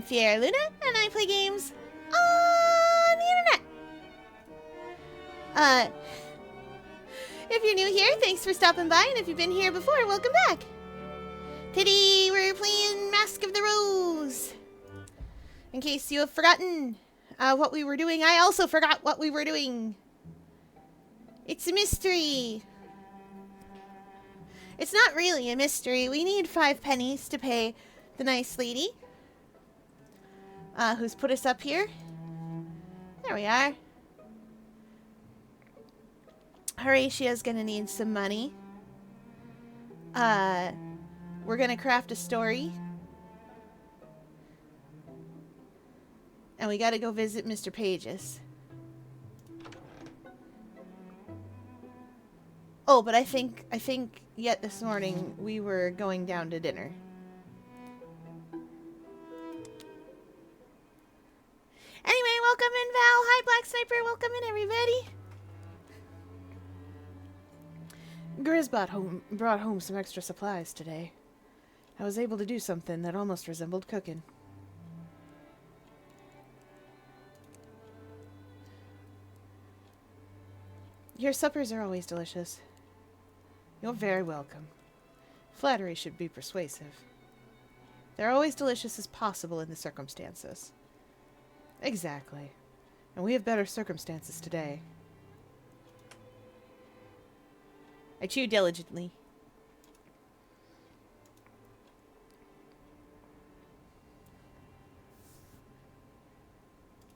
Fiera Luna, and I play games on the internet. If you're new here, thanks for stopping by, and if you've been here before, welcome back. Today, we're playing Mask of the Rose. In case you have forgotten what we were doing, I also forgot what we were doing. It's a mystery. It's not really a mystery. We need 5 pennies to pay the nice lady who's put us up here. There we are. Horatia's gonna need some money. We're gonna craft a story. And we gotta go visit Mr. Pages. Oh, but I think yet this morning we were going down to dinner. Anyway, welcome in, Val. Hi, Black Sniper. Welcome in, everybody. Grizz brought home some extra supplies today. I was able to do something that almost resembled cooking. Your suppers are always delicious. You're very welcome. Flattery should be persuasive. They're always delicious as possible in the circumstances. Exactly. And we have better circumstances today. I chew diligently.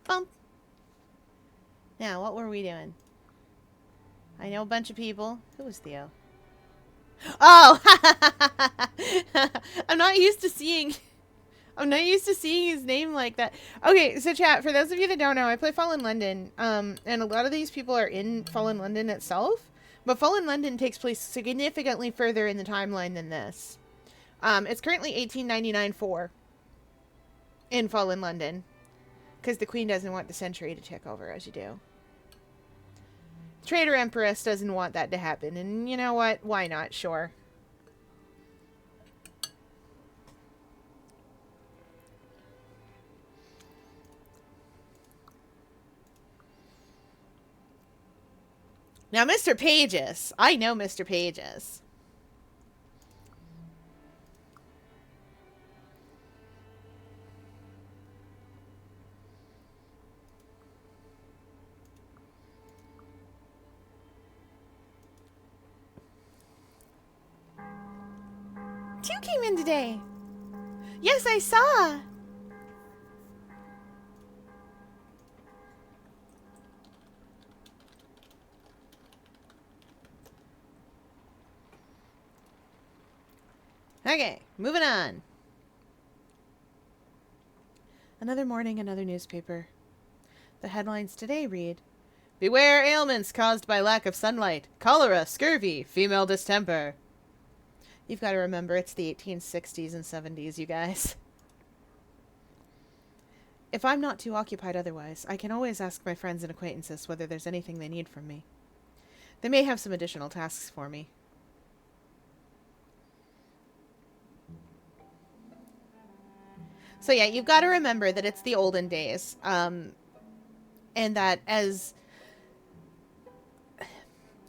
Bump. Now, what were we doing? I know a bunch of people. Who was Theo? Oh! I'm not used to seeing his name like that. Okay, so chat, for those of you that don't know, I play Fallen London, and a lot of these people are in Fallen London itself, but Fallen London takes place significantly further in the timeline than this. It's currently 1899-4 in Fallen London, because the Queen doesn't want the century to tick over as you do. Traitor Empress doesn't want that to happen, and you know what? Why not? Sure. Now, Mr. Pages. I know Mr. Pages. Two came in today. Yes, I saw. Okay, moving on. Another morning, another newspaper. The headlines today read, "Beware ailments caused by lack of sunlight. Cholera, scurvy, female distemper." You've got to remember, it's the 1860s and 70s, you guys. If I'm not too occupied otherwise, I can always ask my friends and acquaintances whether there's anything they need from me. They may have some additional tasks for me. So yeah, you've got to remember that it's the olden days, and that as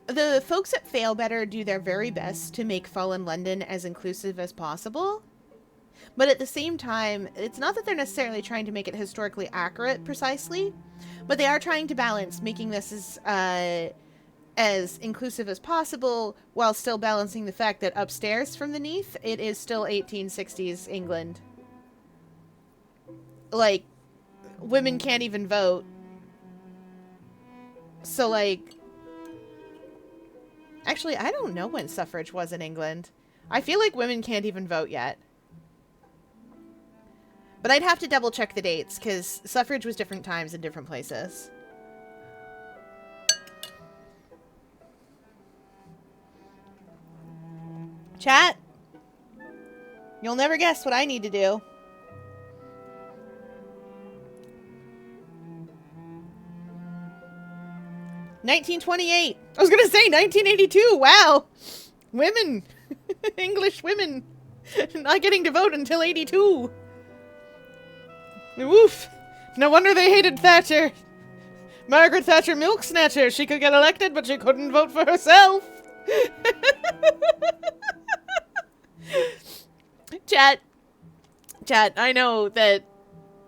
the folks at Fail Better do their very best to make Fallen London as inclusive as possible, but at the same time, it's not that they're necessarily trying to make it historically accurate precisely, but they are trying to balance making this as inclusive as possible while still balancing the fact that upstairs from the Neath, it is still 1860s England. Like, women can't even vote. So, like... Actually, I don't know when suffrage was in England. I feel like women can't even vote yet. But I'd have to double check the dates, because suffrage was different times in different places. Chat? You'll never guess what I need to do. 1928. I was gonna say 1982. Wow. Women. English women. Not getting to vote until 82. Woof! No wonder they hated Thatcher. Margaret Thatcher milk snatcher. She could get elected, but she couldn't vote for herself. Chat, I know that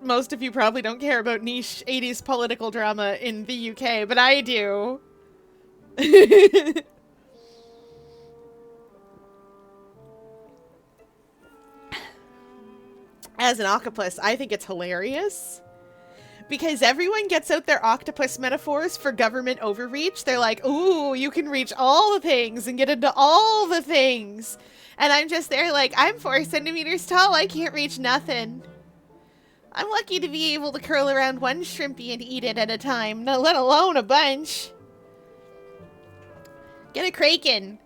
most of you probably don't care about niche 80s political drama in the UK, but I do. As an octopus, I think it's hilarious. Because everyone gets out their octopus metaphors for government overreach. They're like, ooh, you can reach all the things and get into all the things. And I'm just there like, I'm 4 centimeters tall, I can't reach nothing. I'm lucky to be able to curl around one shrimpy and eat it at a time, let alone a bunch. Get a kraken.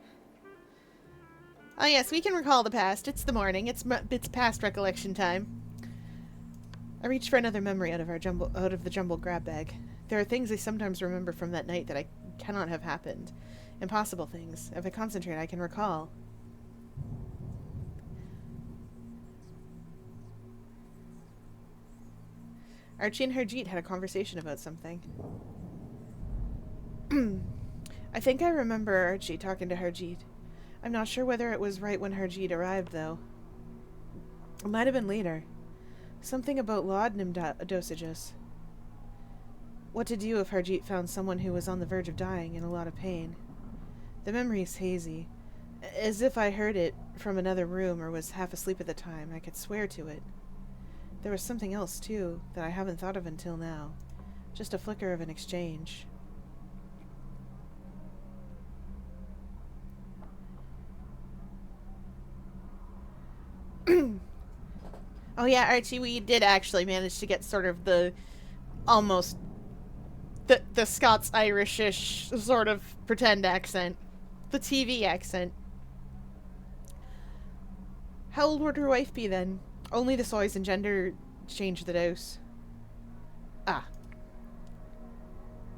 Oh yes, we can recall the past. It's the morning. It's past recollection time. I reach for another memory out of the jumbled grab bag. There are things I sometimes remember from that night that I cannot have happened. Impossible things. If I concentrate, I can recall. Archie and Harjeet had a conversation about something. I think I remember Archie talking to Harjeet. I'm not sure whether it was right when Harjeet arrived, though. It might have been later. Something about laudanum dosages. What to do if Harjeet found someone who was on the verge of dying in a lot of pain. The memory's hazy. As if I heard it from another room or was half asleep at the time. I could swear to it. There was something else, too, that I haven't thought of until now. Just a flicker of an exchange. Oh yeah, Archie, we did actually manage to get sort of the almost the Scots-Irishish sort of pretend accent. The TV accent. How old would her wife be then? Only the size and gender changed the dose. Ah.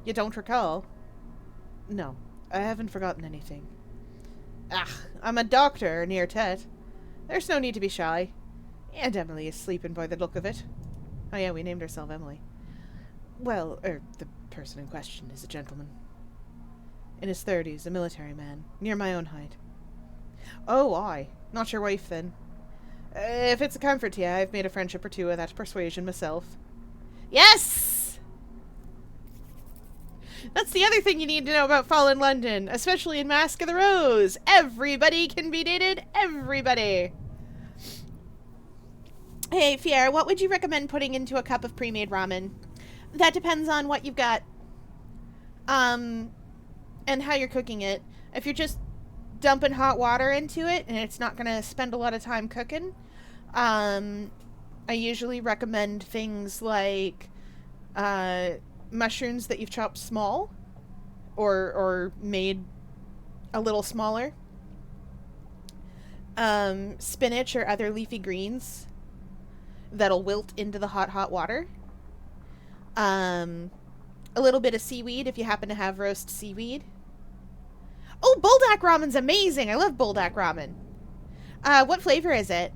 You don't recall? No, I haven't forgotten anything. Ah, I'm a doctor, near Tet. There's no need to be shy. And Emily is sleeping by the look of it. Oh yeah, we named ourselves Emily. Well, the person in question is a gentleman. In his 30s, a military man, near my own height. Oh, aye. Not your wife, then. If it's a comfort to you, I've made a friendship or two of that persuasion myself. Yes! That's the other thing you need to know about Fallen London, especially in Mask of the Rose. Everybody can be dated, everybody. Hey, Fier, what would you recommend putting into a cup of pre-made ramen? That depends on what you've got. And how you're cooking it. If you're just dumping hot water into it and it's not going to spend a lot of time cooking, I usually recommend things like mushrooms that you've chopped small or made a little smaller. Spinach or other leafy greens that'll wilt into the hot water. A little bit of seaweed if you happen to have roast seaweed. Oh, buldak ramen's amazing! I love buldak ramen. What flavor is it?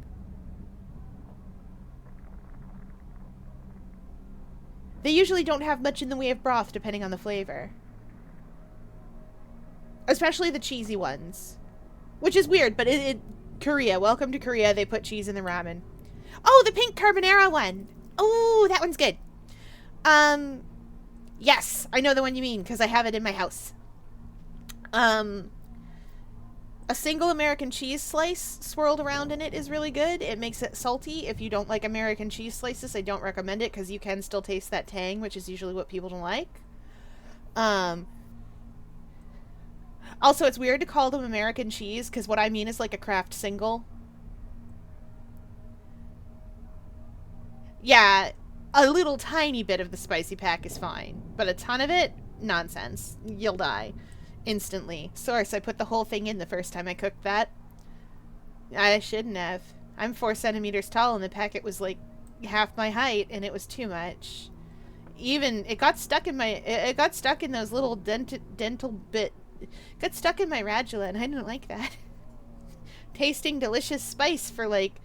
They usually don't have much in the way of broth depending on the flavor. Especially the cheesy ones. Which is weird, but Korea. Welcome to Korea. They put cheese in the ramen. Oh, the pink carbonara one. Oh, that one's good. Yes, I know the one you mean because I have it in my house. A single American cheese slice swirled around in it is really good. It makes it salty. If you don't like American cheese slices, I don't recommend it because you can still taste that tang, which is usually what people don't like. Also, it's weird to call them American cheese because what I mean is like a Kraft single. Yeah, a little tiny bit of the spicy pack is fine, but a ton of it? Nonsense. You'll die. Instantly. Source, I put the whole thing in the first time I cooked that. I shouldn't have. I'm 4 centimeters tall and the packet was like half my height and it was too much. Even, it got stuck in my, it got stuck in those little dental bit, got stuck in my radula and I didn't like that. Tasting delicious spice for like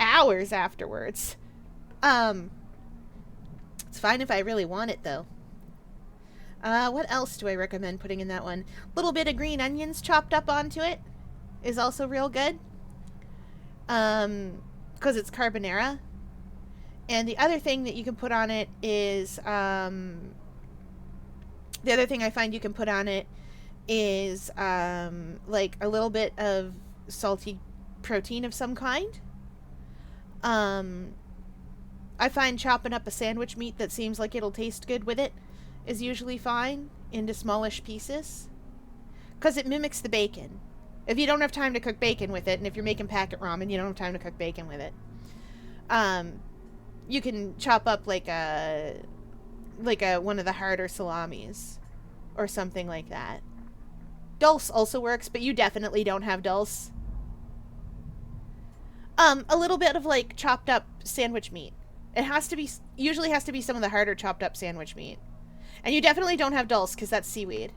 hours afterwards. It's fine if I really want it, though. What else do I recommend putting in that one? A little bit of green onions chopped up onto it is also real good. Because it's carbonara. And the other thing that you can put on it is, the other thing I find you can put on it is, like a little bit of salty protein of some kind. I find chopping up a sandwich meat that seems like it'll taste good with it is usually fine into smallish pieces. Because it mimics the bacon. If you don't have time to cook bacon with it, and if you're making packet ramen, you don't have time to cook bacon with it. You can chop up like a one of the harder salamis or something like that. Dulse also works, but you definitely don't have dulse. A little bit of like chopped up sandwich meat. It usually has to be some of the harder chopped up sandwich meat. And you definitely don't have dulse because that's seaweed.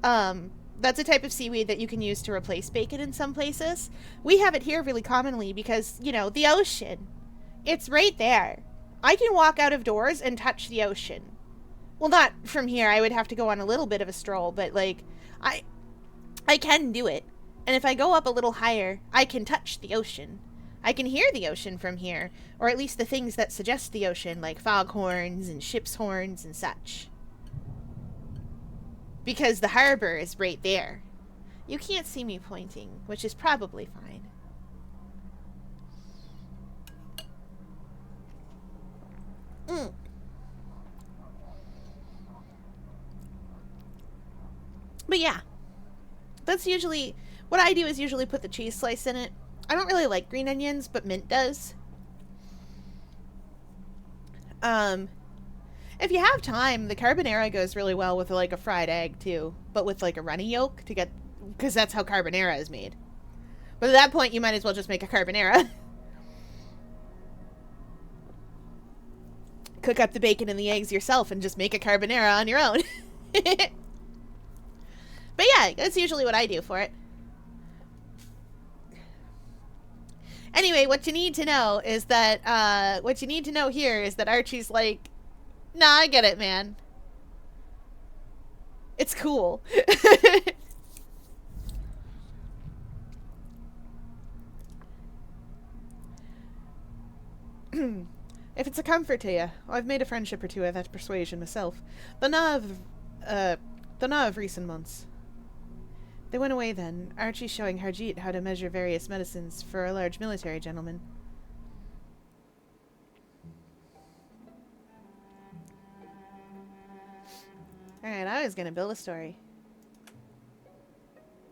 That's a type of seaweed that you can use to replace bacon in some places. We have it here really commonly because, you know, the ocean. It's right there. I can walk out of doors and touch the ocean. Well, not from here. I would have to go on a little bit of a stroll, but, like, I can do it. And if I go up a little higher, I can touch the ocean. I can hear the ocean from here, or at least the things that suggest the ocean, like foghorns and ship's horns and such. Because the harbor is right there. You can't see me pointing, which is probably fine. But yeah, that's usually what I do. Is usually put the cheese slice in it. I don't really like green onions, but Mint does. If you have time, the carbonara goes really well with like a fried egg too, but with like a runny yolk to get, because that's how carbonara is made. But at that point, you might as well just make a carbonara. Cook up the bacon and the eggs yourself and just make a carbonara on your own. But yeah, that's usually what I do for it. Anyway, what you need to know is that, what you need to know here is that Archie's like, nah, I get it, man. It's cool. If it's a comfort to you, I've made a friendship or two with that persuasion myself. But not of recent months. They went away then, Archie showing Harjeet how to measure various medicines for a large military gentleman. Alright, I was gonna build a story.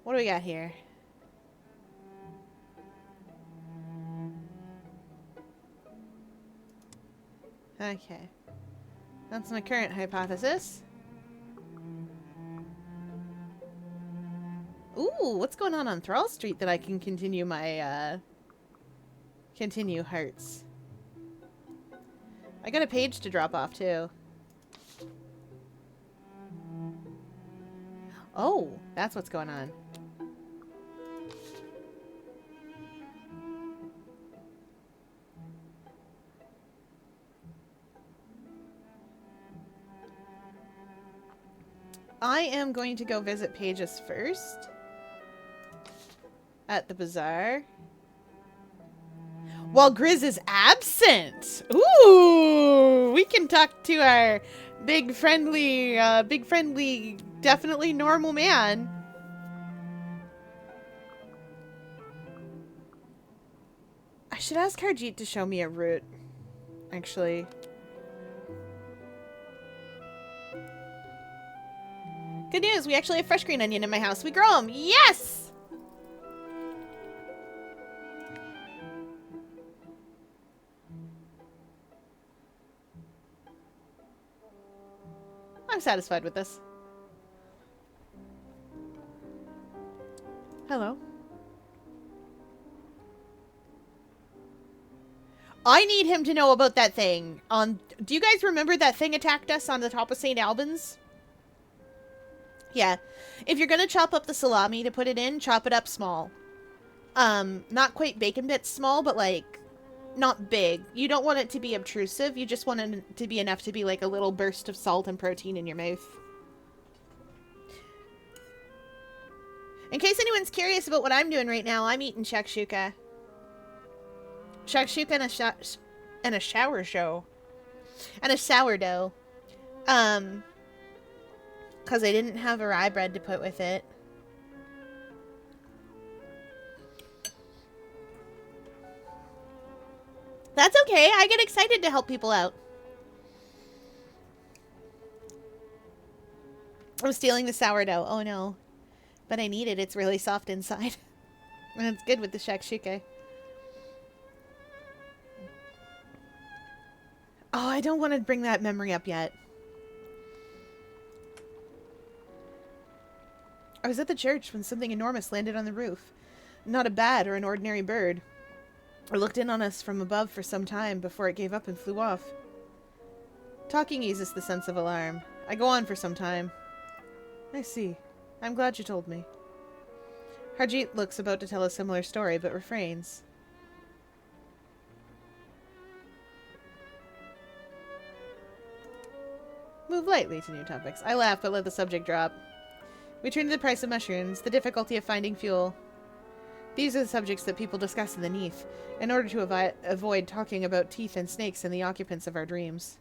What do we got here? Okay. That's my current hypothesis. Ooh, what's going on Thrall Street that I can continue my, continue hearts? I got a page to drop off, too. Oh, that's what's going on. I am going to go visit Pages first. At the bazaar. While Grizz is absent. Ooh, we can talk to our big friendly, definitely normal man. I should ask Harjeet to show me a route, actually. Good news, we actually have fresh green onion in my house. We grow them. Yes! I'm satisfied with this. Hello. I need him to know about that thing. Do you guys remember that thing attacked us on the top of St. Albans? Yeah. If you're gonna chop up the salami to put it in, chop it up small. Not quite bacon bits small, but like not big. You don't want it to be obtrusive. You just want it to be enough to be like a little burst of salt and protein in your mouth. In case anyone's curious about what I'm doing right now, I'm eating shakshuka. Shakshuka and a shower show. And a sourdough. Because I didn't have a rye bread to put with it. That's okay. I get excited to help people out. I'm stealing the sourdough. Oh no. But I need it. It's really soft inside. And it's good with the shakshuka. Oh, I don't want to bring that memory up yet. I was at the church when something enormous landed on the roof. Not a bat or an ordinary bird. It looked in on us from above for some time before it gave up and flew off. Talking eases the sense of alarm. I go on for some time. I see. I'm glad you told me. Harjeet looks about to tell a similar story, but refrains. Move lightly to new topics. I laugh, but let the subject drop. We turn to the price of mushrooms, the difficulty of finding fuel. These are the subjects that people discuss in the Neath, in order to avoid talking about teeth and snakes and the occupants of our dreams.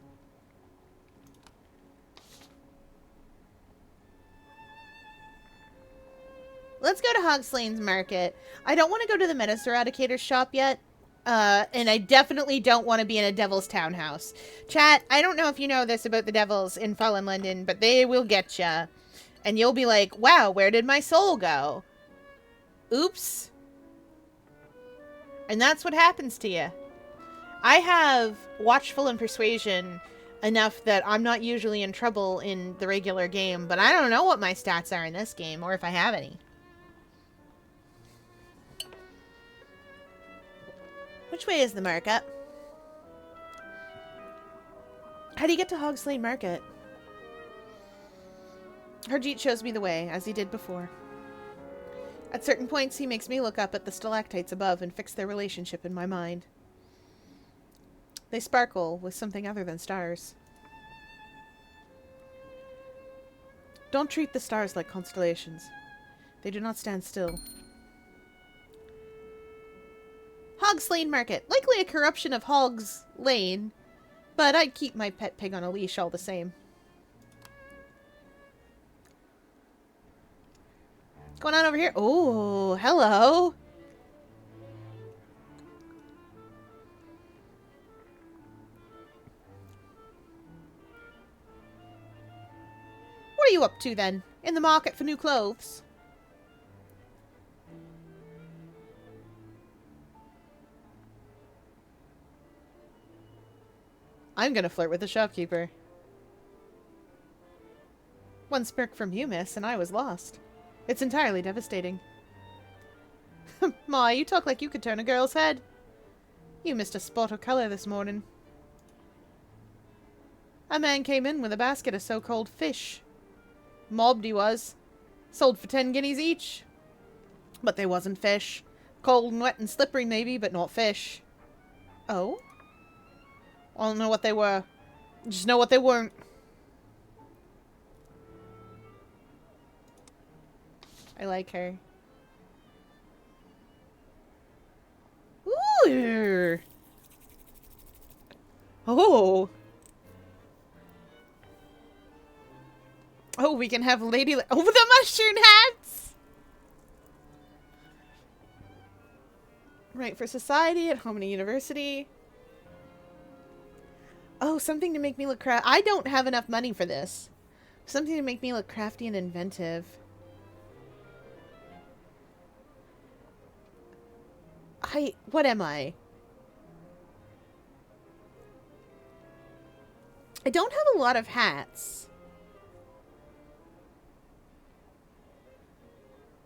Let's go to Hogslane's Market. I don't want to go to the Menace Eradicator's shop yet. And I definitely don't want to be in a Devil's Townhouse. Chat, I don't know if you know this about the Devils in Fallen London, but they will get ya. And you'll be like, wow, where did my soul go? Oops. And that's what happens to you. I have Watchful and Persuasion enough that I'm not usually in trouble in the regular game, but I don't know what my stats are in this game, or if I have any. Which way is the market? How do you get to Hogslane Market? Harjeet shows me the way, as he did before. At certain points, he makes me look up at the stalactites above and fix their relationship in my mind. They sparkle with something other than stars. Don't treat the stars like constellations. They do not stand still. Hogslane Market. Likely a corruption of Hog's Lane, but I'd keep my pet pig on a leash all the same. What's going on over here? Oh, hello. What are you up to then? In the market for new clothes? I'm gonna flirt with the shopkeeper. One smirk from you, miss, and I was lost. It's entirely devastating. Ma, you talk like you could turn a girl's head. You missed a spot of color this morning. A man came in with a basket of so-called fish. Mobbed he was. Sold for 10 guineas each. But they wasn't fish. Cold and wet and slippery maybe, but not fish. Oh? I don't know what they were. Just know what they weren't. I like her. Ooh. Oh. Oh, we can have lady... Oh, the mushroom hats! Right, for society, at home and university. Oh, something to make me look crafty. I don't have enough money for this. Something to make me look crafty and inventive. What am I? I don't have a lot of hats.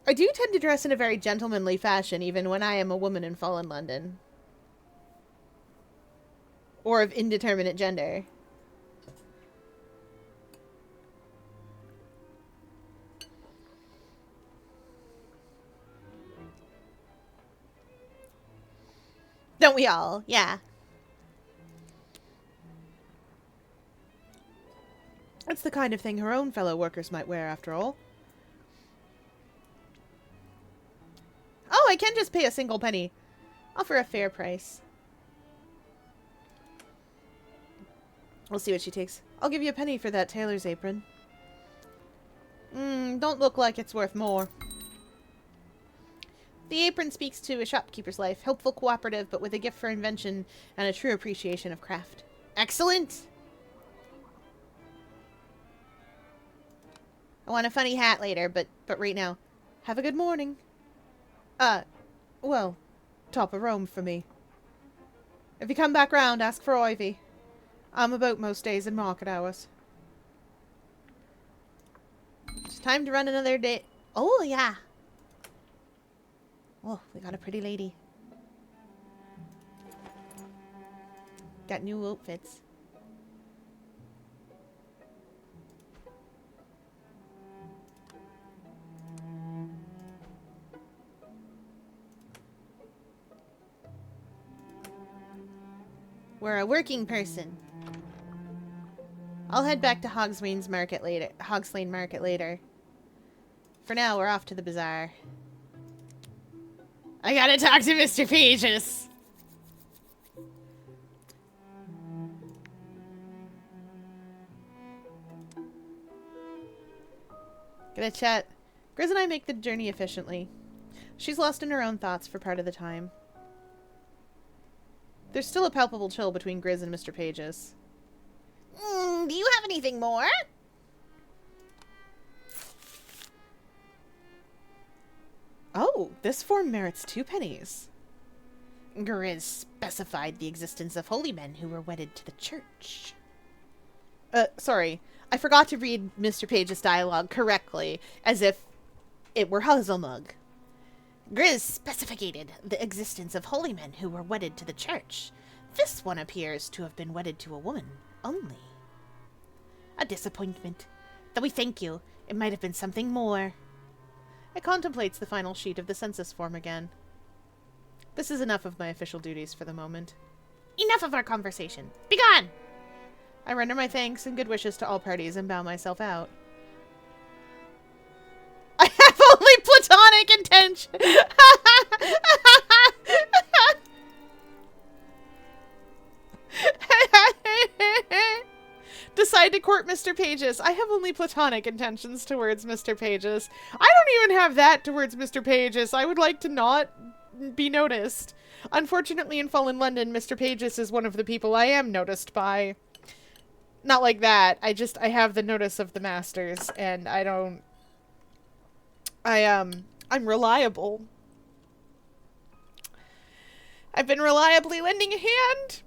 I do tend to dress in a very gentlemanly fashion, even when I am a woman in Fallen London. Or of indeterminate gender. Don't we all? Yeah. That's the kind of thing her own fellow workers might wear, after all. Oh, I can just pay a single penny. Offer a fair price. We'll see what she takes. I'll give you a penny for that tailor's apron. Don't look like it's worth more. The apron speaks to a shopkeeper's life. Helpful, cooperative, but with a gift for invention and a true appreciation of craft. Excellent! I want a funny hat later, but right now. Have a good morning. Well, top of Rome for me. If you come back round, ask for Ivy. I'm about most days in market hours. It's time to run another day. Oh, yeah. Oh, we got a pretty lady. Got new outfits. We're a working person. I'll head back to Hogswain's Market later. Hogslane Market later. For now, we're off to the bazaar. I gotta talk to Mr. Pages. Gonna chat. Grizz and I make the journey efficiently. She's lost in her own thoughts for part of the time. There's still a palpable chill between Grizz and Mr. Pages. Do you have anything more? Oh, this form merits 2 pennies. Grizz specified the existence of holy men who were wedded to the church. Sorry. I forgot to read Mr. Page's dialogue correctly, as if it were Huzzlemug. Grizz specified the existence of holy men who were wedded to the church. This one appears to have been wedded to a woman only. A disappointment. Though we thank you, it might have been something more. It contemplates the final sheet of the census form again. This is enough of my official duties for the moment. Enough of our conversation. Begone! I render my thanks and good wishes to all parties and bow myself out. I have only platonic intention! Decide to court Mr. Pages. I have only platonic intentions towards Mr. Pages. I don't even have that towards Mr. Pages. I would like to not be noticed. Unfortunately, in Fallen London, Mr. Pages is one of the people I am noticed by. Not like that. I have the notice of the masters, and I'm reliable. I've been reliably lending a hand.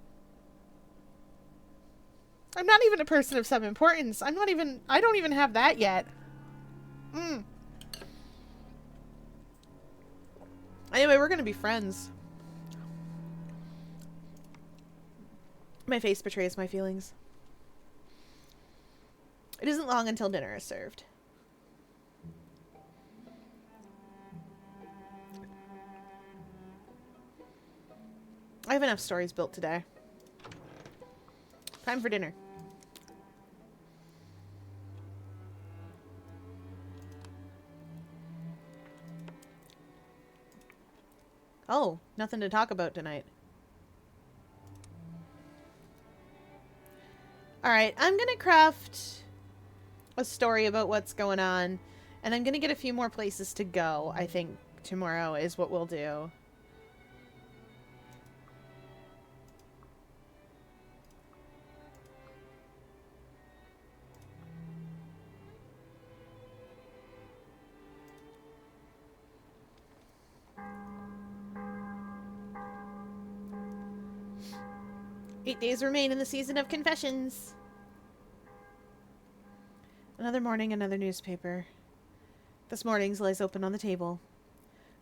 I'm not even a person of some importance. I don't even have that yet. Anyway, we're gonna be friends. My face betrays my feelings. It isn't long until dinner is served. I have enough stories built today. Time for dinner. Oh, nothing to talk about tonight. Alright, I'm gonna craft a story about what's going on, and I'm gonna get a few more places to go. I think tomorrow is what we'll do. Eight days remain in the season of confessions. Another morning, another newspaper. This morning's lays open on the table.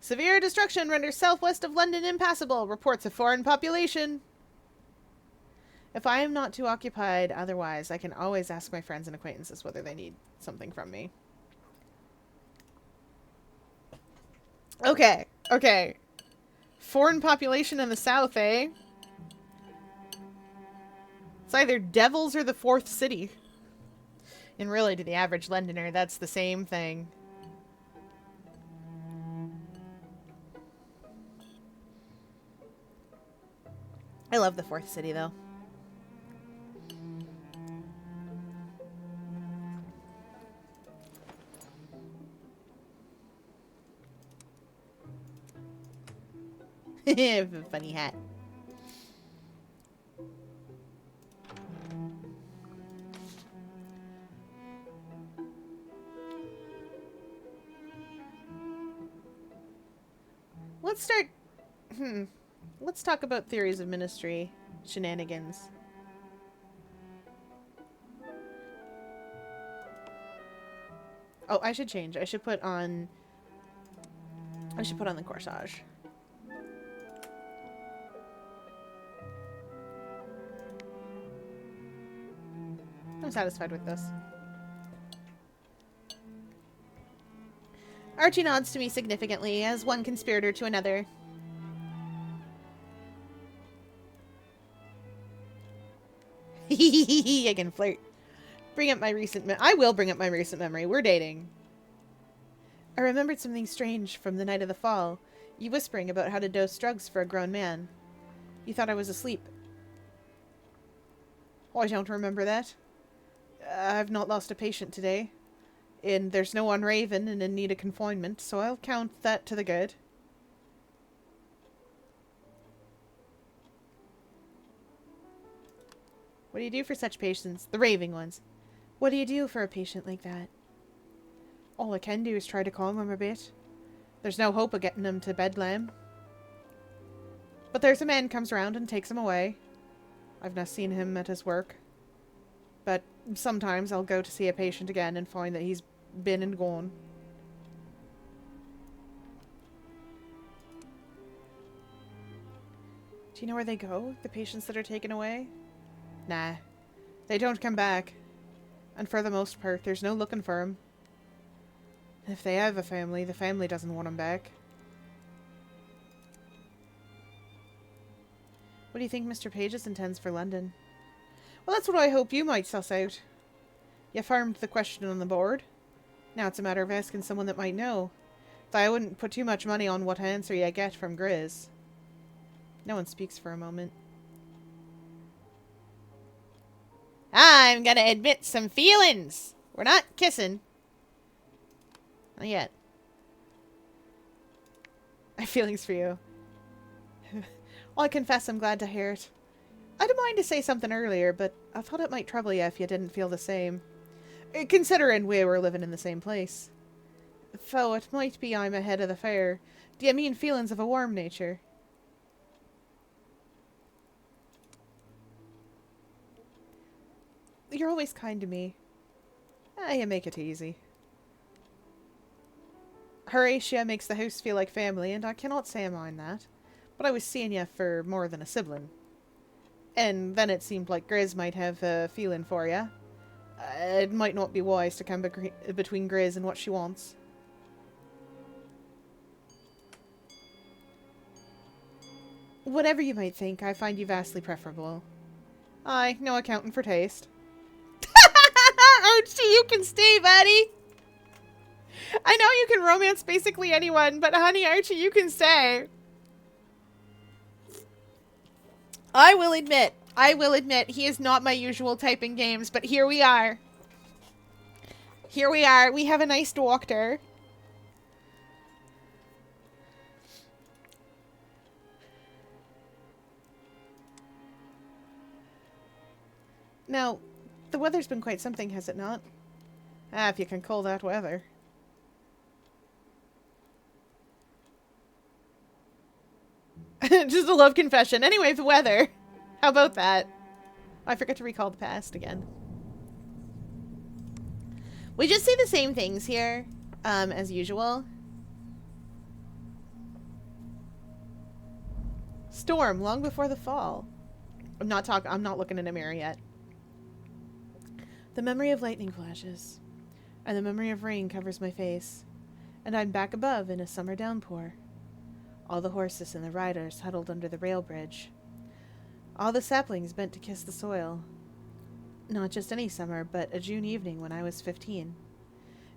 Severe destruction renders southwest of London impassable. Reports of foreign population. If I am not too occupied otherwise, I can always ask my friends and acquaintances whether they need something from me. Okay. Okay. Foreign population in the south, eh? It's either devils or the fourth city. And really, to the average Londoner, that's the same thing. I love the fourth city, though. Funny hat. Let's start... Let's talk about theories of ministry shenanigans. Oh, I should change. I should put on the corsage. I'm satisfied with this. Archie nods to me significantly, as one conspirator to another. I can flirt. Bring up my recent I will bring up my recent memory. We're dating. I remembered something strange from the night of the fall. You whispering about how to dose drugs for a grown man. You thought I was asleep. Oh, I don't remember that. I've not lost a patient today. And there's no one raven and in need of confinement, so I'll count that to the good. What do you do for such patients? The raving ones. What do you do for a patient like that? All I can do is try to calm him a bit. There's no hope of getting him to bedlam. But there's a man comes around and takes him away. I've not seen him at his work. But sometimes I'll go to see a patient again and find that he's been and gone. Do you know where they go? The patients that are taken away? Nah. They don't come back. And for the most part, there's no looking for them. If they have a family, the family doesn't want them back. What do you think Mr. Pages intends for London? Well, that's what I hope you might suss out. You farmed the question on the board. Now it's a matter of asking someone that might know. Though I wouldn't put too much money on what answer you get from Grizz. No one speaks for a moment. I'm gonna admit some feelings. We're not kissing. Not yet. I have feelings for you. Well, I confess I'm glad to hear it. I didn't mind to say something earlier, but I thought it might trouble you if you didn't feel the same. Considering we were living in the same place. Though it might be I'm ahead of the fair. Do you mean feelings of a warm nature? You're always kind to me. You make it easy. Horatia makes the house feel like family, and I cannot say I mind that. But I was seeing you for more than a sibling. And then it seemed like Grizz might have a feeling for you. It might not be wise to come between Grizz and what she wants. Whatever you might think, I find you vastly preferable. Aye, no accounting for taste. Archie, you can stay, buddy! I know you can romance basically anyone, but honey, Archie, you can stay. I will admit, he is not my usual type in games, but here we are. Here we are. We have a nice doctor. Now, the weather's been quite something, has it not? Ah, if you can call that weather. Just a love confession. Anyway, the weather. How about that? I forgot to recall the past again. We just say the same things here, as usual. Storm, long before the fall. I'm not looking in a mirror yet. The memory of lightning flashes, and the memory of rain covers my face, and I'm back above in a summer downpour. All the horses and the riders huddled under the rail bridge. All the saplings bent to kiss the soil. Not just any summer, but a June evening when I was 15.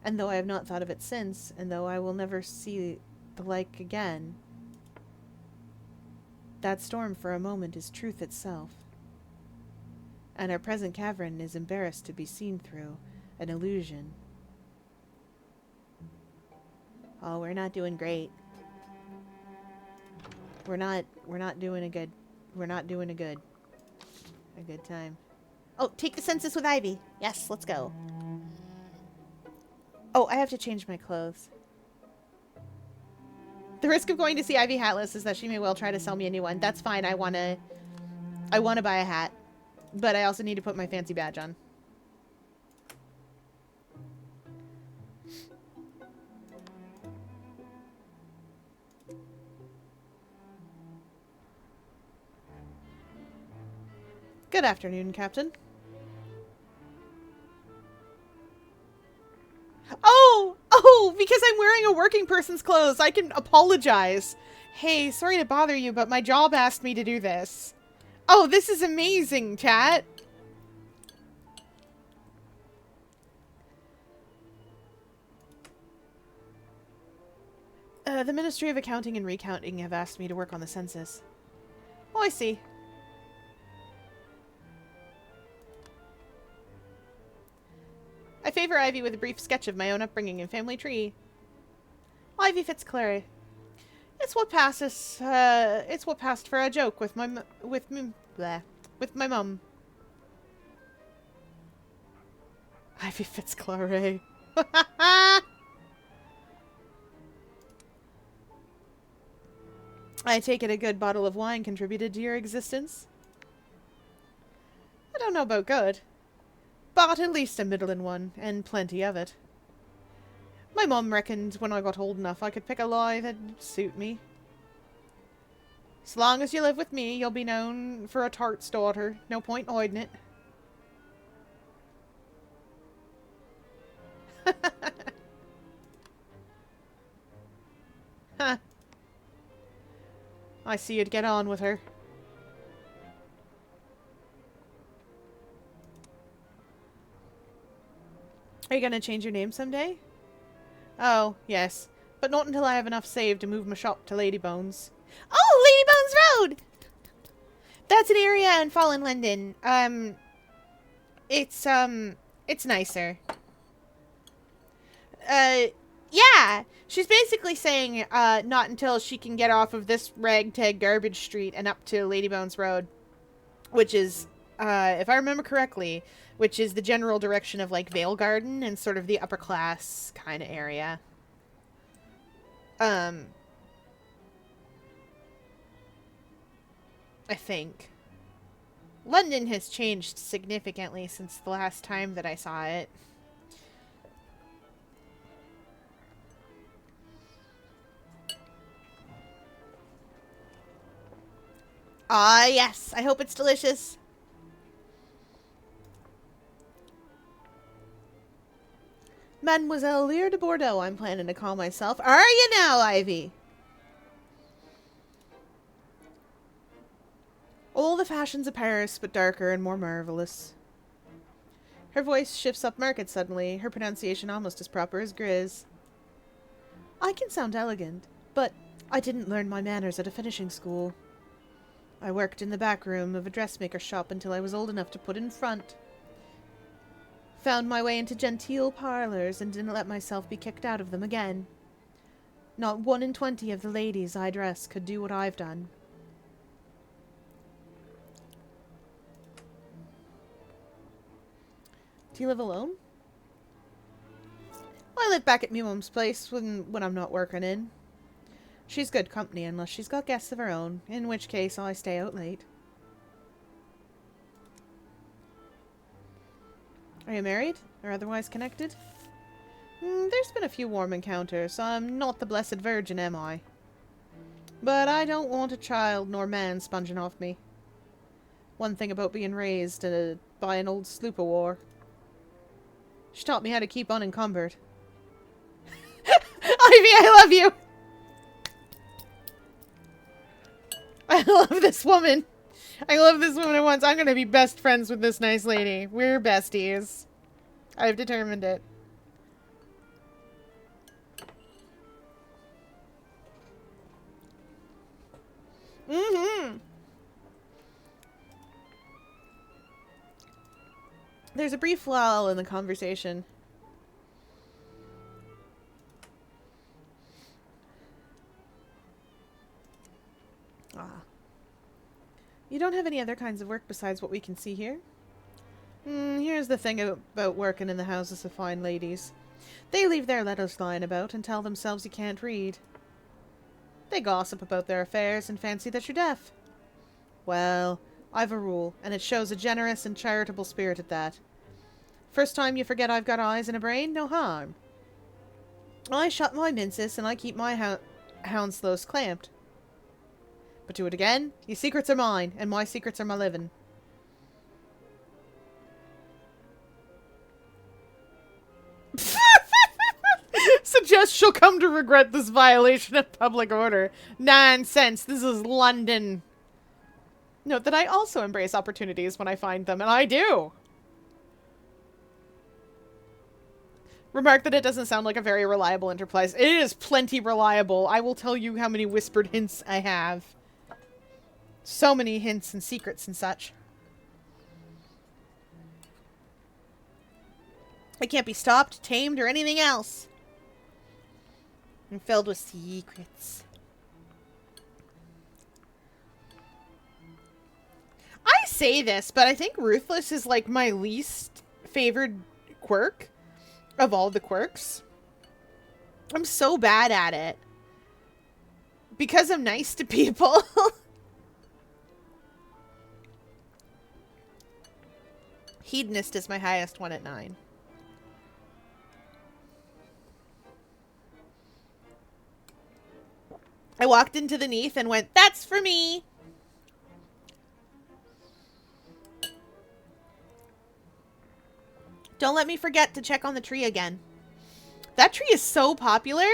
And though I have not thought of it since, and though I will never see the like again, that storm for a moment is truth itself. And our present cavern is embarrassed to be seen through an illusion. Oh, we're not doing great. We're not doing a good time. Oh, take the census with Ivy. Yes, let's go. Oh, I have to change my clothes. The risk of going to see Ivy hatless is that she may well try to sell me a new one. That's fine. I wanna buy a hat. But I also need to put my fancy badge on. Good afternoon, Captain. Oh, because I'm wearing a working person's clothes, I can apologize. Hey, sorry to bother you, but my job asked me to do this. Oh, this is amazing, chat. The Ministry of Accounting and Recounting have asked me to work on the census. Oh, I see. I favor Ivy with a brief sketch of my own upbringing and family tree. Ivy Fitzclary. It's what passed for a joke with my mum. Ivy Fitzclary. I take it a good bottle of wine contributed to your existence? I don't know about good, but at least a middling one, and plenty of it. My mum reckoned when I got old enough I could pick a lie that'd suit me. As long as you live with me, you'll be known for a tart's daughter. No point in hiding it. Huh. I see you'd get on with her. Are you gonna change your name someday? Oh, yes. But not until I have enough saved to move my shop to Ladybones. Oh, Ladybones Road! That's an area in Fallen London. It's nicer. Yeah! She's basically saying, not until she can get off of this ragtag garbage street and up to Ladybones Road. Which is, if I remember correctly, which is the general direction of, like, Vale Garden and sort of the upper class kind of area. I think. London has changed significantly since the last time that I saw it. Ah, yes. I hope it's delicious. Mademoiselle Lear de Bordeaux, I'm planning to call myself. Are you now, Ivy? All the fashions of Paris, but darker and more marvelous. Her voice shifts up market suddenly, her pronunciation almost as proper as Grizz. I can sound elegant, but I didn't learn my manners at a finishing school. I worked in the back room of a dressmaker's shop until I was old enough to put in front. Found my way into genteel parlors and didn't let myself be kicked out of them again. Not 1 in 20 of the ladies I dress could do what I've done. Do you live alone? I live back at me mum's place when I'm not working in. She's good company unless she's got guests of her own, in which case I stay out late. Are you married? Or otherwise connected? There's been a few warm encounters. I'm not the blessed virgin, am I? But I don't want a child nor man sponging off me. One thing about being raised by an old sloop of war. She taught me how to keep unencumbered. Ivy, I love you! I love this woman. I love this woman at once. I'm gonna be best friends with this nice lady. We're besties. I've determined it. Mm-hmm. There's a brief lull in the conversation. Ah. You don't have any other kinds of work besides what we can see here? Here's the thing about working in the houses of fine ladies. They leave their letters lying about and tell themselves you can't read. They gossip about their affairs and fancy that you're deaf. Well, I've a rule, and it shows a generous and charitable spirit at that. First time you forget I've got eyes and a brain, no harm. I shut my minces and I keep my hounslows clamped. But do it again, your secrets are mine, and my secrets are my living. Suggest she'll come to regret this violation of public order. Nonsense, this is London. Note that I also embrace opportunities when I find them, and I do. Remark that it doesn't sound like a very reliable enterprise. It is plenty reliable. I will tell you how many whispered hints I have. So many hints and secrets and such. I can't be stopped, tamed, or anything else. I'm filled with secrets. I say this, but I think Ruthless is like my least favored quirk of all the quirks. I'm so bad at it. Because I'm nice to people. Hedonist is my highest one at 9. I walked into the Neath and went, that's for me! Don't let me forget to check on the tree again. That tree is so popular.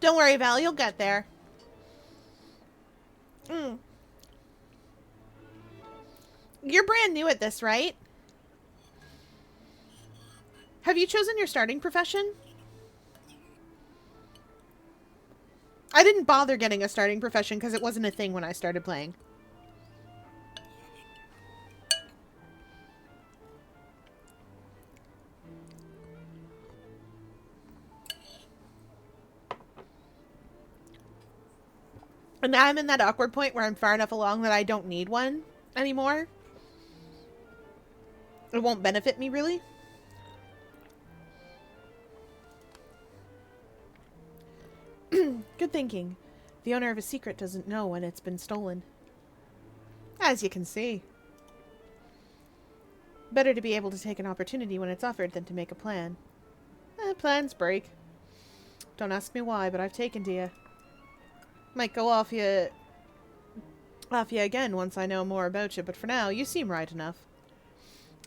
Don't worry, Val, you'll get there. You're brand new at this, right? Have you chosen your starting profession? I didn't bother getting a starting profession because it wasn't a thing when I started playing. And now I'm in that awkward point where I'm far enough along that I don't need one anymore. It won't benefit me, really. Good thinking. The owner of a secret doesn't know when it's been stolen. As you can see. Better to be able to take an opportunity when it's offered than to make a plan. Plans break. Don't ask me why, but I've taken to you. Might go off you again once I know more about you, but for now, you seem right enough.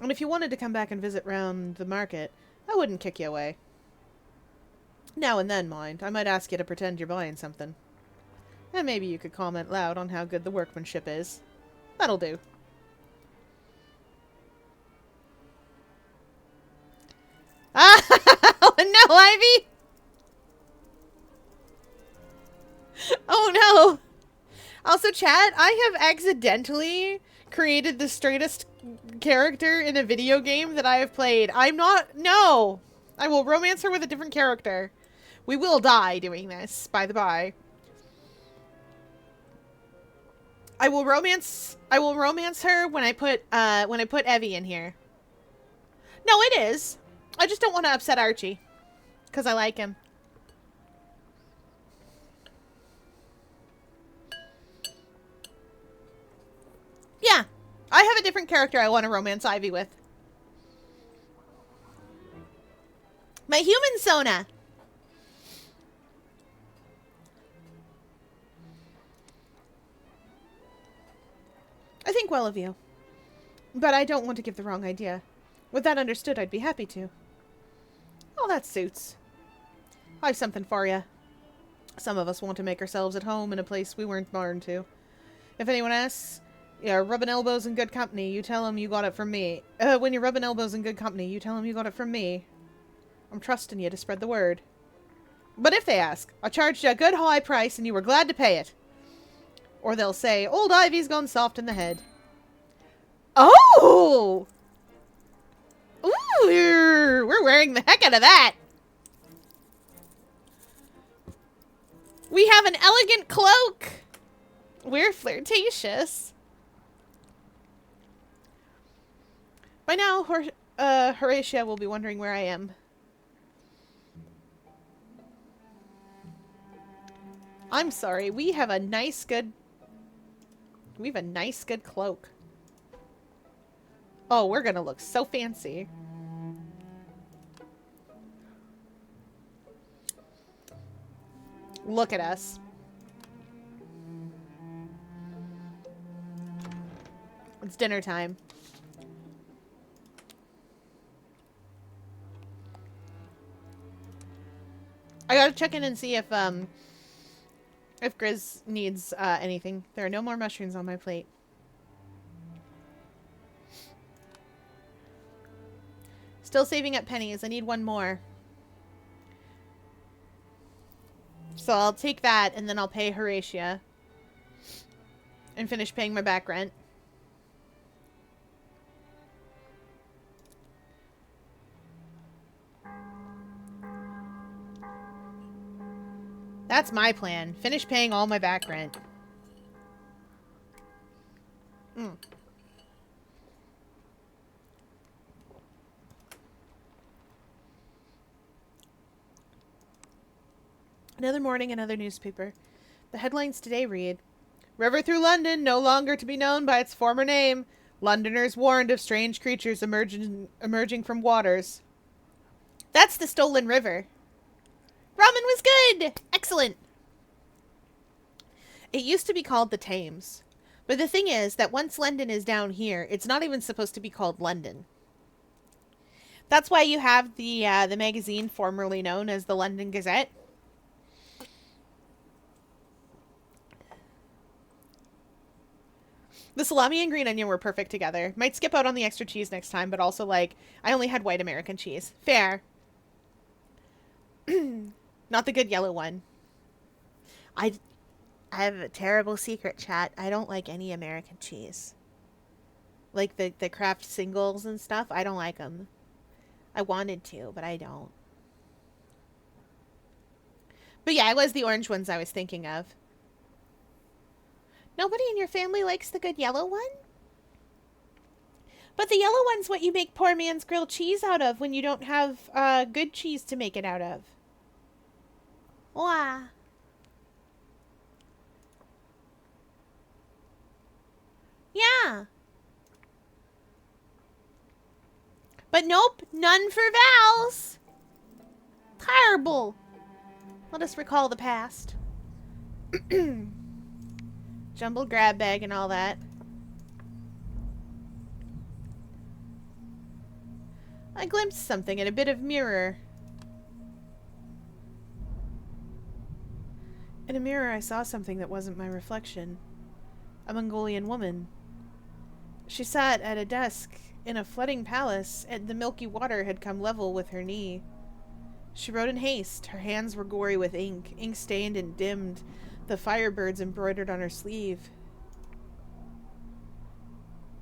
And if you wanted to come back and visit round the market, I wouldn't kick you away. Now and then, mind, I might ask you to pretend you're buying something. And maybe you could comment loud on how good the workmanship is. That'll do. Oh no, Ivy! Oh no! Also, chat, I have accidentally created the straightest character in a video game that I have played. I'm not... No! I will romance her with a different character. We will die doing this, by the by. I will romance her when I put Evie in here. No, it is. I just don't want to upset Archie. Because I like him. Yeah. I have a different character I want to romance Ivy with. My human Sona. think well of you. But I don't want to give the wrong idea. With that understood, I'd be happy to. Oh, that suits. I've something for you. Some of us want to make ourselves at home in a place we weren't born to. If anyone asks, you're rubbing elbows in good company, you tell them you got it from me. When you're rubbing elbows in good company, you tell them you got it from me. I'm trusting you to spread the word. But if they ask, I charged you a good high price and you were glad to pay it. Or they'll say, old Ivy's gone soft in the head. Oh! Ooh, we're wearing the heck out of that. We have an elegant cloak. We're flirtatious. By now, Horatia will be wondering where I am. I'm sorry. We have a nice, good cloak. Oh, we're gonna look so fancy. Look at us. It's dinner time. I gotta check in and see if Grizz needs anything. There are no more mushrooms on my plate. Still saving up pennies. I need one more. So I'll take that and then I'll pay Horatia. And finish paying my back rent. That's my plan. Finish paying all my back rent. Another morning, another newspaper. The headlines today read, River through London, no longer to be known by its former name. Londoners warned of strange creatures emerging from waters. That's the stolen river. Ramen was good! Excellent! It used to be called the Thames. But the thing is that once London is down here, it's not even supposed to be called London. That's why you have the magazine formerly known as the London Gazette. The salami and green onion were perfect together. Might skip out on the extra cheese next time, but also, like, I only had white American cheese. Fair. Not the good yellow one. I have a terrible secret, chat. I don't like any American cheese. Like the Kraft singles and stuff, I don't like them. I wanted to, but I don't. But yeah, it was the orange ones I was thinking of. Nobody in your family likes the good yellow one? But the yellow one's what you make poor man's grilled cheese out of when you don't have good cheese to make it out of. Wow. Yeah. But nope, none for Val's. Terrible. Let us recall the past. Jumbled grab bag and all that. I glimpsed something in a bit of mirror. In a mirror, I saw something that wasn't my reflection. A Mongolian woman. She sat at a desk in a flooding palace, and the milky water had come level with her knee. She wrote in haste. Her hands were gory with ink stained and dimmed, the firebirds embroidered on her sleeve.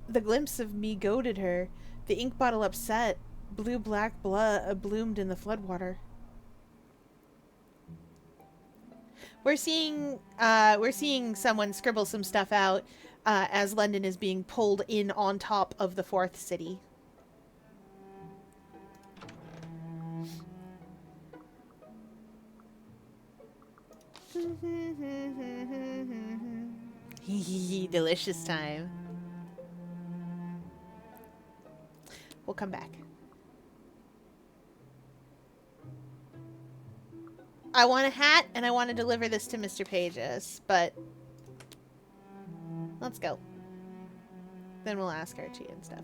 The glimpse of me goaded her. The ink bottle upset. Blue-black blood bloomed in the floodwater. We're seeing someone scribble some stuff out as London is being pulled in on top of the fourth city. Delicious time. We'll come back. I want a hat, and I want to deliver this to Mr. Pages, but let's go. Then we'll ask Archie and stuff.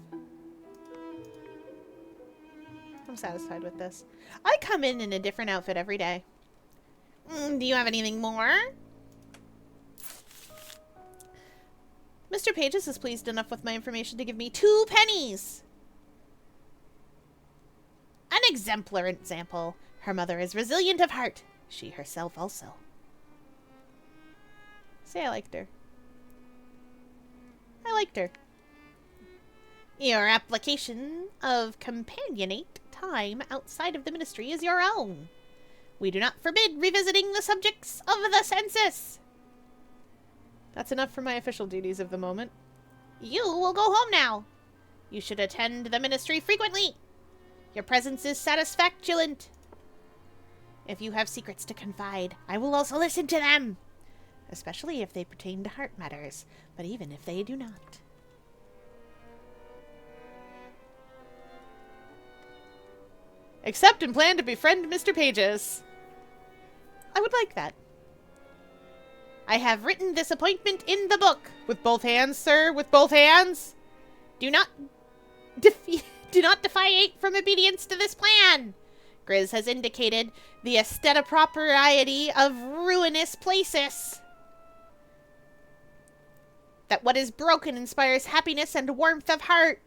I'm satisfied with this. I come in a different outfit every day. Do you have anything more? Mr. Pages is pleased enough with my information to give me 2 pennies. An exemplar example. Her mother is resilient of heart. She herself also. Say I liked her. I liked her. Your application of companionate time outside of the ministry is your own. We do not forbid revisiting the subjects of the census. That's enough for my official duties of the moment. You will go home now. You should attend the ministry frequently. Your presence is satisfactulant. If you have secrets to confide, I will also listen to them. Especially if they pertain to heart matters, but even if they do not. Accept and plan to befriend Mr. Pages. I would like that. I have written this appointment in the book. With both hands, sir, with both hands. Do not deviate from obedience to this plan. Grizz has indicated the aesthetopropriety of ruinous places. That what is broken inspires happiness and warmth of heart.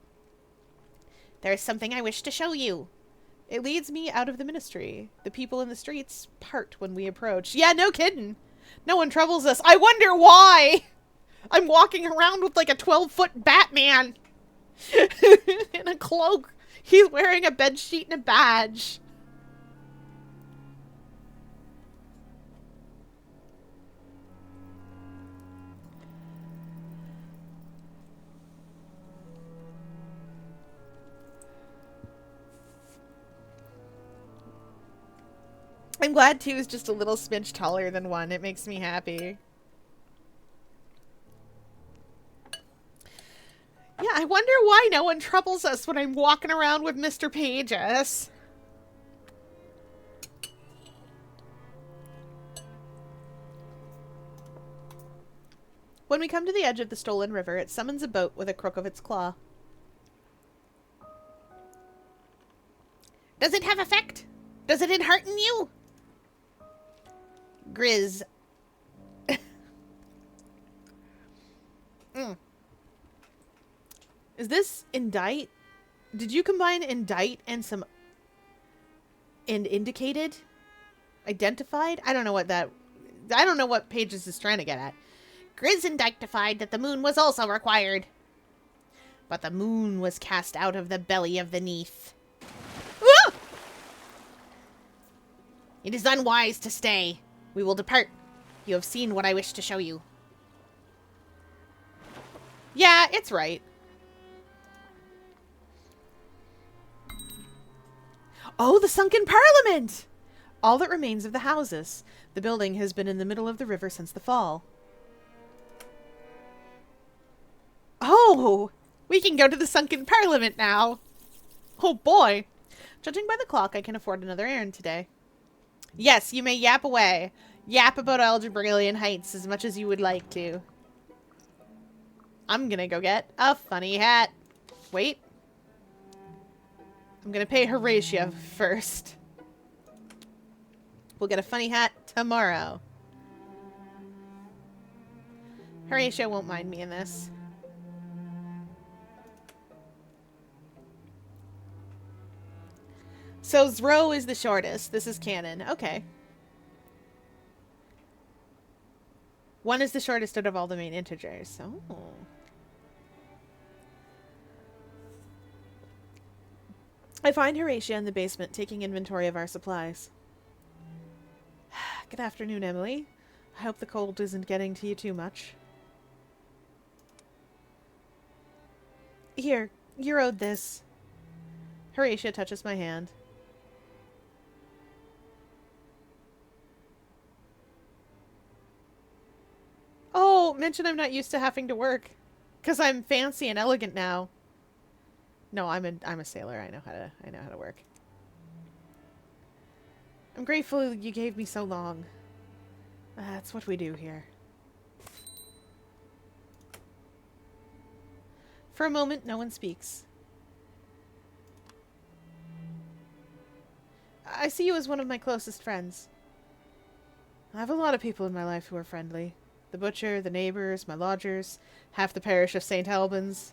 There is something I wish to show you. It leads me out of the ministry. The people in the streets part when we approach. Yeah, no kidding. No one troubles us. I wonder why. I'm walking around with like a 12-foot Batman. In a cloak. He's wearing a bedsheet and a badge. I'm glad 2 is just a little smidge taller than 1. It makes me happy. Yeah, I wonder why no one troubles us when I'm walking around with Mr. Pages. When we come to the edge of the stolen river, it summons a boat with a crook of its claw. Does it have effect? Does it enhearten you? Grizz. Is this indict? Did you combine indict and some... and indicated? Identified? I don't know what that... I don't know what Pages is trying to get at. Grizz indictified that the moon was also required. But the moon was cast out of the belly of the Neath. Ah! It is unwise to stay. We will depart. You have seen what I wish to show you. Yeah, it's right. Oh, the sunken parliament! All that remains of the houses. The building has been in the middle of the river since the fall. Oh! We can go to the sunken parliament now! Oh boy! Judging by the clock, I can afford another errand today. Yes, you may yap away. Yap about Algebraian Heights as much as you would like to. I'm gonna go get a funny hat. Wait. I'm gonna pay Horatia first. We'll get a funny hat tomorrow. Horatia won't mind me in this. So Zro is the shortest. This is canon. Okay. 1 is the shortest out of all the main integers. Oh. I find Horatia in the basement taking inventory of our supplies. Good afternoon, Emily. I hope the cold isn't getting to you too much. Here, you're owed this. Horatia touches my hand. Oh, mention I'm not used to having to work. 'Cause I'm fancy and elegant now. No, I'm a sailor. I know how to work. I'm grateful you gave me so long. That's what we do here. For a moment, no one speaks. I see you as one of my closest friends. I have a lot of people in my life who are friendly. The butcher, the neighbors, my lodgers, half the parish of St. Albans.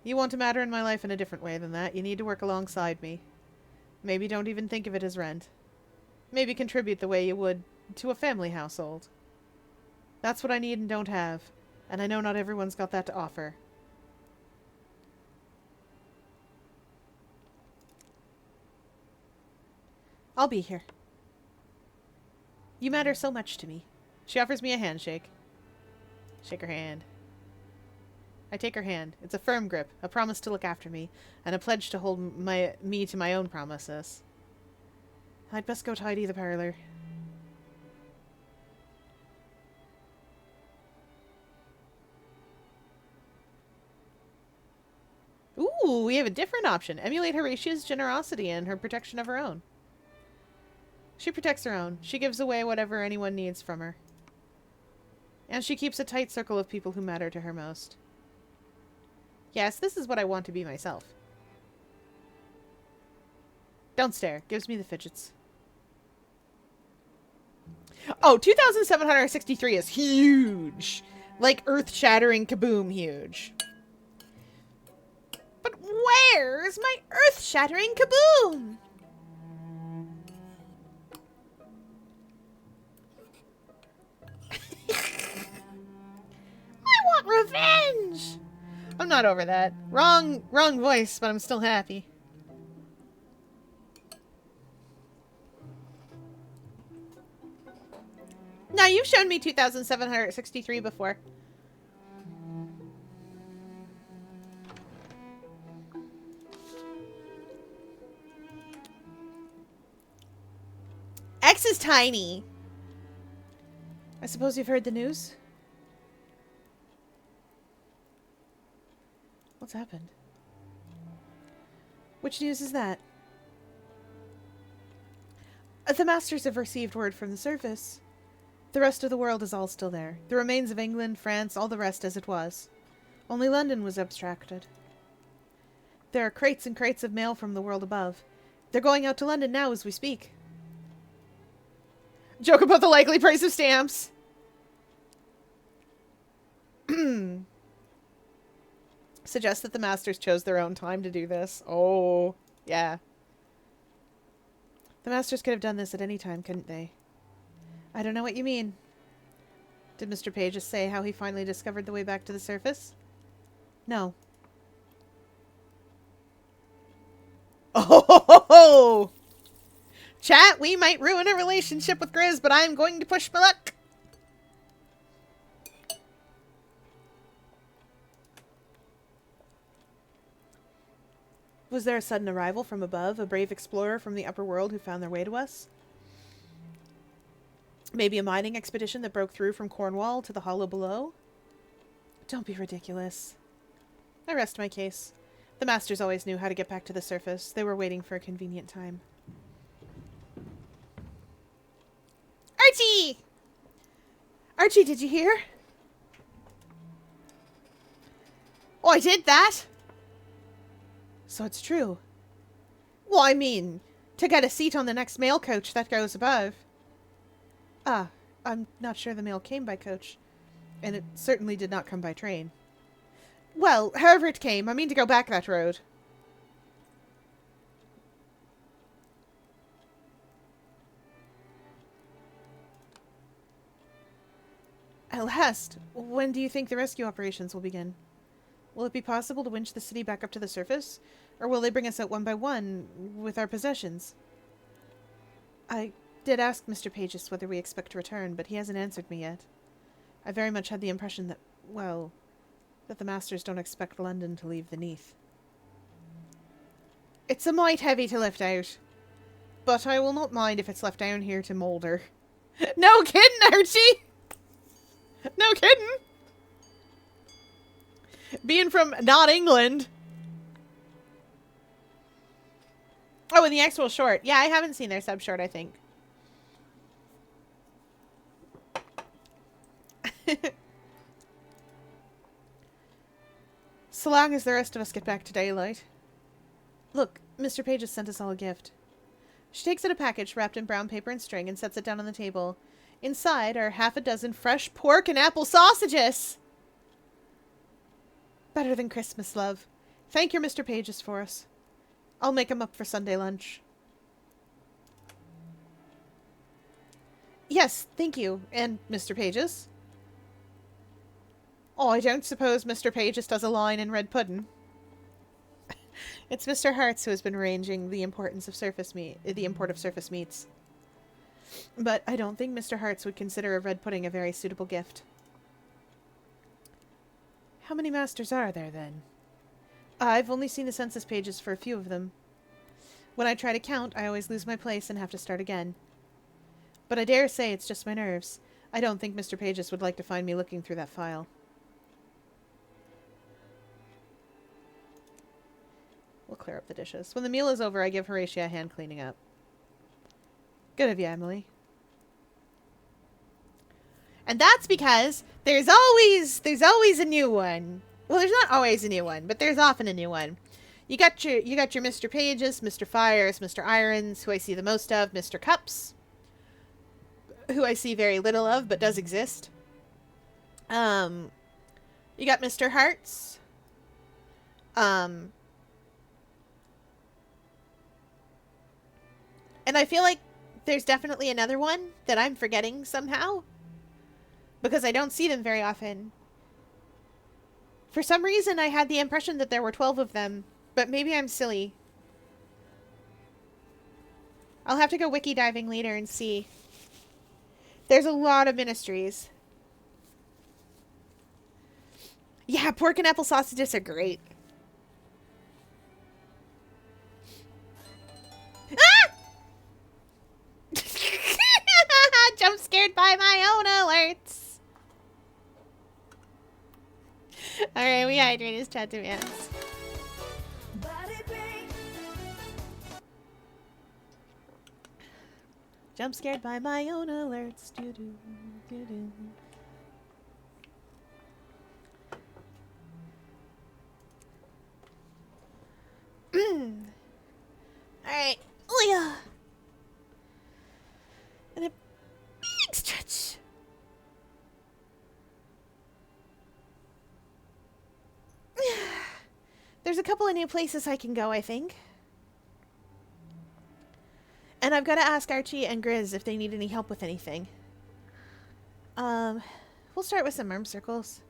You want to matter in my life in a different way than that. You need to work alongside me. Maybe don't even think of it as rent. Maybe contribute the way you would to a family household. That's what I need and don't have. And I know not everyone's got that to offer. I'll be here. You matter so much to me. She offers me a handshake. Shake her hand. I take her hand. It's a firm grip, a promise to look after me, and a pledge to hold me to my own promises. I'd best go tidy the parlor. Ooh, we have a different option. Emulate Horatia's generosity and her protection of her own. She protects her own. She gives away whatever anyone needs from her. And she keeps a tight circle of people who matter to her most. Yes, this is what I want to be myself. Don't stare. Gives me the fidgets. Oh, 2,763 is huge. Like earth-shattering kaboom huge. But where's my earth-shattering kaboom? I want revenge! I'm not over that. Wrong voice, but I'm still happy. Now, you've shown me 2,763 before. X is tiny. I suppose you've heard the news? What's happened? Which news is that? The Masters have received word from the surface. The rest of the world is all still there. The remains of England, France, all the rest as it was. Only London was abstracted. There are crates and crates of mail from the world above. They're going out to London now as we speak. Joke about the likely price of stamps. Suggest that the Masters chose their own time to do this. Oh, yeah. The Masters could have done this at any time, couldn't they? I don't know what you mean. Did Mr. Page say how he finally discovered the way back to the surface? No. Oh! Chat, we might ruin a relationship with Grizz, but I'm going to push my luck. Was there a sudden arrival from above, a brave explorer from the upper world who found their way to us? Maybe a mining expedition that broke through from Cornwall to the hollow below? Don't be ridiculous. I rest my case. The Masters always knew how to get back to the surface. They were waiting for a convenient time. Archie! Archie, did you hear? Oh, I did that? So it's true. Well, I mean, to get a seat on the next mail coach that goes above. Ah, I'm not sure the mail came by coach. And it certainly did not come by train. Well, however it came, I mean to go back that road. At last, when do you think the rescue operations will begin? Will it be possible to winch the city back up to the surface? Or will they bring us out one by one with our possessions? I did ask Mr. Pages whether we expect to return, but he hasn't answered me yet. I very much had the impression that, well, that the Masters don't expect London to leave the Neath. It's a mite heavy to lift out, but I will not mind if it's left down here to moulder. No kidding, Archie! No kidding! Being from not England. Oh, and the actual short. Yeah, I haven't seen their sub short, I think. So long as the rest of us get back to daylight. Look, Mr. Page has sent us all a gift. She takes out a package wrapped in brown paper and string and sets it down on the table. Inside are half a dozen fresh pork and apple sausages! Better than Christmas, love. Thank your Mr. Pages for us. I'll make 'em up for Sunday lunch. Yes, thank you. And Mr. Pages? Oh, I don't suppose Mr. Pages does a line in red pudding. It's Mr. Hart's who has been arranging the import of surface meats. But I don't think Mr. Hart's would consider a red pudding a very suitable gift. How many masters are there, then? I've only seen the census pages for a few of them. When I try to count, I always lose my place and have to start again. But I dare say it's just my nerves. I don't think Mr. Pages would like to find me looking through that file. We'll clear up the dishes. When the meal is over, I give Horatia a hand cleaning up. Good of you, Emily. And that's because there's always a new one. Well, there's not always a new one, but there's often a new one. You got your Mr. Pages, Mr. Fires, Mr. Irons, who I see the most of, Mr. Cups, who I see very little of, but does exist. You got Mr. Hearts. And I feel like there's definitely another one that I'm forgetting somehow. Because I don't see them very often. For some reason, I had the impression that there were 12 of them. But maybe I'm silly. I'll have to go wiki diving later and see. There's a lot of ministries. Yeah, pork and apple sausages are great. Ah! Jump scared by my own alerts. Alright, we hydrate his chat demands. Jump scared by my own alerts. Doo -doo, doo -doo. Alright. Oh yeah. And a big stretch. There's a couple of new places I can go, I think. And I've got to ask Archie and Grizz if they need any help with anything. We'll start with some arm circles.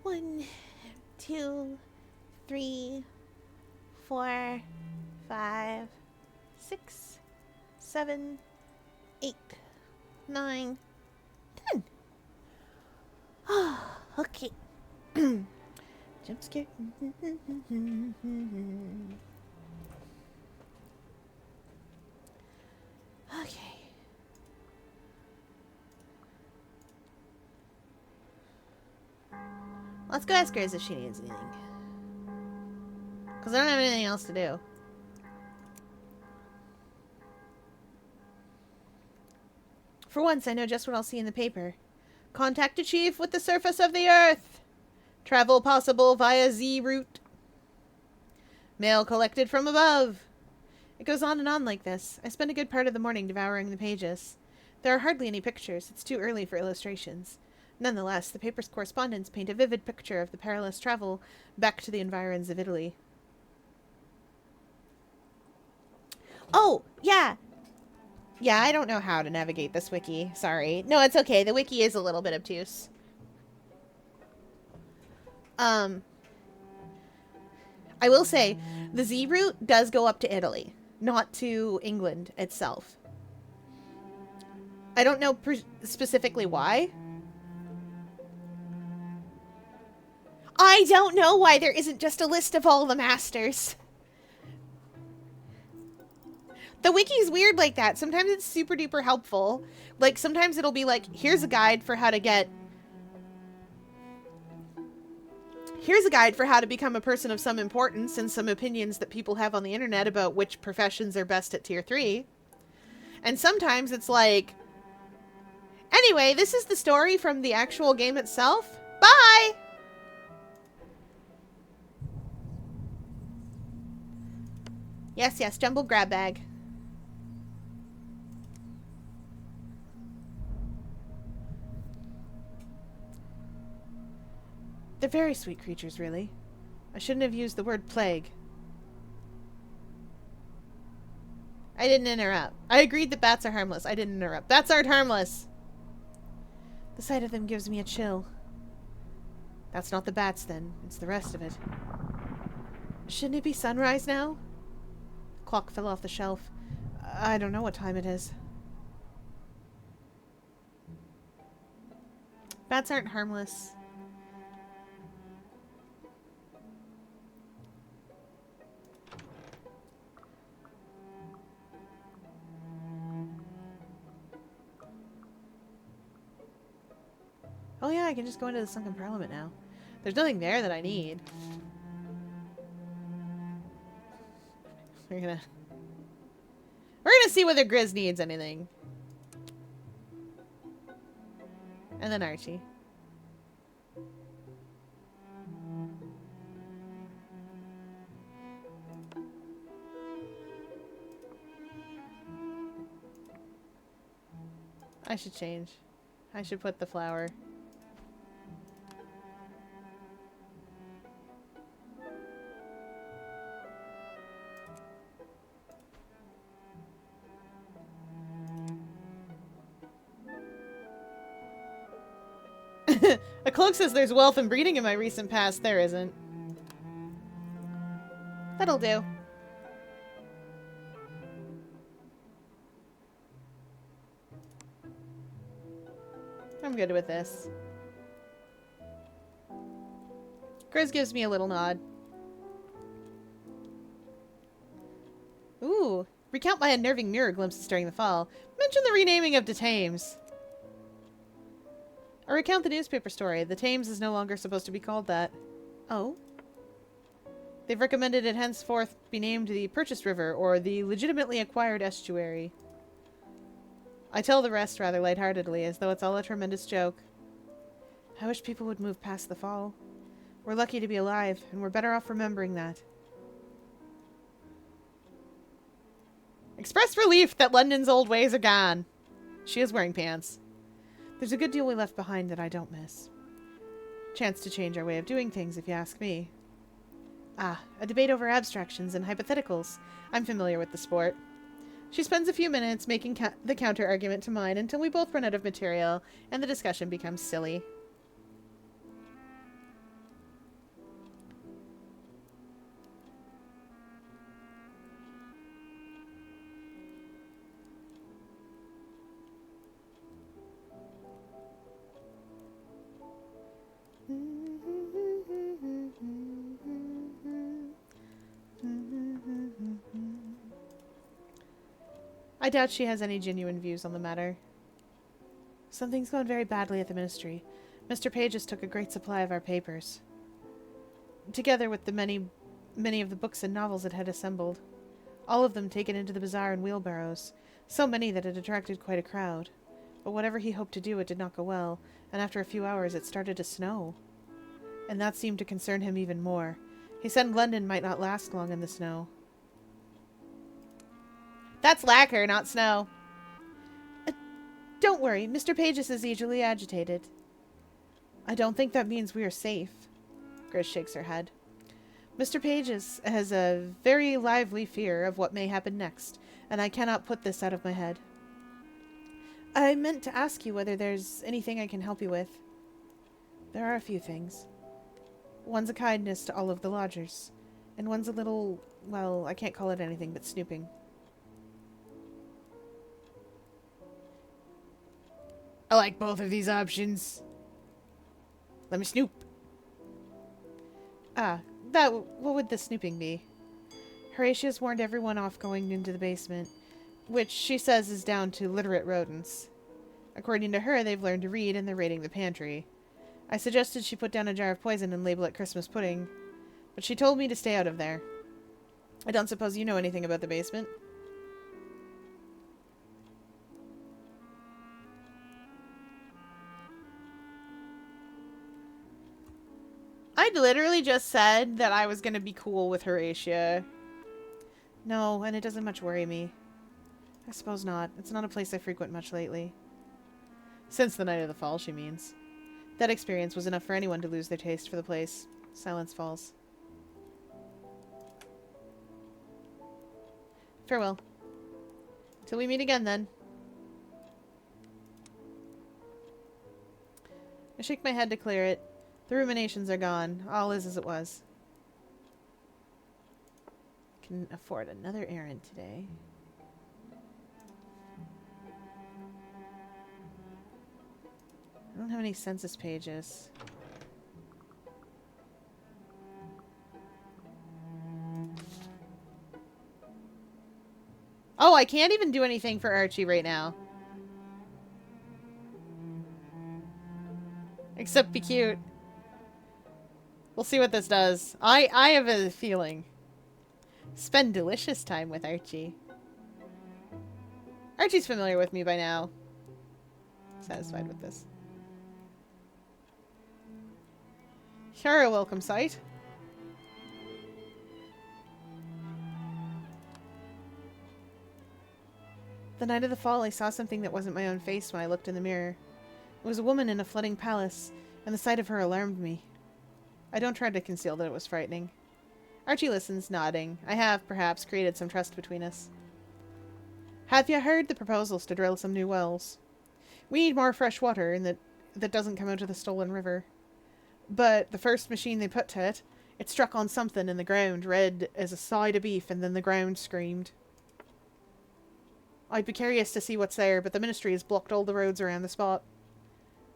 1, 2, 3, 4, 5, 6, 7, 8, 9, 10. Oh, okay. Jump scare. Okay. Let's go ask Grace if she needs anything. Because I don't have anything else to do. For once, I know just what I'll see in the paper. Contact a chief with the surface of the earth. Travel possible via Z route. Mail collected from above. It goes on and on like this. I spend a good part of the morning devouring the pages. There are hardly any pictures. It's too early for illustrations. Nonetheless, the paper's correspondents paint a vivid picture of the perilous travel back to the environs of Italy. Oh, yeah. Yeah, I don't know how to navigate this wiki. Sorry. No, it's okay. The wiki is a little bit obtuse. I will say, the Z route does go up to Italy, not to England itself. I don't know specifically why. I don't know why there isn't just a list of all the masters. The wiki's weird like that. Sometimes it's super duper helpful. Like, sometimes it'll be like, here's a guide for how to get... Here's a guide for how to become a person of some importance and some opinions that people have on the internet about which professions are best at tier 3. And sometimes it's like, anyway, this is the story from the actual game itself. Bye! Yes, yes, jumbo grab bag. They're very sweet creatures, really. I shouldn't have used the word plague. I didn't interrupt. I agreed that bats are harmless. I didn't interrupt. Bats aren't harmless. The sight of them gives me a chill. That's not the bats, then. It's the rest of it. Shouldn't it be sunrise now? The clock fell off the shelf. I don't know what time it is. Bats aren't harmless. Oh yeah, I can just go into the Sunken Parliament now. There's nothing there that I need. We're gonna see whether Grizz needs anything. And then Archie. I should change. I should put the flower. A cloak says there's wealth and breeding in my recent past. There isn't. That'll do. I'm good with this. Grizz gives me a little nod. Ooh. Recount my unnerving mirror glimpses during the fall. Mention the renaming of the Thames. Or recount the newspaper story. The Thames is no longer supposed to be called that. Oh? They've recommended it henceforth be named the Purchased River, or the Legitimately Acquired Estuary. I tell the rest rather lightheartedly, as though it's all a tremendous joke. I wish people would move past the fall. We're lucky to be alive, and we're better off remembering that. Express relief that London's old ways are gone. She is wearing pants. There's a good deal we left behind that I don't miss. Chance to change our way of doing things, if you ask me. Ah, a debate over abstractions and hypotheticals. I'm familiar with the sport. She spends a few minutes making the counter-argument to mine until we both run out of material, and the discussion becomes silly. I doubt she has any genuine views on the matter. Something's gone very badly at the Ministry. Mr. Pages took a great supply of our papers, together with the many of the books and novels it had assembled. All of them taken into the bazaar in wheelbarrows, so many that it attracted quite a crowd. But whatever he hoped to do, it did not go well, and after a few hours it started to snow. And that seemed to concern him even more. He said London might not last long in the snow. That's lacquer, not snow. Don't worry, Mr. Pages is easily agitated. I don't think that means we are safe. Grizz shakes her head. Mr. Pages has a very lively fear of what may happen next, and I cannot put this out of my head. I meant to ask you whether there's anything I can help you with. There are a few things. One's a kindness to all of the lodgers, and one's a little, well, I can't call it anything but snooping. I like both of these options. Let me snoop. What would the snooping be? Horatia's warned everyone off going into the basement, which she says is down to literate rodents. According to her, they've learned to read and they're raiding the pantry. I suggested she put down a jar of poison and label it Christmas pudding, but she told me to stay out of there. I don't suppose you know anything about the basement? I literally just said that I was going to be cool with Horatia. No, and it doesn't much worry me. I suppose not. It's not a place I frequent much lately. Since the night of the fall, she means. That experience was enough for anyone to lose their taste for the place. Silence falls. Farewell. Till we meet again, then. I shake my head to clear it. The ruminations are gone. All is as it was. Can afford another errand today. I don't have any census pages. Oh, I can't even do anything for Archie right now. Except be cute. We'll see what this does. I have a feeling. Spend delicious time with Archie. Archie's familiar with me by now. Satisfied with this. You're a welcome sight. The night of the fall, I saw something that wasn't my own face when I looked in the mirror. It was a woman in a flooding palace, and the sight of her alarmed me. I don't try to conceal that it was frightening. Archie listens, nodding. I have, perhaps, created some trust between us. Have you heard the proposals to drill some new wells? We need more fresh water and that doesn't come out of the stolen river. But the first machine they put to it, it struck on something in the ground, red as a side of beef, and then the ground screamed. I'd be curious to see what's there, but the ministry has blocked all the roads around the spot.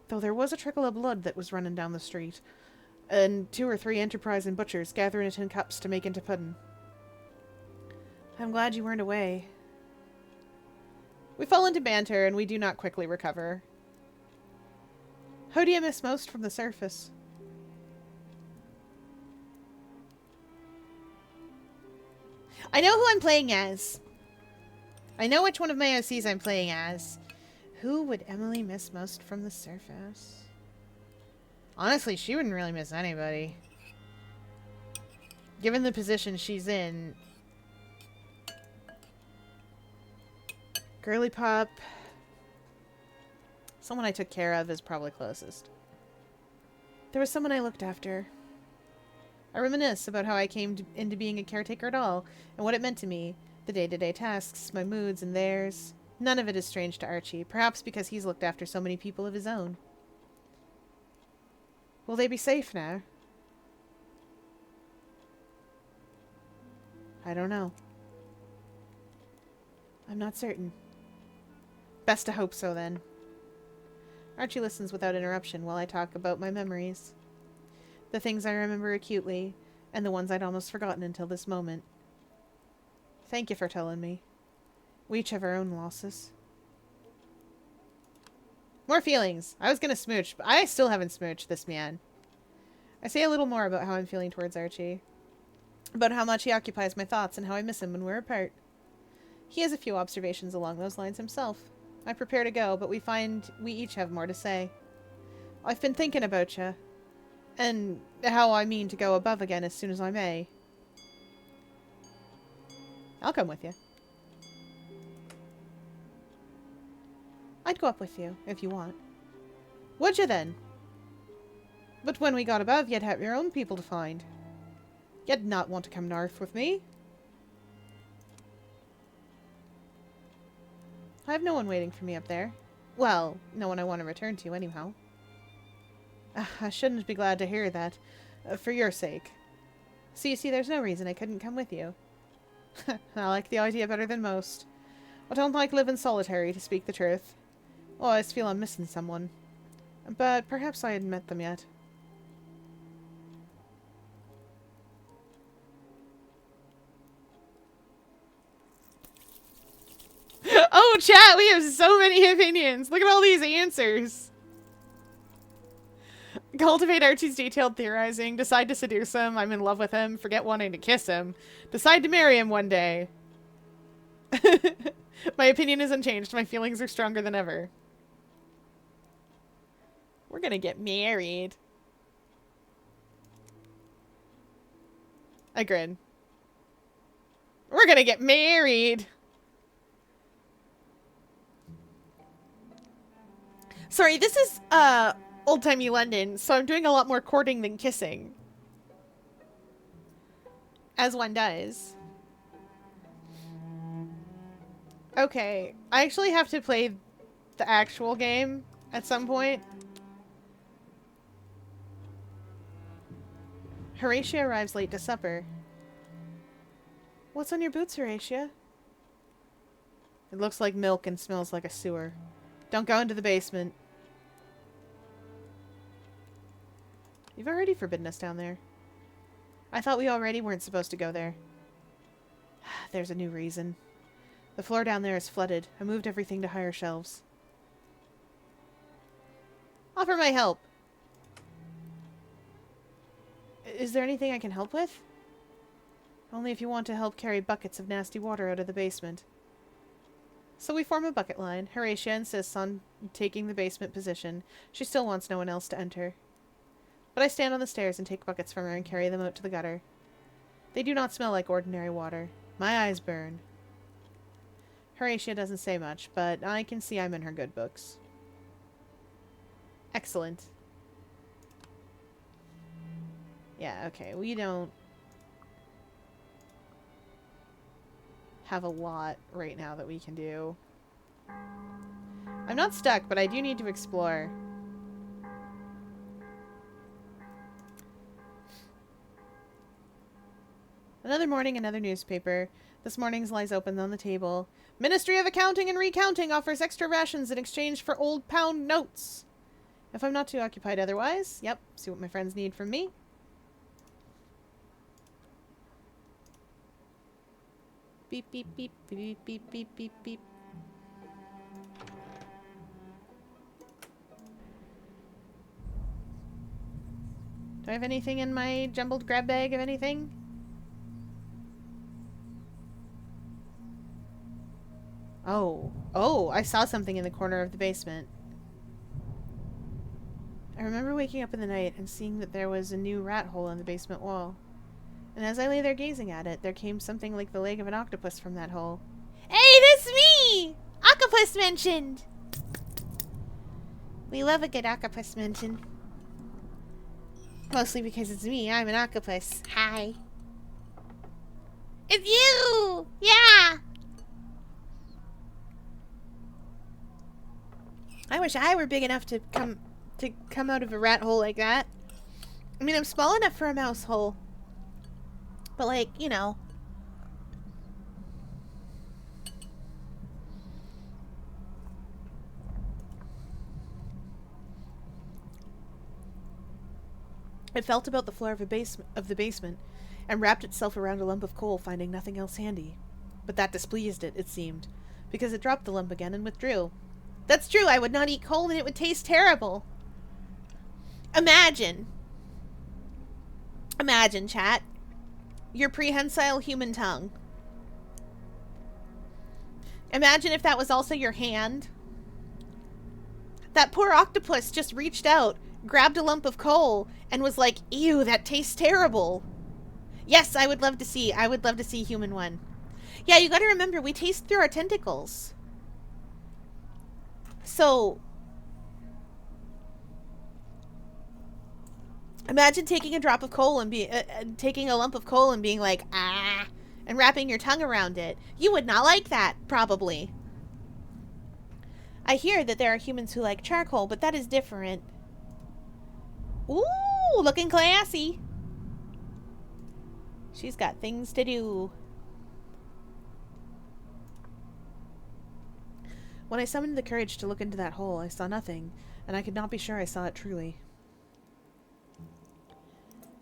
Though there was a trickle of blood that was running down the street, and 2 or 3 enterprising butchers gathering it in cups to make into pudding. I'm glad you weren't away. We fall into banter, and we do not quickly recover. Who do you miss most from the surface? I know who I'm playing as. I know which one of my OCs I'm playing as. Who would Emily miss most from the surface? Honestly, she wouldn't really miss anybody. Given the position she's in. Girly Pop. Someone I took care of is probably closest. There was someone I looked after. I reminisce about how I came into being a caretaker at all, and what it meant to me. The day-to-day tasks, my moods and theirs. None of it is strange to Archie, perhaps because he's looked after so many people of his own. Will they be safe now? I don't know. I'm not certain. Best to hope so, then. Archie listens without interruption while I talk about my memories. The things I remember acutely, and the ones I'd almost forgotten until this moment. Thank you for telling me. We each have our own losses. More feelings. I was gonna smooch, but I still haven't smooched this man. I say a little more about how I'm feeling towards Archie. About how much he occupies my thoughts and how I miss him when we're apart. He has a few observations along those lines himself. I prepare to go, but we find we each have more to say. I've been thinking about you, and how I mean to go above again as soon as I may. I'll come with you. I'd go up with you, if you want. Would you then? But when we got above, you'd have your own people to find. You'd not want to come north with me. I have no one waiting for me up there. Well, no one I want to return to, anyhow. I shouldn't be glad to hear that, for your sake. So you see, there's no reason I couldn't come with you. I like the idea better than most. I don't like living solitary, to speak the truth. I always feel I'm missing someone. But perhaps I hadn't met them yet. Oh, chat, we have so many opinions. Look at all these answers. Cultivate Archie's detailed theorizing. Decide to seduce him. I'm in love with him. Forget wanting to kiss him. Decide to marry him one day. My opinion isn't changed. My feelings are stronger than ever. We're gonna get married. I grin. We're gonna get married. Sorry, this is, old-timey London, so I'm doing a lot more courting than kissing. As one does. Okay, I actually have to play the actual game at some point. Horatia arrives late to supper. What's on your boots, Horatia? It looks like milk and smells like a sewer. Don't go into the basement. You've already forbidden us down there. I thought we already weren't supposed to go there. There's a new reason. The floor down there is flooded. I moved everything to higher shelves. Offer my help. Is there anything I can help with? Only if you want to help carry buckets of nasty water out of the basement. So we form a bucket line. Horatia insists on taking the basement position. She still wants no one else to enter. But I stand on the stairs and take buckets from her and carry them out to the gutter. They do not smell like ordinary water. My eyes burn. Horatia doesn't say much, but I can see I'm in her good books. Excellent. Yeah, okay, we don't have a lot right now that we can do. I'm not stuck, but I do need to explore. Another morning, another newspaper. This morning's lies open on the table. Ministry of Accounting and Recounting offers extra rations in exchange for old pound notes. If I'm not too occupied otherwise. Yep, see what my friends need from me. Beep, beep, beep, beep, beep, beep, beep, beep. Do I have anything in my jumbled grab bag of anything? Oh, I saw something in the corner of the basement. I remember waking up in the night and seeing that there was a new rat hole in the basement wall. And as I lay there gazing at it, there came something like the leg of an octopus from that hole. Hey, that's me! Octopus mentioned! We love a good octopus mention. Mostly because it's me, I'm an octopus. Hi. It's you! Yeah! I wish I were big enough to come out of a rat hole like that. I mean, I'm small enough for a mouse hole. But, like, you know. It felt about the floor of the basement and wrapped itself around a lump of coal, finding nothing else handy. But that displeased it, it seemed, because it dropped the lump again and withdrew. That's true, I would not eat coal and it would taste terrible. Imagine, chat, your prehensile human tongue. Imagine if that was also your hand. That poor octopus just reached out, grabbed a lump of coal, and was like, ew, that tastes terrible. Yes, I would love to see human one. Yeah, you gotta remember, we taste through our tentacles. So, imagine taking a drop of coal and taking a lump of coal and being like, ah, and wrapping your tongue around it. You would not like that, probably. I hear that there are humans who like charcoal, but that is different. Ooh, looking classy. She's got things to do. When I summoned the courage to look into that hole, I saw nothing, and I could not be sure I saw it truly.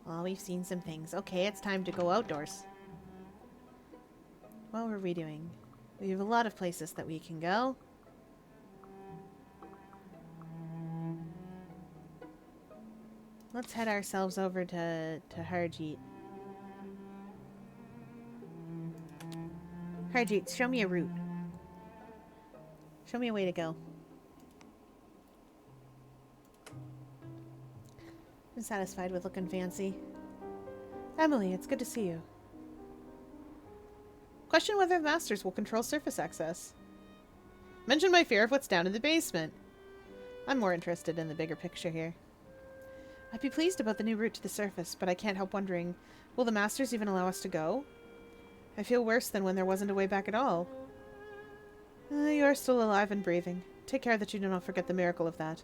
Well, we've seen some things. Okay, it's time to go outdoors. What were we doing? We have a lot of places that we can go. Let's head ourselves over to Harjeet. Harjeet, show me a route. Show me a way to go. I'm satisfied with looking fancy. Emily, it's good to see you. Question whether the Masters will control surface access. Mention my fear of what's down in the basement. I'm more interested in the bigger picture here. I'd be pleased about the new route to the surface, but I can't help wondering, will the Masters even allow us to go? I feel worse than when there wasn't a way back at all. You are still alive and breathing. Take care that you do not forget the miracle of that.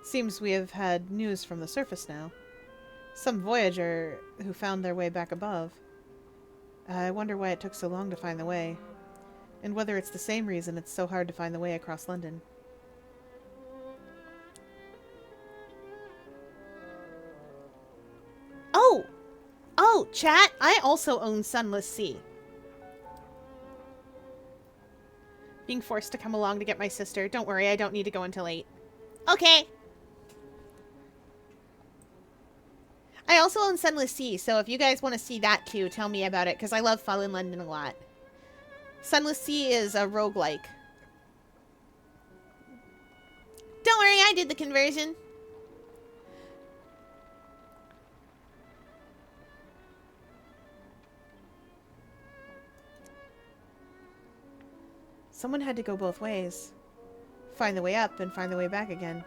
Seems we have had news from the surface now. Some voyager who found their way back above. I wonder why it took so long to find the way. And whether it's the same reason it's so hard to find the way across London. Oh! Oh, chat! I also own Sunless Sea. Being forced to come along to get my sister. Don't worry, I don't need to go until 8. Okay! I also own Sunless Sea, so if you guys want to see that too, tell me about it, because I love Fallen London a lot. Sunless Sea is a roguelike. Don't worry, I did the conversion. Someone had to go both ways. Find the way up and find the way back again.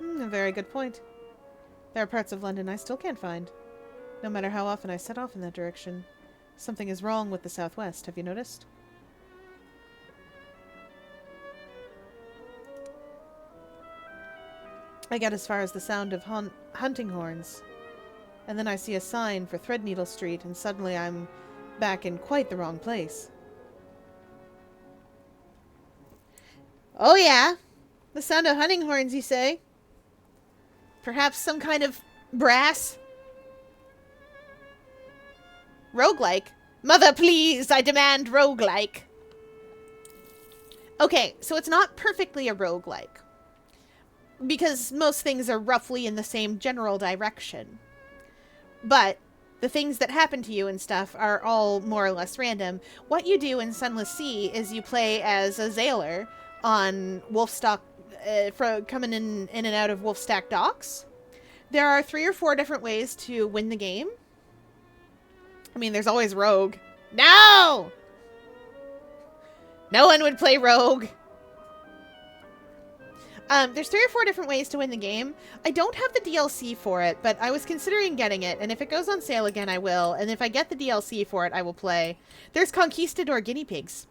A very good point. There are parts of London I still can't find. No matter how often I set off in that direction. Something is wrong with the southwest, have you noticed? I get as far as the sound of hunting horns. And then I see a sign for Threadneedle Street, and suddenly I'm back in quite the wrong place. Oh yeah! The sound of hunting horns, you say? Perhaps some kind of brass? Roguelike? Mother, please! I demand roguelike! Okay, so it's not perfectly a roguelike. Because most things are roughly in the same general direction. But the things that happen to you and stuff are all more or less random. What you do in Sunless Sea is you play as a Zailor on Wolfstock, coming in and out of Wolfstack docks. There are 3 or 4 different ways to win the game. I mean, there's always Rogue. No! No one would play Rogue. There's 3 or 4 different ways to win the game. I don't have the DLC for it, but I was considering getting it, and if it goes on sale again, I will. And if I get the DLC for it, I will play. There's Conquistador Guinea Pigs.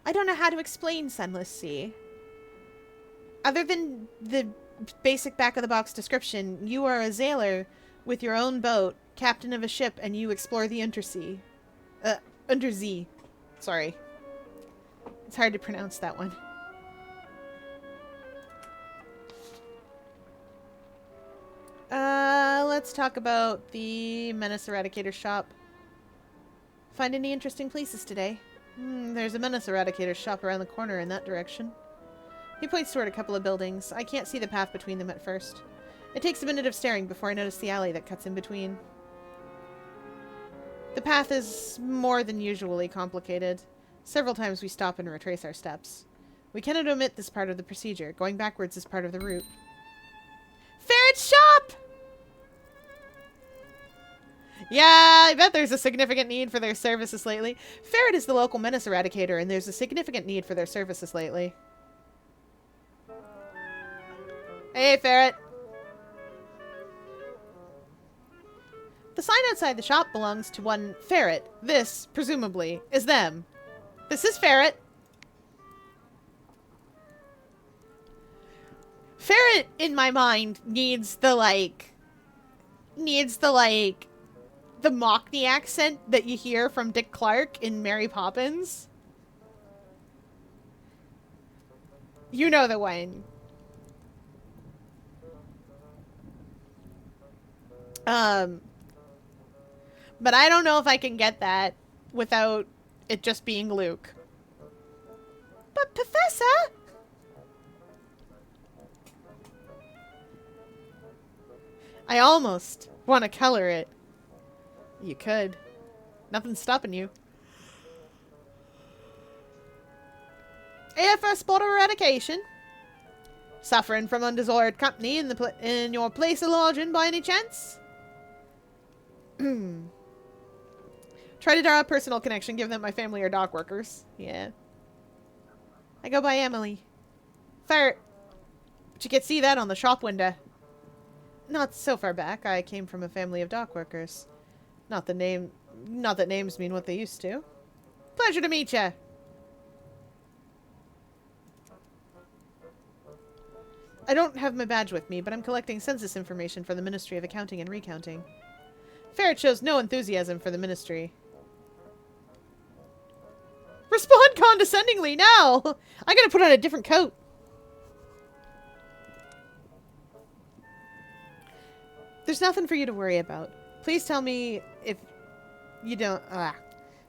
I don't know how to explain Sunless Sea. Other than the basic back-of-the-box description, you are a Zailor with your own boat, captain of a ship, and you explore the Untersea. Untersea. Sorry. It's hard to pronounce that one. Let's talk about the Menace Eradicator shop. Find any interesting places today? There's a Menace Eradicator shop around the corner in that direction. He points toward a couple of buildings. I can't see the path between them at first. It takes a minute of staring before I notice the alley that cuts in between. The path is more than usually complicated. Several times we stop and retrace our steps. We cannot omit this part of the procedure. Going backwards is part of the route. Ferret's shop! Yeah, I bet there's a significant need for their services lately. Ferret is the local Menace Eradicator, and there's a significant need for their services lately. Hey, Ferret. The sign outside the shop belongs to one Ferret. This, presumably, is them. This is Ferret. Ferret, in my mind, needs the Mockney accent that you hear from Dick Clark in Mary Poppins. You know the one. But I don't know if I can get that without it just being Luke. But Professor! I almost want to color it. You could. Nothing's stopping you. AFS Border Eradication. Suffering from undesired company in your place of lodging by any chance? Try to draw a personal connection, given that my family are dock workers. Yeah. I go by Emily. Ferret. But you could see that on the shop window. Not so far back. I came from a family of dock workers. Not that names mean what they used to. Pleasure to meet ya. I don't have my badge with me, but I'm collecting census information for the Ministry of Accounting and Recounting. Ferret shows no enthusiasm for the ministry. Respond condescendingly now! I gotta put on a different coat. There's nothing for you to worry about. Please tell me if you don't...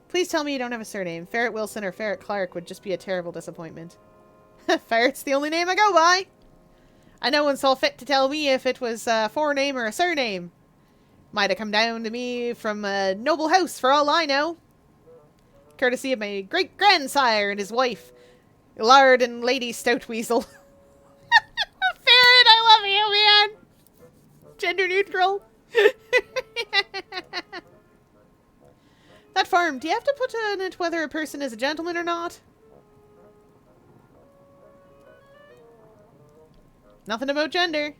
Please tell me you don't have a surname. Ferret Wilson or Ferret Clark would just be a terrible disappointment. Ferret's the only name I go by. I no one saw fit to tell me if it was a forename or a surname. Might have come down to me from a noble house for all I know. Courtesy of my great-grandsire and his wife, Lard and Lady Stoutweasel. Ferret, I love you, man! Gender neutral. That farm, do you have to put in it whether a person is a gentleman or not? Nothing about gender.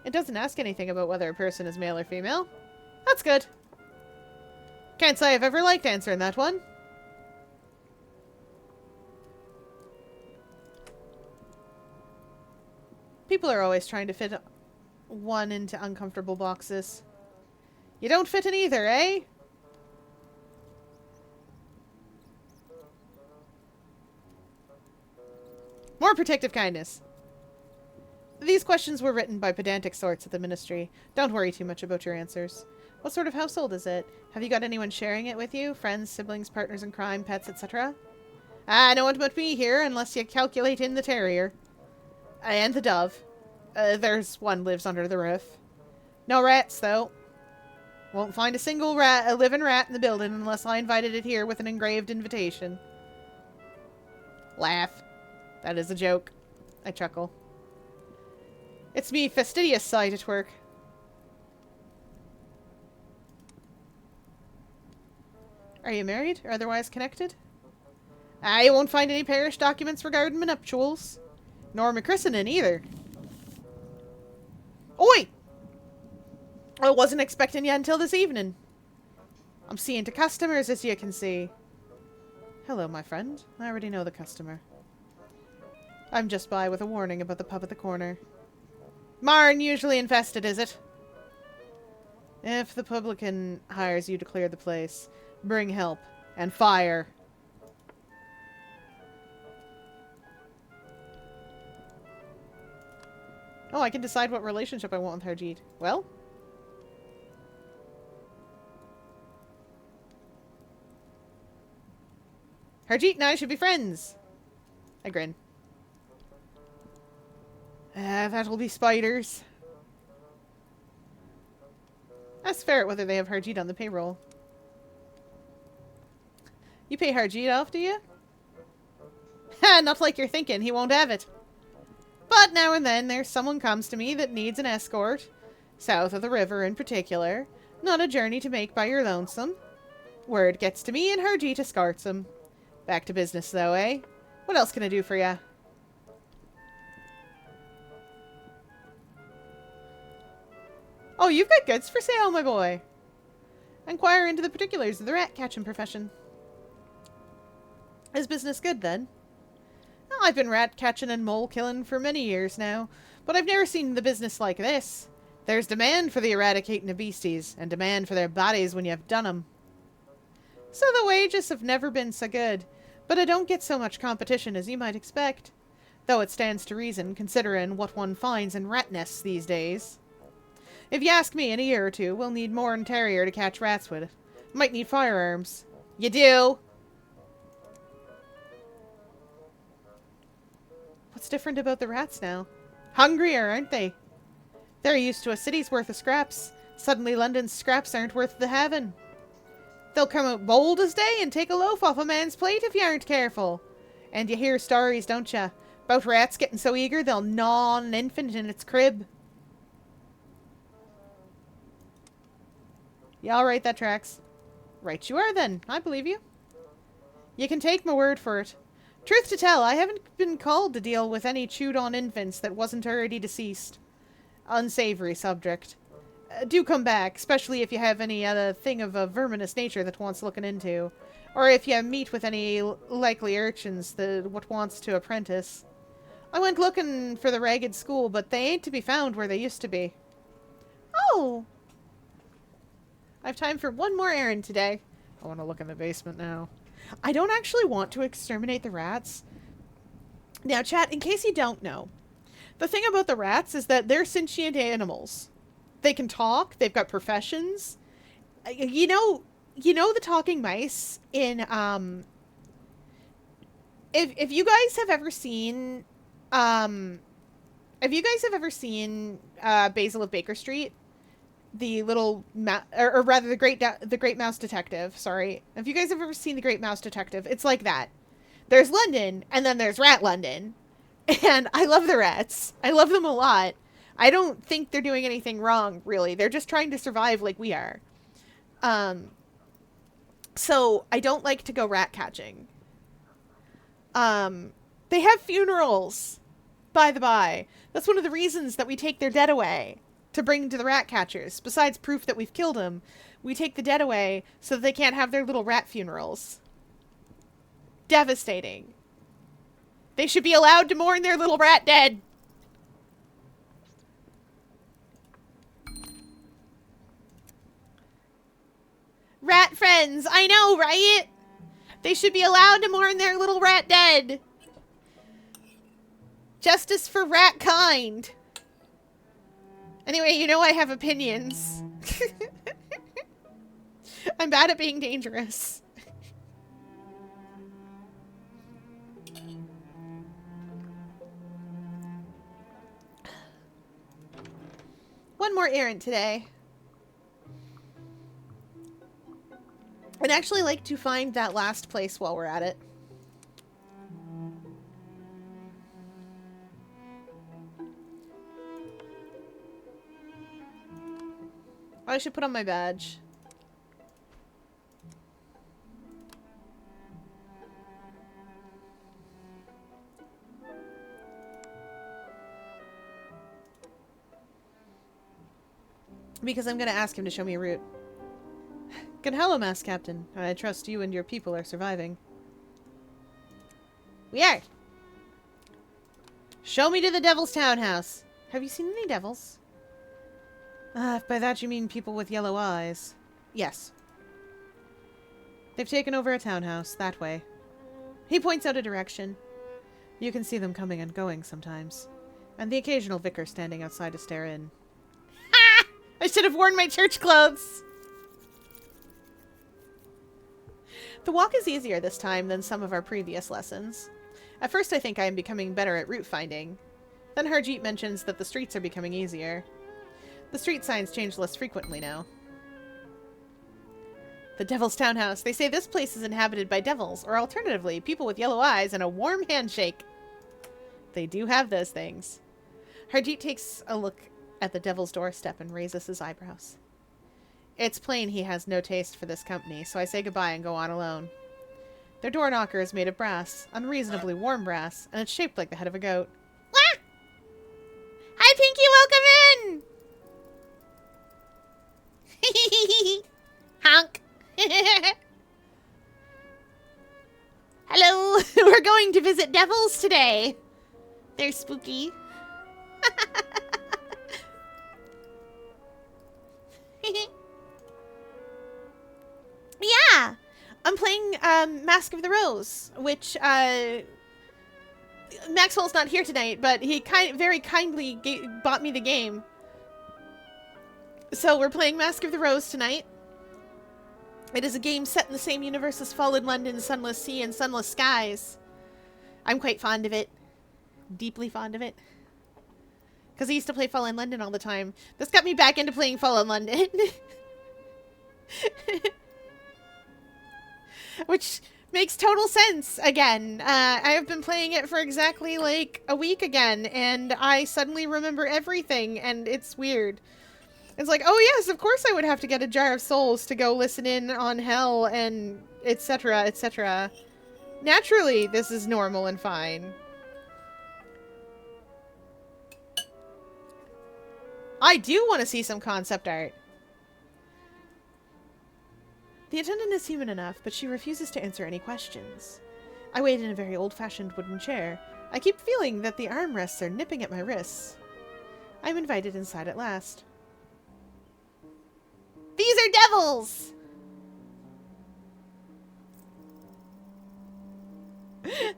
It doesn't ask anything about whether a person is male or female. That's good. Can't say I've ever liked answering that one. People are always trying to fit one into uncomfortable boxes. You don't fit in either, eh? More protective kindness. These questions were written by pedantic sorts at the ministry. Don't worry too much about your answers. What sort of household is it? Have you got anyone sharing it with you? Friends, siblings, partners in crime, pets, etc.? No one but me here, unless you calculate in the terrier. And the dove. There's one lives under the roof. No rats, though. Won't find a single living rat in the building unless I invited it here with an engraved invitation. Laugh. That is a joke. I chuckle. It's me fastidious side at work. Are you married or otherwise connected? You won't find any parish documents regarding my nuptials. Nor my christening either. Oi! I wasn't expecting you until this evening. I'm seeing to customers, as you can see. Hello, my friend. I already know the customer. I'm just by with a warning about the pub at the corner. Marn usually infested, is it? If the publican hires you to clear the place, bring help and fire. Oh, I can decide what relationship I want with Harjeet. Well? Harjeet and I should be friends. I grin. That'll be spiders. Ask Ferret whether they have Harjeet on the payroll. You pay Harjeet off, do you? Ha! Not like you're thinking. He won't have it. But now and then there's someone comes to me that needs an escort. South of the river in particular. Not a journey to make by your lonesome. Word gets to me and Harjeet escorts him. Back to business though, eh? What else can I do for ya? Oh, you've got goods for sale, my boy. Inquire into the particulars of the rat-catching profession. Is business good, then? Well, I've been rat-catching and mole-killing for many years now, but I've never seen the business like this. There's demand for the eradicating of beasties, and demand for their bodies when you've done 'em. So the wages have never been so good, but I don't get so much competition as you might expect. Though it stands to reason, considering what one finds in rat nests these days. If you ask me, in a year or two, we'll need more than terrier to catch rats with. Might need firearms. You do? What's different about the rats now? Hungrier, aren't they? They're used to a city's worth of scraps. Suddenly London's scraps aren't worth the having. They'll come out bold as day and take a loaf off a man's plate if you aren't careful. And you hear stories, don't ya? About rats getting so eager they'll gnaw on an infant in its crib. Yeah, alright, that tracks. Right you are then. I believe you. You can take my word for it. Truth to tell, I haven't been called to deal with any chewed-on infants that wasn't already deceased. Unsavory subject. Do come back, especially if you have any other thing of a verminous nature that wants looking into. Or if you meet with any likely urchins that what wants to apprentice. I went looking for the ragged school, but they ain't to be found where they used to be. Oh! I have time for one more errand today. I want to look in the basement now. I don't actually want to exterminate the rats. Now, chat, in case you don't know, the thing about the rats is that they're sentient animals. They can talk. They've got professions. You know the talking mice in, if you guys have ever seen, Basil of Baker Street, the little, or rather the Great Mouse Detective, sorry. If you guys have ever seen the Great Mouse Detective, it's like that. There's London, and then there's Rat London. And I love the rats. I love them a lot. I don't think they're doing anything wrong, really. They're just trying to survive like we are. So I don't like to go rat catching. They have funerals, by the by. That's one of the reasons that we take their dead away, to bring to the rat catchers. Besides proof that we've killed them, we take the dead away so that they can't have their little rat funerals. Devastating. They should be allowed to mourn their little rat dead. Rat friends, I know, right? They should be allowed to mourn their little rat dead. Justice for rat kind. Anyway, you know I have opinions. I'm bad at being dangerous. One more errand today. I'd actually like to find that last place while we're at it. I should put on my badge. Because I'm going to ask him to show me a route. Good hello, Mass Captain. I trust you and your people are surviving. We are. Show me to the Devil's Townhouse. Have you seen any devils? If by that you mean people with yellow eyes. Yes. They've taken over a townhouse, that way. He points out a direction. You can see them coming and going sometimes. And the occasional vicar standing outside to stare in. Ha! I should have worn my church clothes! The walk is easier this time than some of our previous lessons. At first I think I am becoming better at route finding. Then Harjeet mentions that the streets are becoming easier. The street signs change less frequently now. The Devil's Townhouse. They say this place is inhabited by devils, or alternatively, people with yellow eyes and a warm handshake. They do have those things. Harjeet takes a look at the devil's doorstep and raises his eyebrows. It's plain he has no taste for this company, so I say goodbye and go on alone. Their door knocker is made of brass, unreasonably warm brass, and it's shaped like the head of a goat. Wah! Hi, Pinky, welcome in! Honk! Hello! We're going to visit devils today. They're spooky. Yeah! I'm playing Mask of the Rose, which Maxwell's not here tonight, but he very kindly bought me the game. So we're playing Mask of the Rose tonight. It is a game set in the same universe as Fallen London, Sunless Sea, and Sunless Skies. I'm quite fond of it. Deeply fond of it. Because I used to play Fallen London all the time. This got me back into playing Fallen London. Which Makes total sense again. I have been playing it for exactly like a week again, and I suddenly remember everything, and it's weird. It's like, oh yes, of course I would have to get a jar of souls to go listen in on hell and etc, etc. Naturally, this is normal and fine. I do want to see some concept art. The attendant is human enough, but she refuses to answer any questions. I wait in a very old-fashioned wooden chair. I keep feeling that the armrests are nipping at my wrists. I'm invited inside at last. These are devils!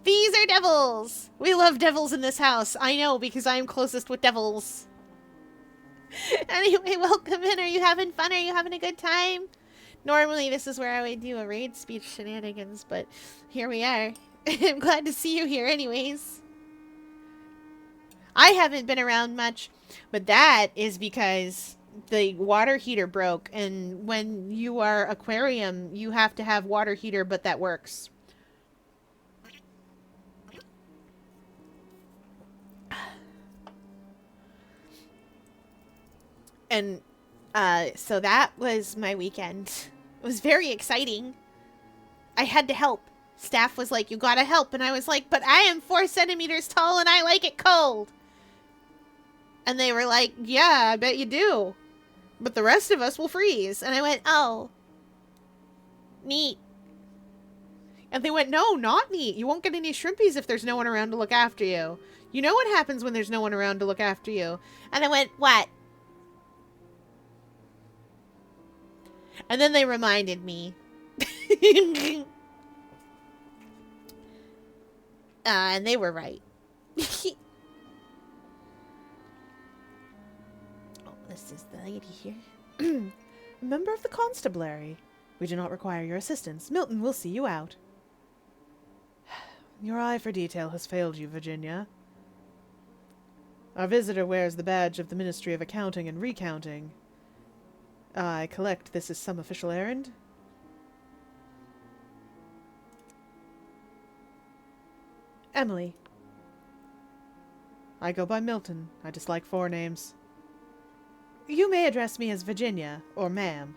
These are devils! We love devils in this house. I know, because I am closest with devils. Anyway, welcome in. Are you having fun? Are you having a good time? Normally, this is where I would do a raid speech shenanigans, but here we are. I'm glad to see you here anyways. I haven't been around much, but that is because the water heater broke, and when you are aquarium, you have to have water heater, but that works. And so that was my weekend. It was very exciting. I had to help. Staff was like, you gotta help. And I was like, but I am 4 centimeters tall and I like it cold. And they were like, yeah, I bet you do. But the rest of us will freeze. And I went, oh. Neat. And they went, no, not neat. You won't get any shrimpies if there's no one around to look after you. You know what happens when there's no one around to look after you. And I went, what? And then they reminded me. And they were right. Oh, this is the lady here. Member of the constabulary. We do not require your assistance. Milton will see you out. Your eye for detail has failed you, Virginia. Our visitor wears the badge of the Ministry of Accounting and Recounting. I collect this is some official errand. Emily. I go by Milton. I dislike forenames. You may address me as Virginia, or ma'am.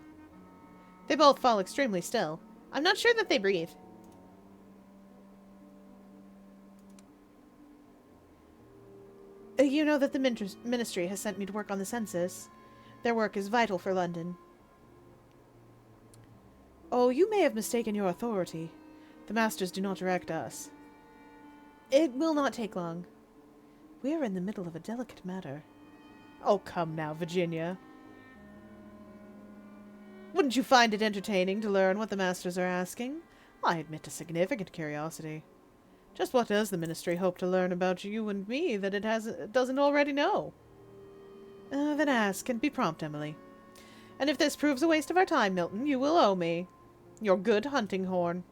They both fall extremely still. I'm not sure that they breathe. You know that the ministry has sent me to work on the census. Their work is vital for London. Oh, you may have mistaken your authority. The masters do not direct us. It will not take long. We are in the middle of a delicate matter. Oh, come now, Virginia. Wouldn't you find it entertaining to learn what the masters are asking? I admit a significant curiosity. Just what does the ministry hope to learn about you and me that it doesn't already know? Then ask, and be prompt, Emily. And if this proves a waste of our time, Milton, you will owe me your good hunting horn.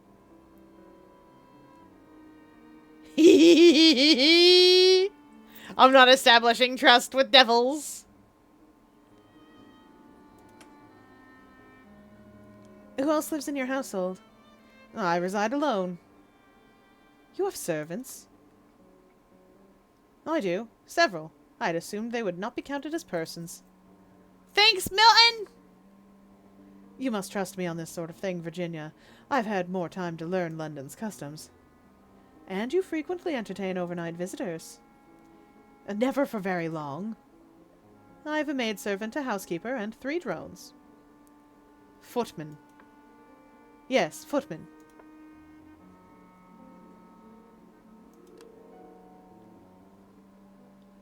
I'm not establishing trust with devils. Who else lives in your household? I reside alone. You have servants? I do. Several. I'd assumed they would not be counted as persons. Thanks, Milton! You must trust me on this sort of thing, Virginia. I've had more time to learn London's customs. And you frequently entertain overnight visitors. Never for very long. I've a maidservant, a housekeeper, and 3 drones. Footman. Yes, footman.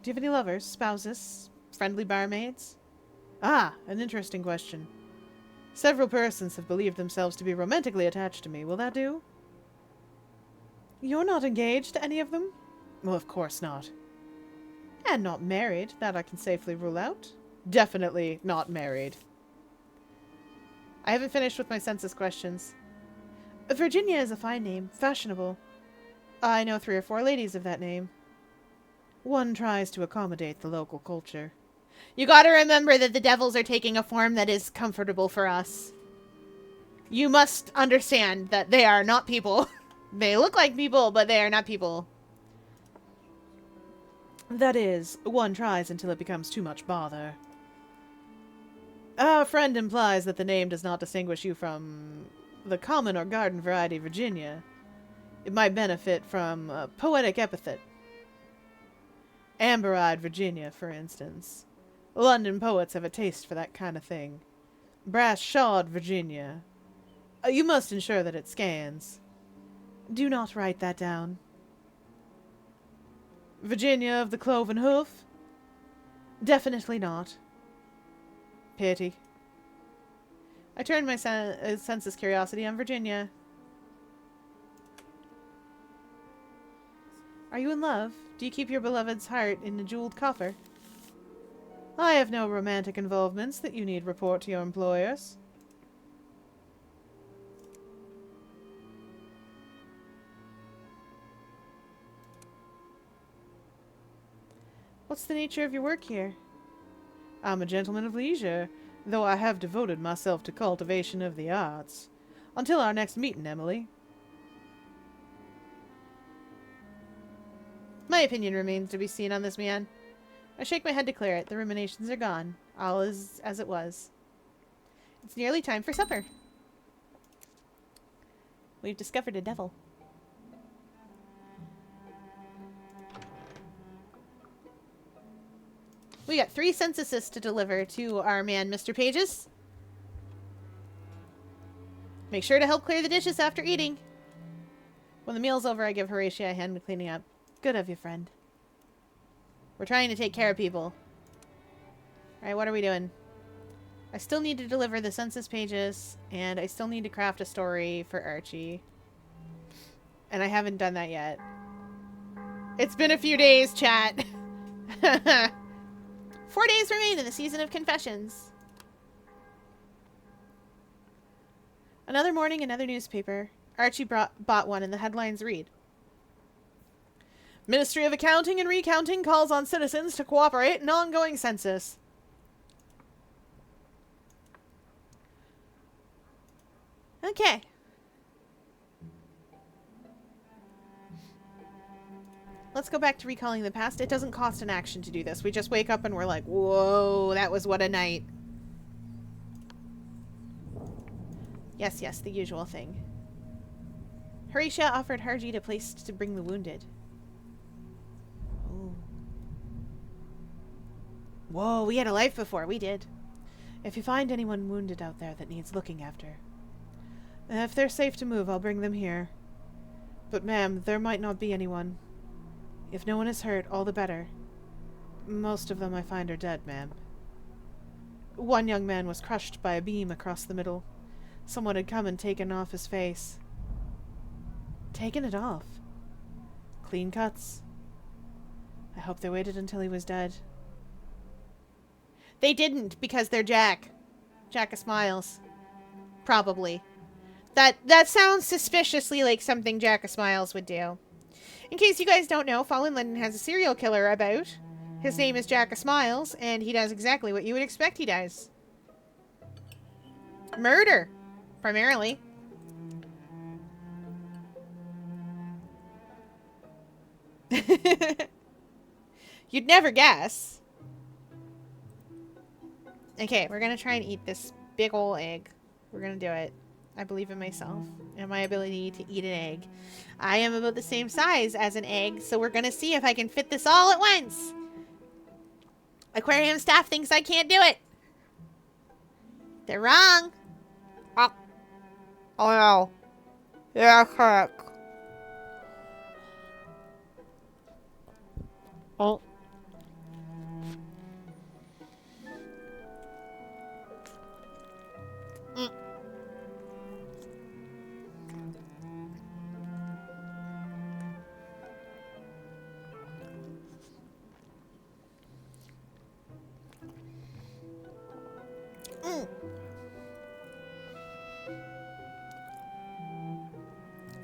Do you have any lovers, spouses, friendly barmaids? Ah, an interesting question. Several persons have believed themselves to be romantically attached to me. Will that do? You're not engaged to any of them? Well, of course not. And not married, that I can safely rule out. Definitely not married. I haven't finished with my census questions. Virginia is a fine name, fashionable. I know 3 or 4 ladies of that name. One tries to accommodate the local culture. You gotta remember that the devils are taking a form that is comfortable for us. You must understand that they are not people. They look like people, but they are not people. That is, one tries until it becomes too much bother. Our friend implies that the name does not distinguish you from the common or garden variety Virginia. It might benefit from a poetic epithet. Amber-eyed Virginia, for instance. London poets have a taste for that kind of thing. Brass-shawed Virginia. You must ensure that it scans. Do not write that down. Virginia of the cloven hoof? Definitely not. Pity. I turned my senseless curiosity on Virginia. Are you in love? Do you keep your beloved's heart in a jeweled coffer? I have no romantic involvements that you need report to your employers. What's the nature of your work here? I'm a gentleman of leisure, though I have devoted myself to cultivation of the arts. Until our next meeting, Emily. My opinion remains to be seen on this man. I shake my head to clear it. The ruminations are gone. All is as it was. It's nearly time for supper. We've discovered a devil. We got 3 censuses to deliver to our man, Mr. Pages. Make sure to help clear the dishes after eating. When the meal's over, I give Horatia a hand in cleaning up. Good of you, friend. We're trying to take care of people. Alright, what are we doing? I still need to deliver the census pages, and I still need to craft a story for Archie. And I haven't done that yet. It's been a few days, chat. 4 days remain in the season of confessions. Another morning, another newspaper. Archie bought one, and the headlines read: Ministry of Accounting and Recounting calls on citizens to cooperate in ongoing census. Okay. Let's go back to recalling the past. It doesn't cost an action to do this. We just wake up and we're like, whoa, that was what a night. Yes, yes, the usual thing. Horatia offered Harjeet a place to bring the wounded. Oh. Whoa, we had a life before. We did. If you find anyone wounded out there that needs looking after, if they're safe to move, I'll bring them here. But ma'am, there might not be anyone. If no one is hurt, all the better. Most of them I find are dead, ma'am. One young man was crushed by a beam across the middle. Someone had come and taken off his face. Taken it off? Clean cuts? I hope they waited until he was dead. They didn't, because they're Jack. Jack of Smiles. Probably. That sounds suspiciously like something Jack of Smiles would do. In case you guys don't know, Fallen London has a serial killer about. His name is Jack of Smiles, and he does exactly what you would expect he does. Murder, primarily. You'd never guess. Okay, we're gonna try and eat this big ol' egg. We're gonna do it. I believe in myself and my ability to eat an egg. I am about the same size as an egg, so we're gonna see if I can fit this all at once. Aquarium staff thinks I can't do it. They're wrong. Oh, oh no. Yeah, correct. Oh.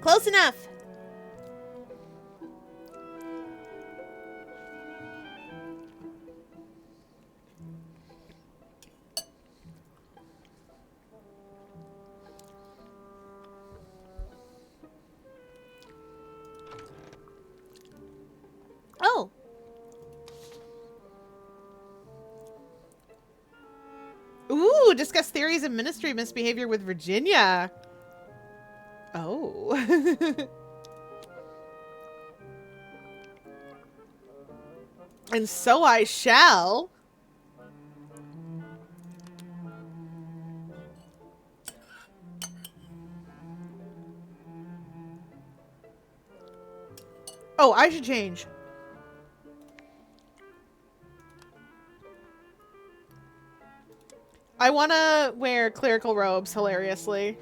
Close enough. Ooh, discuss theories of ministry misbehavior with Virginia. Oh. And so I shall. Oh, I should change. I want to wear clerical robes, hilariously.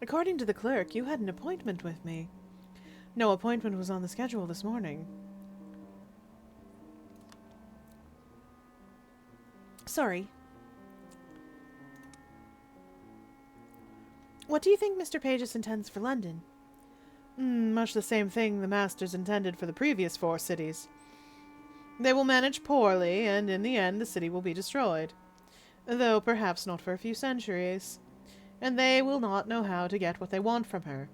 According to the clerk, you had an appointment with me. No appointment was on the schedule this morning. Sorry. What do you think Mr. Pages intends for London? Much the same thing the masters intended for the previous 4 cities. They will manage poorly, and in the end the city will be destroyed. Though perhaps not for a few centuries. And they will not know how to get what they want from her.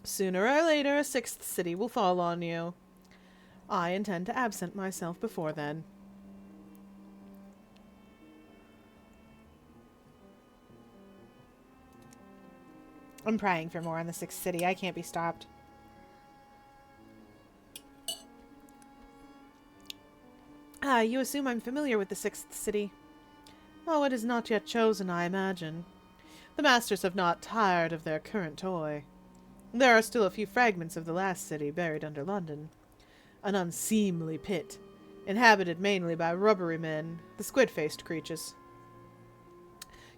Sooner or later, a 6th city will fall on you. I intend to absent myself before then. I'm praying for more on the 6th city. I can't be stopped. You assume I'm familiar with the 6th city. Oh, it is not yet chosen, I imagine. The masters have not tired of their current toy. There are still a few fragments of the last city buried under London. An unseemly pit, inhabited mainly by rubbery men, the squid-faced creatures.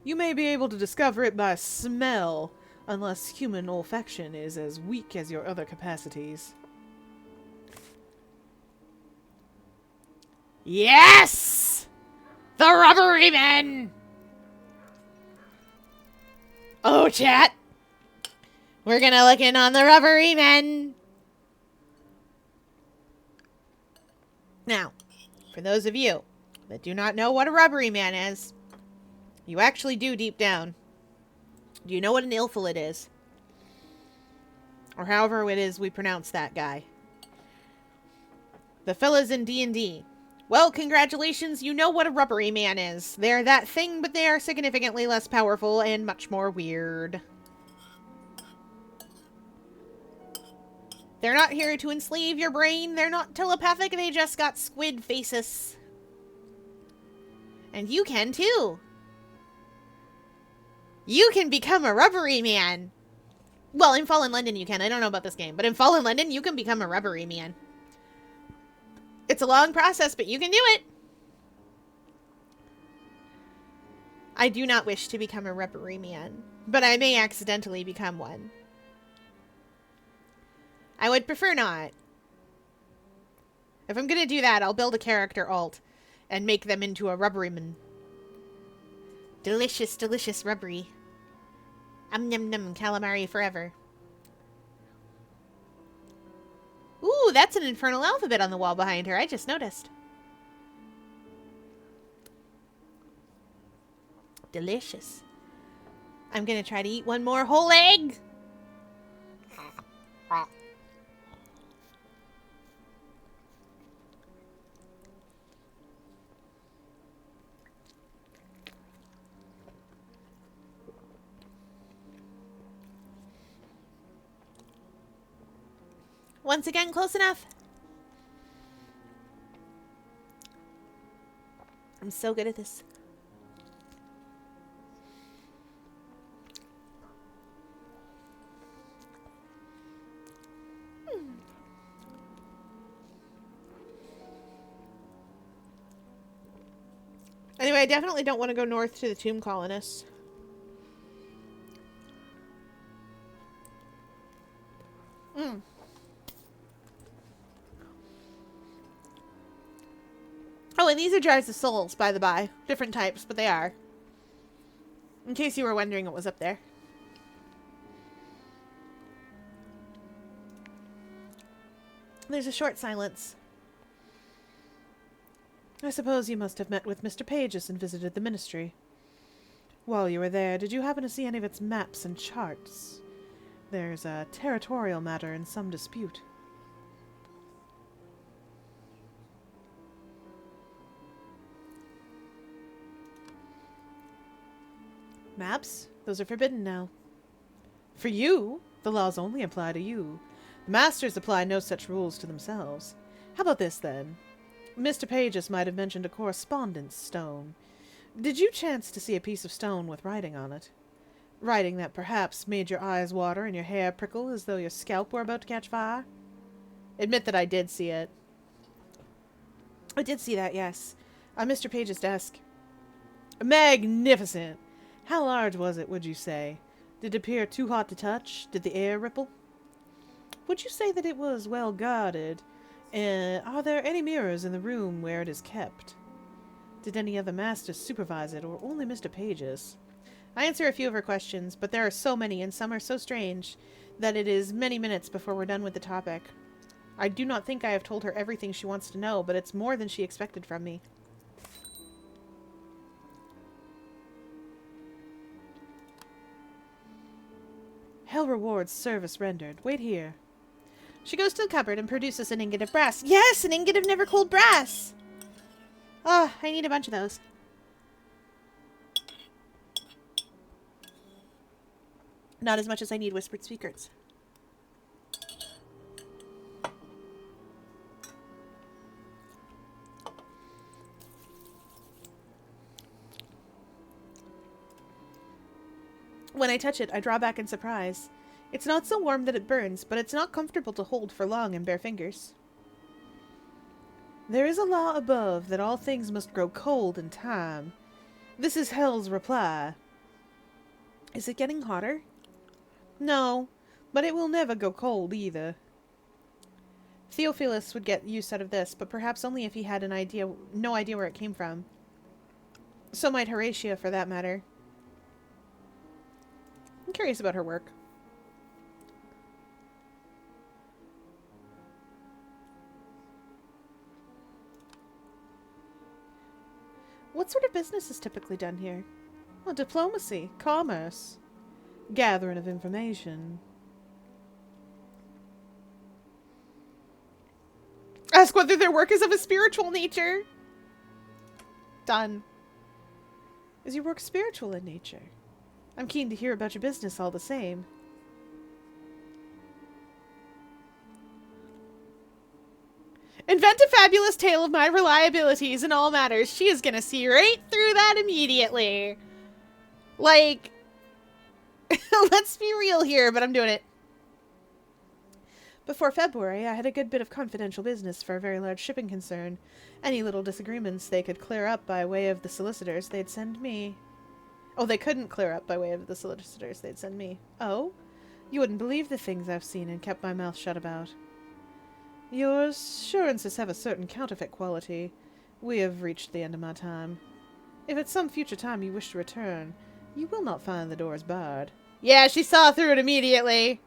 You may be able to discover it by smell, unless human olfaction is as weak as your other capacities. Yes! The rubbery men! Oh, chat! We're gonna look in on the rubbery men! Now, for those of you that do not know what a rubbery man is, you actually do deep down. Do you know what an ilfilid is? Or however it is we pronounce that guy. The fellas in D&D. Well, congratulations, you know what a rubbery man is. They're that thing, but they are significantly less powerful and much more weird. They're not here to enslave your brain. They're not telepathic. They just got squid faces. And you can too. You can become a rubbery man. Well, in Fallen London you can. I don't know about this game. But in Fallen London you can become a rubbery man. It's a long process, but you can do it. I do not wish to become a rubbery man, but I may accidentally become one. I would prefer not. If I'm gonna do that, I'll build a character alt and make them into a rubbery man. Delicious, delicious rubbery. Num num calamari forever. Ooh, that's an infernal alphabet on the wall behind her. I just noticed. Delicious. I'm gonna try to eat one more whole egg. Once again, close enough. I'm so good at this. Anyway, I definitely don't want to go north to the tomb colonists. Oh, and these are jars of souls, by the by. Different types, but they are. In case you were wondering what was up there. There's a short silence. I suppose you must have met with Mr. Pages and visited the ministry. While you were there, did you happen to see any of its maps and charts? There's a territorial matter in some dispute. Maps? Those are forbidden now. For you? The laws only apply to you. The masters apply no such rules to themselves. How about this, then? Mr. Pages might have mentioned a correspondence stone. Did you chance to see a piece of stone with writing on it? Writing that perhaps made your eyes water and your hair prickle as though your scalp were about to catch fire? Admit that I did see it. I did see that, yes. On Mr. Page's desk. Magnificent! How large was it, would you say? Did it appear too hot to touch? Did the air ripple? Would you say that it was well guarded? Are there any mirrors in the room where it is kept? Did any other masters supervise it, or only Mr. Pages? I answer a few of her questions, but there are so many, and some are so strange, that it is many minutes before we're done with the topic. I do not think I have told her everything she wants to know, but it's more than she expected from me. Hell rewards service rendered. Wait here. She goes to the cupboard and produces an ingot of brass. Yes, an ingot of never cold brass! Oh, I need a bunch of those. Not as much as I need whispered speakers. When I touch it, I draw back in surprise. It's not so warm that it burns, but it's not comfortable to hold for long in bare fingers. There is a law above that all things must grow cold in time. This is Hell's reply. Is it getting hotter? No, but it will never go cold either. Theophilus would get use out of this, but perhaps only if he had no idea where it came from. So might Horatia, for that matter. I'm curious about her work. What sort of business is typically done here? Well, diplomacy, commerce, gathering of information. Ask whether their work is of a spiritual nature. Done. Is your work spiritual in nature? I'm keen to hear about your business all the same. Invent a fabulous tale of my reliabilities in all matters. She is gonna see right through that immediately. Like, let's be real here, but I'm doing it. Before February, I had a good bit of confidential business for a very large shipping concern. Any little disagreements they could clear up by way of the solicitors, they'd send me. Oh, they couldn't clear up by way of the solicitors, they'd send me. Oh? You wouldn't believe the things I've seen and kept my mouth shut about. Your assurances have a certain counterfeit quality. We have reached the end of my time. If at some future time you wish to return, you will not find the doors barred. Yeah, she saw through it immediately.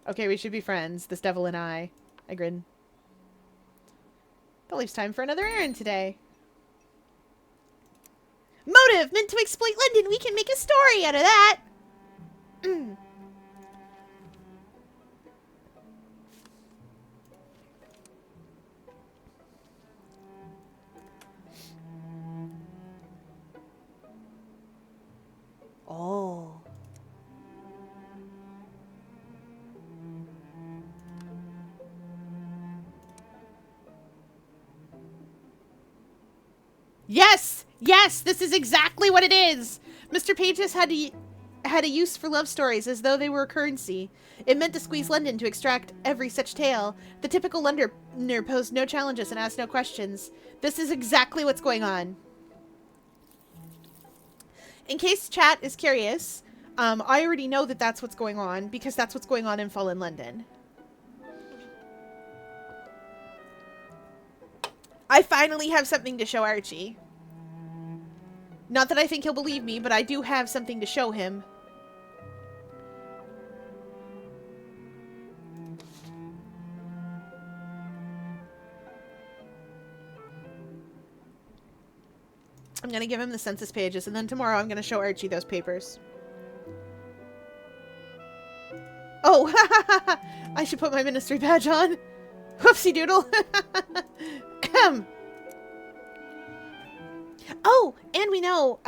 Okay, we should be friends, this devil and I grin. That leaves time for another errand today. Motive! Meant to exploit London! We can make a story out of that! Oh. Yes! Yes! This is exactly what it is! Mr. Pages had a use for love stories as though they were a currency. It meant to squeeze London to extract every such tale. The typical Londoner posed no challenges and asked no questions. This is exactly what's going on. In case chat is curious, I already know that that's what's going on because that's what's going on in Fallen London. I finally have something to show Archie. Not that I think he'll believe me, but I do have something to show him. I'm going to give him the census pages, and then tomorrow I'm going to show Archie those papers. Oh, I should put my ministry badge on. Whoopsie doodle. Oh, and we know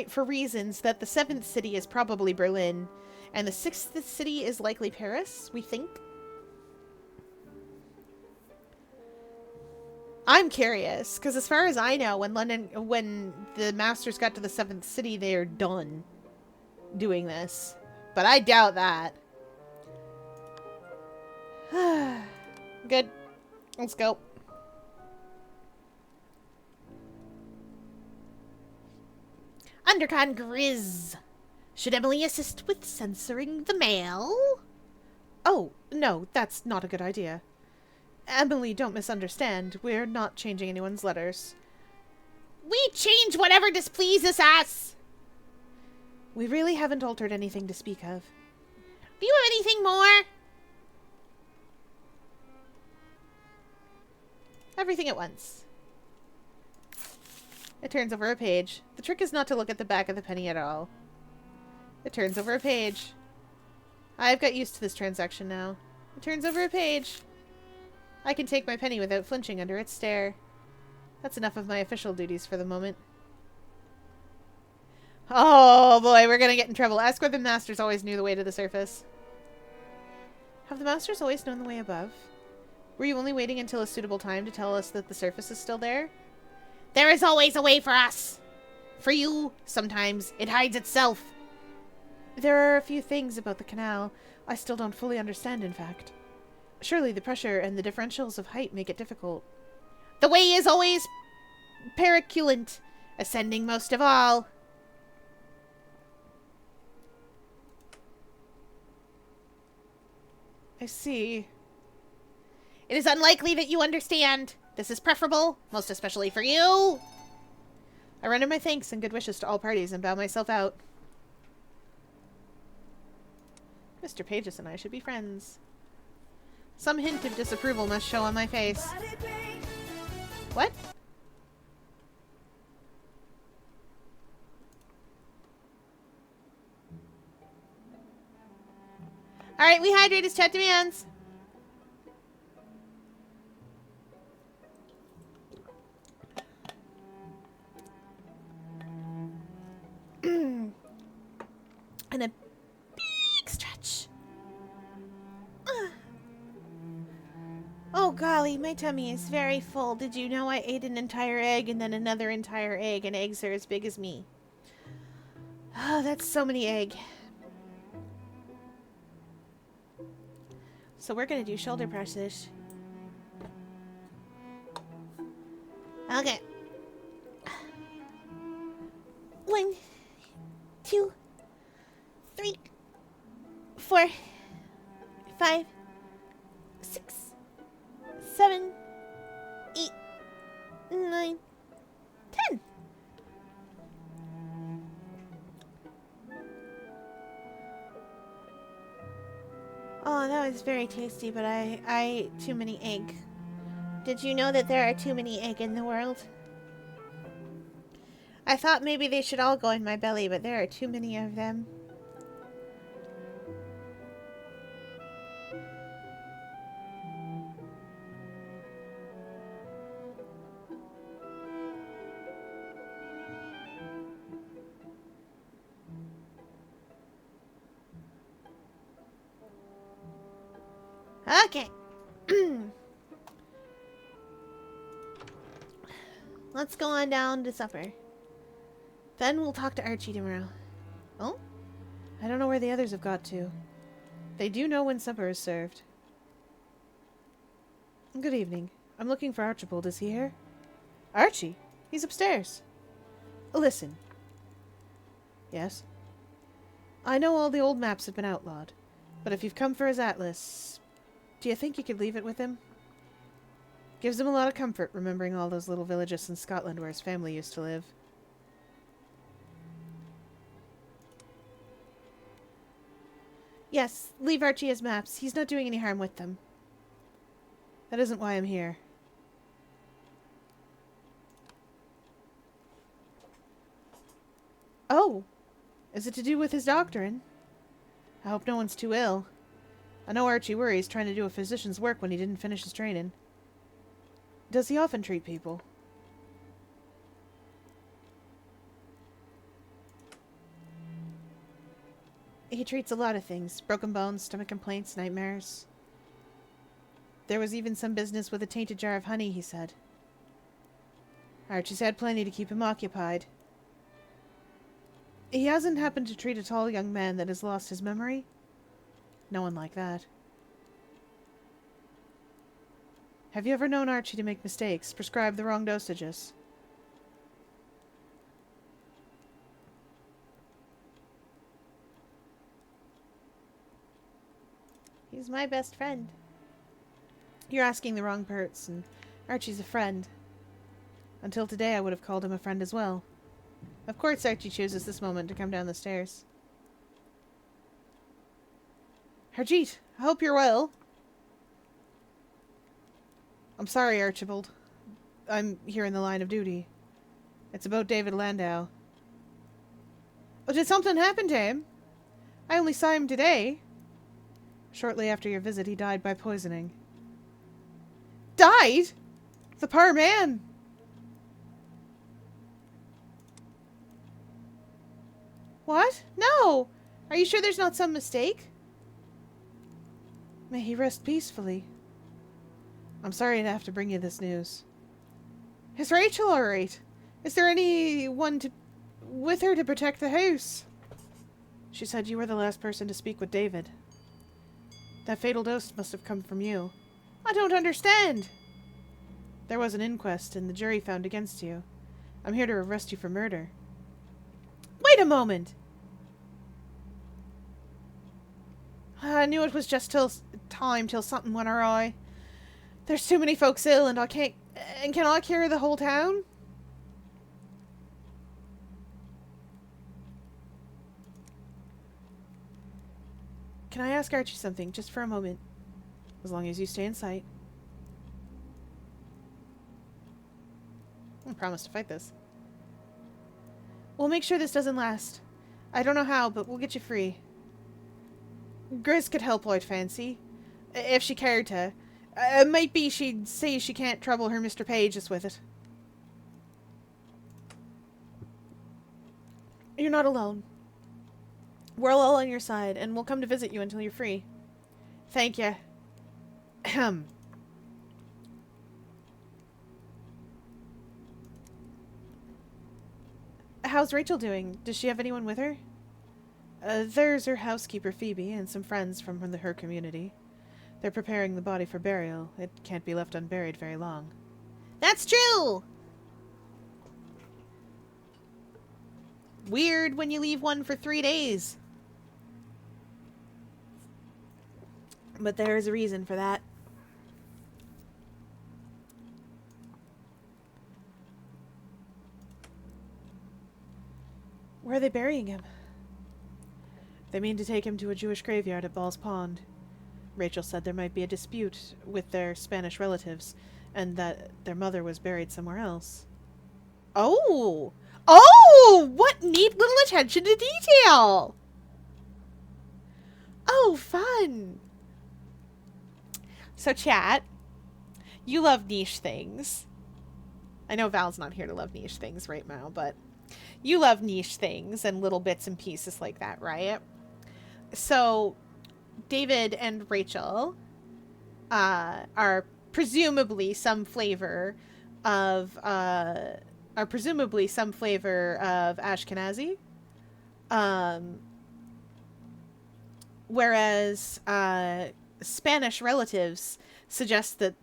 for reasons that the 7th city is probably Berlin, and the 6th city is likely Paris, we think. I'm curious, because as far as I know, when the Masters got to the 7th city, they are done doing this. But I doubt that. Good. Let's go. Undercon Grizz. Should Emily assist with censoring the mail? Oh, no, that's not a good idea. Emily, don't misunderstand. We're not changing anyone's letters. We change whatever displeases us! We really haven't altered anything to speak of. Do you have anything more? Everything at once. It turns over a page. The trick is not to look at the back of the penny at all. It turns over a page. I've got used to this transaction now. It turns over a page. I can take my penny without flinching under its stare. That's enough of my official duties for the moment. Oh boy, we're gonna get in trouble. Ask whether the Masters always knew the way to the surface. Have the Masters always known the way above? Were you only waiting until a suitable time to tell us that the surface is still there? There is always a way for us! For you, sometimes, it hides itself. There are a few things about the canal I still don't fully understand, in fact. Surely the pressure and the differentials of height make it difficult. The way is always periculant, ascending most of all. I see. It is unlikely that you understand. This is preferable, most especially for you. I render my thanks and good wishes to all parties and bow myself out. Mr. Pages and I should be friends. Some hint of disapproval must show on my face. What? Alright, we hydrate as chat demands. And a big stretch. Oh golly, my tummy is very full. Did you know I ate an entire egg and then another entire egg, and eggs are as big as me? Oh, that's so many egg. So we're gonna do shoulder presses. Okay. 1, 2, 3, 4, 5, 6, 7, 8, 9, 10. Oh, that was very tasty, but I ate too many egg. Did you know that there are too many egg in the world? I thought maybe they should all go in my belly, but there are too many of them. Okay. Let's go on down to supper. Then we'll talk to Archie tomorrow. Oh? I don't know where the others have got to. They do know when supper is served. Good evening. I'm looking for Archibald. Is he here? Archie? He's upstairs. Listen. Yes? I know all the old maps have been outlawed, but if you've come for his atlas, do you think you could leave it with him? Gives him a lot of comfort remembering all those little villages in Scotland where his family used to live. Yes, leave Archie his maps. He's not doing any harm with them. That isn't why I'm here. Oh, is it to do with his doctrine? I hope no one's too ill. I know Archie worries trying to do a physician's work when he didn't finish his training. Does he often treat people? He treats a lot of things. Broken bones, stomach complaints, nightmares. There was even some business with a tainted jar of honey, he said. Archie's had plenty to keep him occupied. He hasn't happened to treat a tall young man that has lost his memory? No one like that. Have you ever known Archie to make mistakes, prescribe the wrong dosages? He's my best friend. You're asking the wrong person. Archie's a friend. Until today, I would have called him a friend as well. Of course, Archie chooses this moment to come down the stairs. Harjeet, I hope you're well. I'm sorry, Archibald. I'm here in the line of duty. It's about David Landau. Oh, did something happen to him? I only saw him today. Shortly after your visit, he died by poisoning. Died? The poor man. What? No! Are you sure there's not some mistake? May he rest peacefully. I'm sorry to have to bring you this news. Is Rachel alright? Is there anyone with her to protect the house? She said you were the last person to speak with David. That fatal dose must have come from you. I don't understand. There was an inquest and the jury found against you. I'm here to arrest you for murder. Wait a moment! I knew it was just till something went awry. There's too many folks ill and I can't... And can I carry the whole town? Can I ask Archie something, just for a moment? As long as you stay in sight. I promise to fight this. We'll make sure this doesn't last. I don't know how, but we'll get you free. Gris could help, I'd fancy. If she cared to. It might be she'd say she can't trouble her Mr. Pages with it. You're not alone. We're all on your side, and we'll come to visit you until you're free. Thank you. Ahem. How's Rachel doing? Does she have anyone with her? There's her housekeeper, Phoebe, and some friends from her community. They're preparing the body for burial. It can't be left unburied very long. That's true! Weird when you leave one for 3 days. But there's a reason for that. Where are they burying him? They mean to take him to a Jewish graveyard at Ball's Pond. Rachel said there might be a dispute with their Spanish relatives, and that their mother was buried somewhere else. Oh! Oh! What neat little attention to detail! Oh, fun! So, chat, you love niche things. I know Val's not here to love niche things right now, but you love niche things and little bits and pieces like that, right? So, David and Rachel are presumably some flavor of Ashkenazi, whereas Spanish relatives suggest that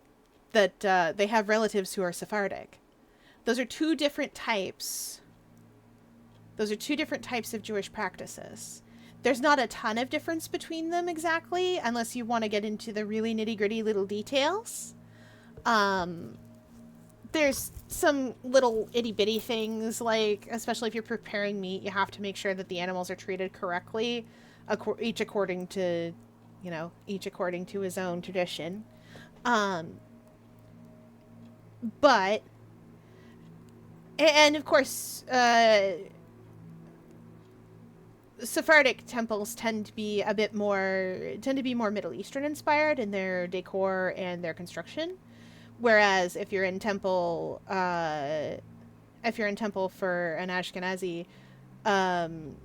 they have relatives who are Sephardic. Those are two different types. Those are two different types of Jewish practices. There's not a ton of difference between them exactly, unless you want to get into the really nitty-gritty little details. There's some little itty-bitty things, like, especially if you're preparing meat, you have to make sure that the animals are treated correctly, each according to his own tradition. But, and of course, Sephardic temples tend to be more Middle Eastern inspired in their decor and their construction. Whereas if you're in temple for an Ashkenazi, um,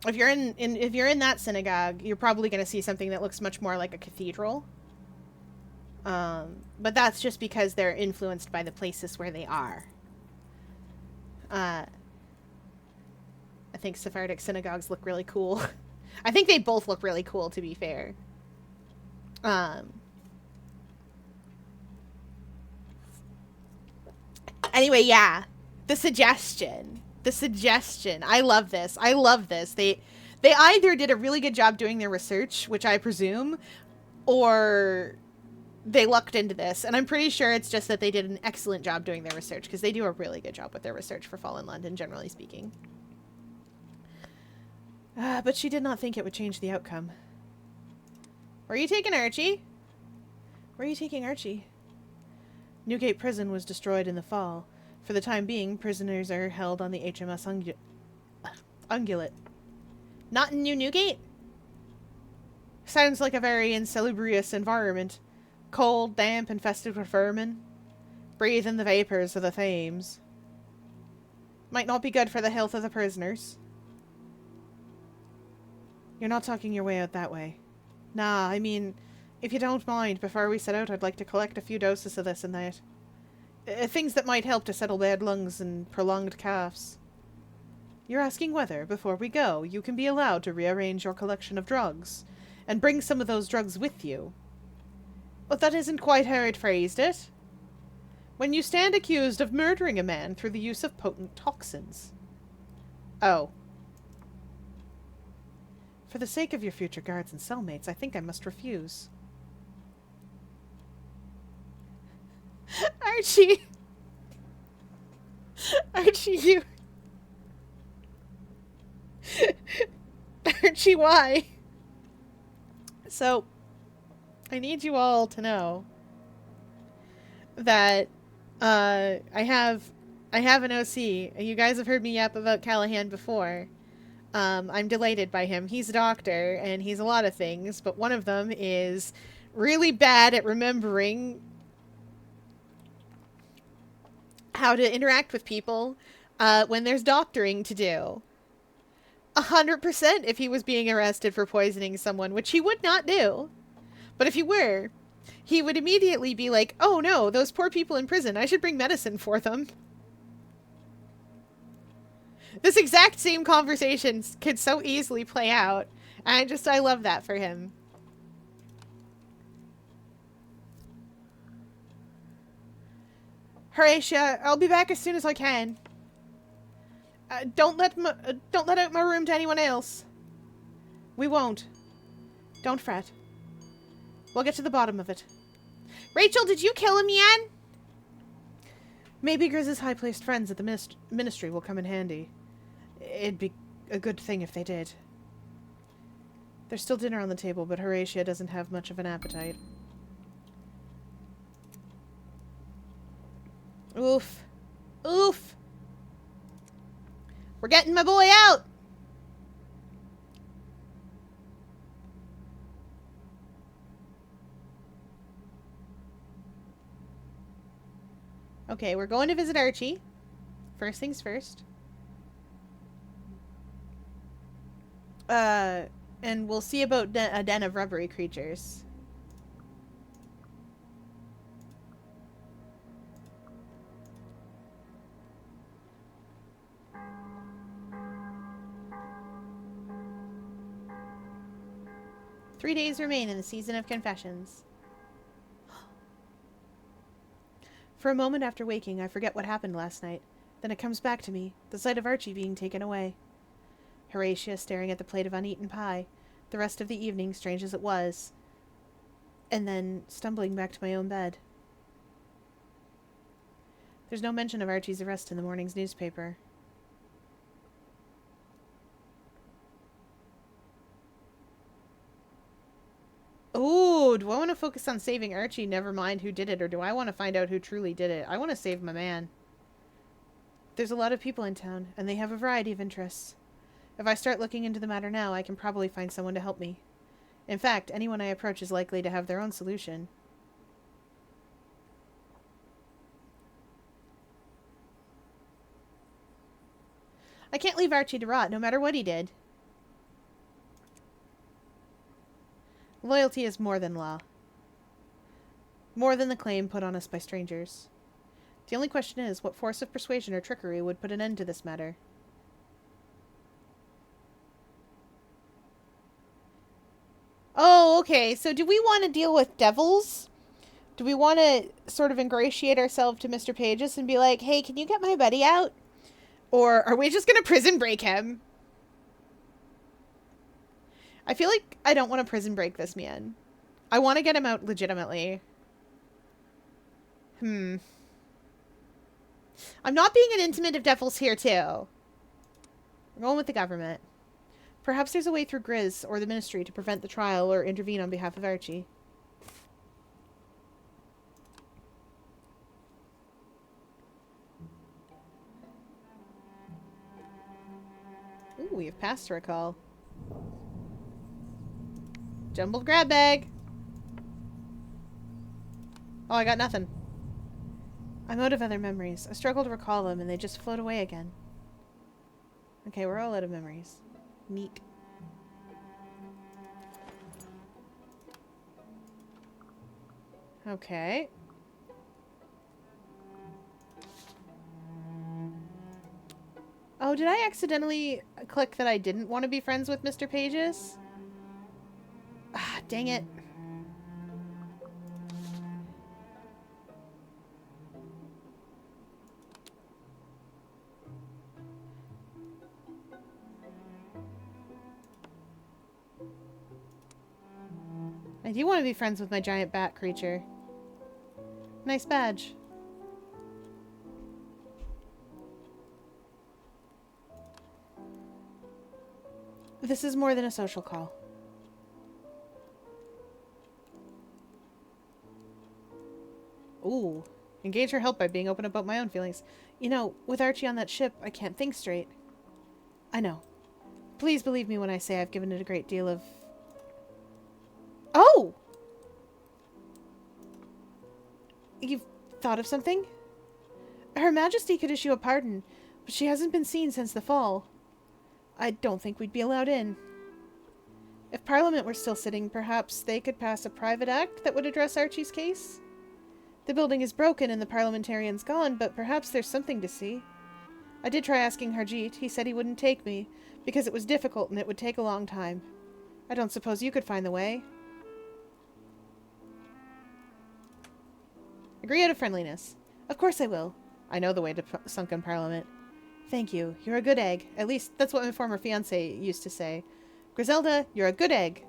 if you're in that synagogue, you're probably going to see something that looks much more like a cathedral. But that's just because they're influenced by the places where they are. I think Sephardic synagogues look really cool. I think they both look really cool, to be fair. Anyway, yeah. The suggestion. I love this. They either did a really good job doing their research, which I presume, or they lucked into this. And I'm pretty sure it's just that they did an excellent job doing their research, because they do a really good job with their research for Fallen London, generally speaking. But she did not think it would change the outcome. Where are you taking Archie? Where are you taking Archie? Newgate Prison was destroyed in the fall. For the time being, prisoners are held on the HMS Ungulate. Not in New Newgate? Sounds like a very insalubrious environment. Cold, damp, infested with vermin. Breathe in the vapors of the Thames. Might not be good for the health of the prisoners. You're not talking your way out that way. Nah, I mean, if you don't mind, before we set out, I'd like to collect a few doses of this and that. Things that might help to settle bad lungs and prolonged coughs. You're asking whether, before we go, you can be allowed to rearrange your collection of drugs, and bring some of those drugs with you. But that isn't quite how I'd phrased it. When you stand accused of murdering a man through the use of potent toxins. Oh. For the sake of your future guards and cellmates, I think I must refuse. Archie! Archie, you... Archie, why? So, I need you all to know that I have an OC. You guys have heard me yap about Callahan before. I'm delighted by him. He's a doctor, and he's a lot of things, but one of them is really bad at remembering how to interact with people when there's doctoring to do. 100% if he was being arrested for poisoning someone, which he would not do. But if he were, he would immediately be like, oh no, those poor people in prison, I should bring medicine for them. This exact same conversation could so easily play out. And I love that for him. Horatia, I'll be back as soon as I can. Don't let out my room to anyone else. We won't. Don't fret. We'll get to the bottom of it. Rachel, did you kill him yet? Maybe Grizz's high-placed friends at the ministry will come in handy. It'd be a good thing if they did. There's still dinner on the table, but Horatia doesn't have much of an appetite. Oof. Oof! We're getting my boy out! Okay, we're going to visit Archie. First things first. And we'll see about a den of rubbery creatures. Three days remain in the season of confessions. For a moment after waking, I forget what happened last night. Then it comes back to me, the sight of Archie being taken away. Horatia staring at the plate of uneaten pie, the rest of the evening, strange as it was, and then stumbling back to my own bed. There's no mention of Archie's arrest in the morning's newspaper. Ooh, do I want to focus on saving Archie, never mind who did it, or do I want to find out who truly did it? I want to save my man. There's a lot of people in town, and they have a variety of interests. If I start looking into the matter now, I can probably find someone to help me. In fact, anyone I approach is likely to have their own solution. I can't leave Archie to rot, no matter what he did. Loyalty is more than law. More than the claim put on us by strangers. The only question is, what force of persuasion or trickery would put an end to this matter? Oh, okay. So do we want to deal with devils? Do we want to sort of ingratiate ourselves to Mr. Pages and be like, hey, can you get my buddy out? Or are we just going to prison break him? I feel like I don't want to prison break this man. I want to get him out legitimately. I'm not being an intimate of devils here, too. We're going with the government. Perhaps there's a way through Grizz or the ministry to prevent the trial or intervene on behalf of Archie. Ooh, we have passed a recall. Jumbled grab bag. Oh, I got nothing. I'm out of other memories. I struggle to recall them and they just float away again. Okay, we're all out of memories. Neat. Okay. Oh, did I accidentally click that I didn't want to be friends with Mr. Pages? Ah, dang it. I do want to be friends with my giant bat creature. Nice badge. This is more than a social call. Ooh. Engage her help by being open about my own feelings. You know, with Archie on that ship, I can't think straight. I know. Please believe me when I say I've given it a great deal of... Oh! You've thought of something? Her Majesty could issue a pardon, but she hasn't been seen since the fall. I don't think we'd be allowed in. If Parliament were still sitting, perhaps they could pass a private act that would address Archie's case? The building is broken and the parliamentarian's gone, but perhaps there's something to see. I did try asking Harjeet. He said he wouldn't take me, because it was difficult and it would take a long time. I don't suppose you could find the way. Agree out of friendliness. Of course I will. I know the way to sunken Parliament. Thank you. You're a good egg. At least, that's what my former fiancé used to say. Griselda, you're a good egg.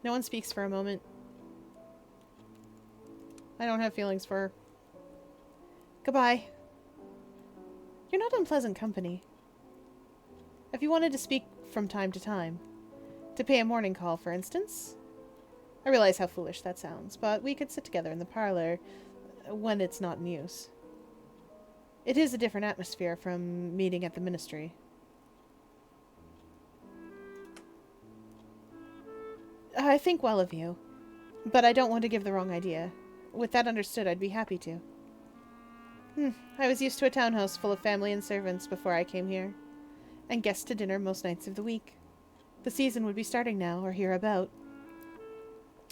No one speaks for a moment. I don't have feelings for her. Goodbye. You're not unpleasant company. If you wanted to speak from time to time. To pay a morning call, for instance. I realize how foolish that sounds, but we could sit together in the parlor when it's not in use. It is a different atmosphere from meeting at the ministry. I think well of you, but I don't want to give the wrong idea. With that understood, I'd be happy to. I was used to a townhouse full of family and servants before I came here, and guests to dinner most nights of the week. The season would be starting now, or hereabout.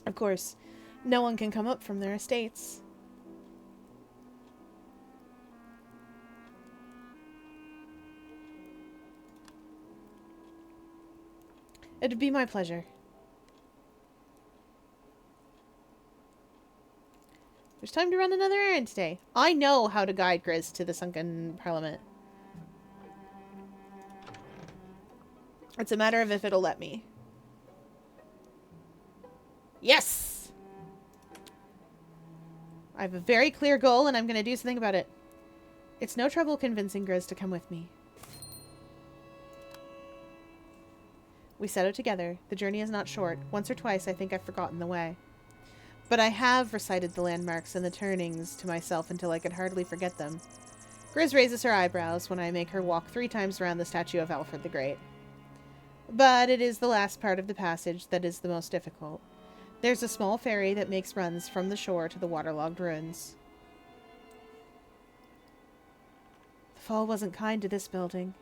Of course, no one can come up from their estates. It'd be my pleasure. There's time to run another errand today. I know how to guide Grizz to the sunken Parliament. It's a matter of if it'll let me. Yes! I have a very clear goal, and I'm going to do something about it. It's no trouble convincing Grizz to come with me. We set out together. The journey is not short. Once or twice, I think I've forgotten the way. But I have recited the landmarks and the turnings to myself until I could hardly forget them. Grizz raises her eyebrows when I make her walk 3 times around the statue of Alfred the Great. But it is the last part of the passage that is the most difficult. There's a small ferry that makes runs from the shore to the waterlogged ruins. The fall wasn't kind to this building.